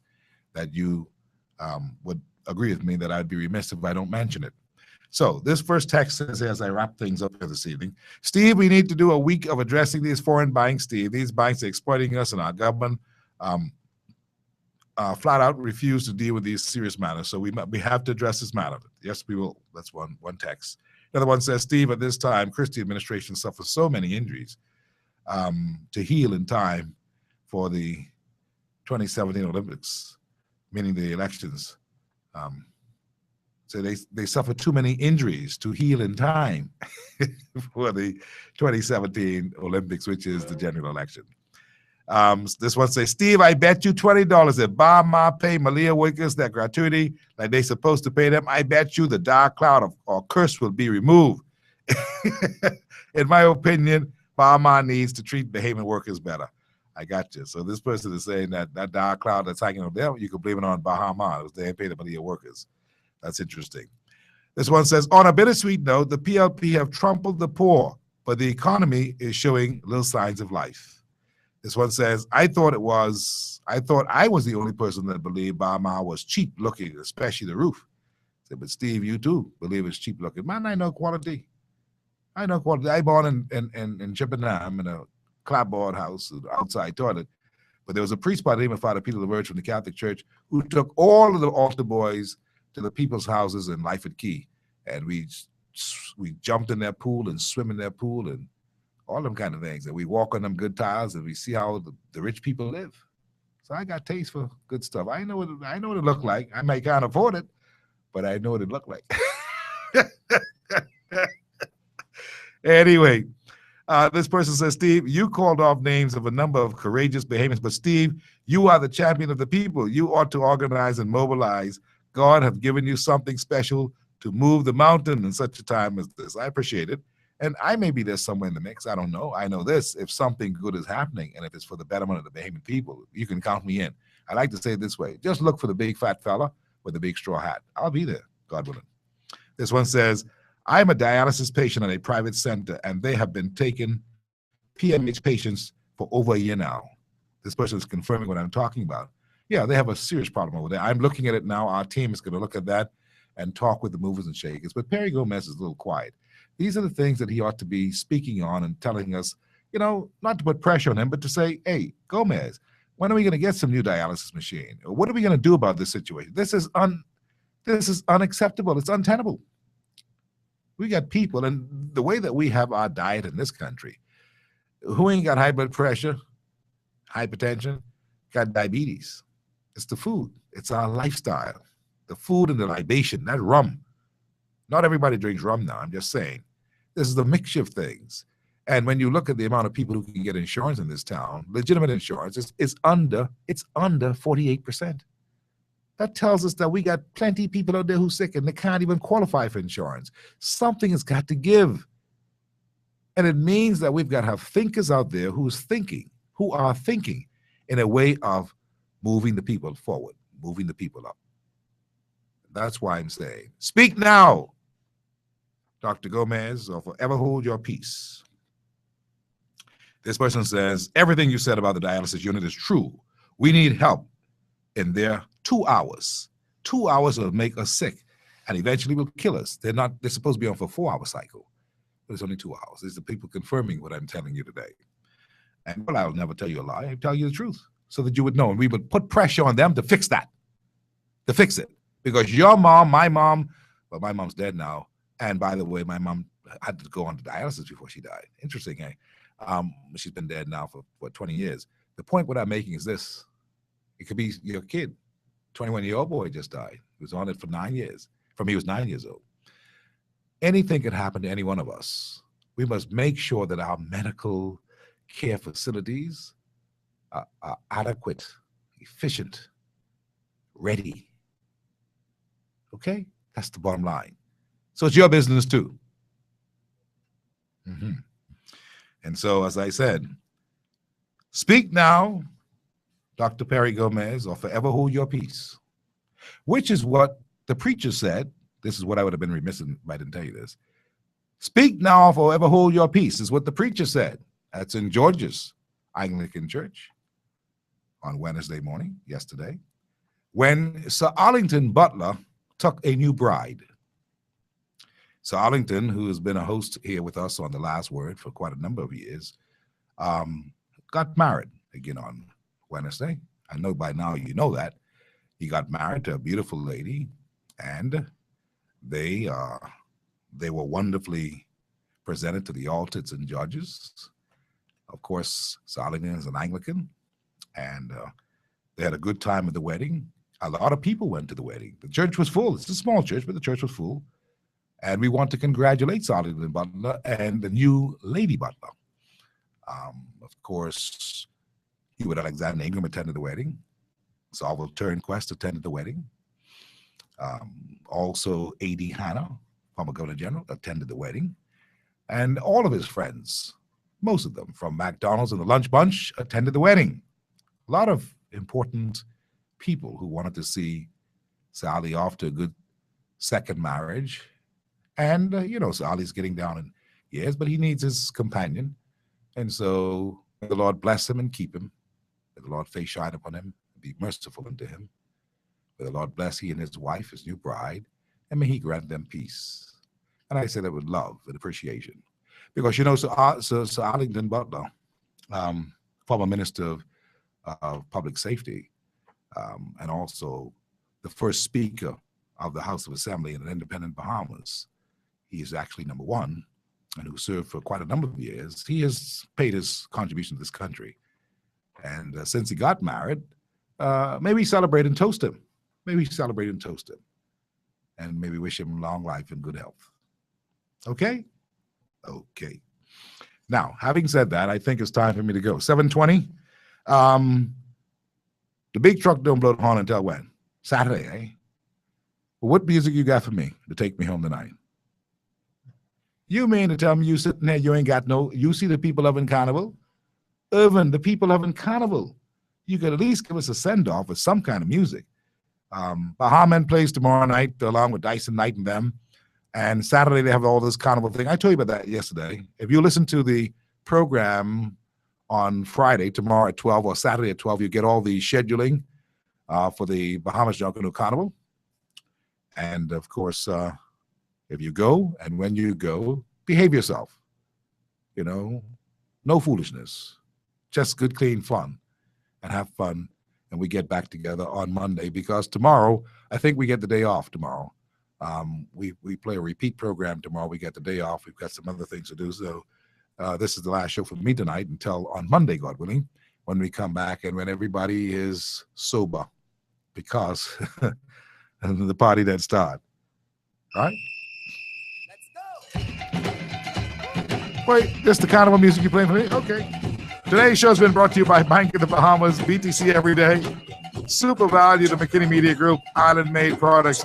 that you would agree with me that I'd be remiss if I don't mention it. So this first text says, as I wrap things up here this evening, Steve, we need to do a week of addressing these foreign banks, Steve. These banks are exploiting us, and our government flat out refuse to deal with these serious matters. So we have to address this matter. Yes, we will. That's one text. Another one says, Steve, at this time, Christie administration suffers so many injuries to heal in time for the 2017 Olympics, meaning the elections. So they suffer too many injuries to heal in time for the 2017 Olympics, which is the general election. This one says, Steve, I bet you $20 that Bahama pay Malia workers that gratuity like they supposed to pay them. I bet you the dark cloud or curse will be removed. In my opinion, Bahama needs to treat Bahamian workers better. I got you. So this person is saying that dark cloud that's hanging over there, you can blame it on Bahama. They ain't pay the Malia workers. That's interesting. This one says, on a bittersweet note, the PLP have trampled the poor, but the economy is showing little signs of life. This one says, I thought I was the only person that believed Bahama was cheap looking, especially the roof. I said, but Steve, you too believe it's cheap looking. Man, I know quality. I born in Chippenham in a clapboard house, outside toilet. But there was a priest by the name of Father Peter LaVerge from the Catholic Church who took all of the altar boys to the people's houses in Lyford Key. And we jumped in their pool and swim in their pool and all them kind of things. And we walk on them good tiles and we see how the rich people live. So I got taste for good stuff. I know what it looked like. I may can't afford it, but I know what it looked like. Anyway, this person says, Steve, you called off names of a number of courageous Bahamians, but Steve, you are the champion of the people. You ought to organize and mobilize. God have given you something special to move the mountain in such a time as this. I appreciate it. And I may be there somewhere in the mix. I don't know. I know this. If something good is happening and if it's for the betterment of the Bahamian people, you can count me in. I like to say it this way. Just look for the big fat fella with the big straw hat. I'll be there, God willing. This one says, I'm a dialysis patient at a private center, and they have been taking PMH patients for over a year now. This person is confirming what I'm talking about. Yeah, they have a serious problem over there. I'm looking at it now. Our team is going to look at that and talk with the movers and shakers. But Perry Gomez is a little quiet. These are the things that he ought to be speaking on and telling us, not to put pressure on him, but to say, hey, Gomez, when are we going to get some new dialysis machine? Or what are we going to do about this situation? This is unacceptable. It's untenable. We got people, and the way that we have our diet in this country, who ain't got high blood pressure, hypertension, got diabetes? It's the food. It's our lifestyle. The food and the libation, that rum. Not everybody drinks rum now, I'm just saying. This is the mixture of things. And when you look at the amount of people who can get insurance in this town, legitimate insurance, it's under 48%. That tells us that we got plenty of people out there who's sick and they can't even qualify for insurance. Something has got to give. And it means that we've got to have thinkers out there who are thinking in a way of moving the people forward, moving the people up. That's why I'm saying, speak now, Dr. Gomez, or forever hold your peace. This person says, everything you said about the dialysis unit is true. We need help in there. 2 hours. 2 hours will make us sick and eventually will kill us. They're supposed to be on for a 4-hour cycle, but it's only 2 hours. These are people confirming what I'm telling you today. And well, I'll never tell you a lie. I'll tell you the truth so that you would know. And we would put pressure on them to fix that, to fix it. Because your mom, my mom, well, my mom's dead now. And by the way, my mom had to go on to dialysis before she died. Interesting, eh? She's been dead now for, 20 years. The point what I'm making is this. It could be your kid. 21-year-old boy just died. He was on it for 9 years, from he was 9 years old. Anything could happen to any one of us. We must make sure that our medical care facilities are adequate, efficient, ready. Okay? That's the bottom line. So it's your business too. And so, as I said, speak now, Dr. Perry Gomez, or forever hold your peace, which is what the preacher said. This is what I would have been remiss if I didn't tell you this. Speak now, or forever hold your peace, is what the preacher said. That's in George's Anglican Church on Wednesday morning, yesterday, when Sir Arlington Butler took a new bride. Sir Arlington, who has been a host here with us on The Last Word for quite a number of years, got married again on Wednesday. I know by now you know that. He got married to a beautiful lady, and they were wonderfully presented to the altar and judges. Of course, Sir Arlington is an Anglican, and they had a good time at the wedding. A lot of people went to the wedding. The church was full. It's a small church, but the church was full. And we want to congratulate Sir Arlington Butler and the new Lady Butler. Of course, Hubert Alexander Ingram attended the wedding. Salvo Turnquest attended the wedding. Also, A.D. Hanna, former Governor General, attended the wedding. And all of his friends, most of them, from McDonald's and the Lunch Bunch, attended the wedding. A lot of important people who wanted to see Sally off to a good second marriage. And, Sally's getting down in years, but he needs his companion. And so may the Lord bless him and keep him. May the Lord face shine upon him and be merciful unto him. May the Lord bless he and his wife, his new bride, and may he grant them peace. And I say that with love and appreciation. Because, Sir Arlington Butler, former minister of public safety, and also the first speaker of the House of Assembly in an independent Bahamas. He is actually number one, and who served for quite a number of years. He has paid his contribution to this country. And since he got married, maybe celebrate and toast him. Maybe celebrate and toast him. And maybe wish him long life and good health. Okay? Okay. Now, having said that, I think it's time for me to go. 7:20. The big truck don't blow the horn until when? Saturday, eh? Well, what music you got for me to take me home tonight? You mean to tell me you sitting there, you ain't got no, you see the people loving Carnival? Irvin, the people loving Carnival. You could at least give us a send-off with some kind of music. Bahaman plays tomorrow night along with Dyson Knight and them. And Saturday they have all this Carnival thing. I told you about that yesterday. If you listen to the program on Friday, tomorrow at 12, or Saturday at 12, you get all the scheduling for the Bahamas Junkanoo Carnival. And of course, if you go and when you go, behave yourself. You know, no foolishness, just good, clean fun, and have fun. And we get back together on Monday, because tomorrow, I think we get the day off tomorrow. We play a repeat program tomorrow. We get the day off. We've got some other things to do. So this is the last show for me tonight until on Monday, God willing, when we come back and when everybody is sober, because the party that start. All right? Wait, this the Carnival music you playing for me? Okay. Today's show has been brought to you by Bank of the Bahamas, BTC Every Day, Super Value, the McKinney Media Group, Island Made Products.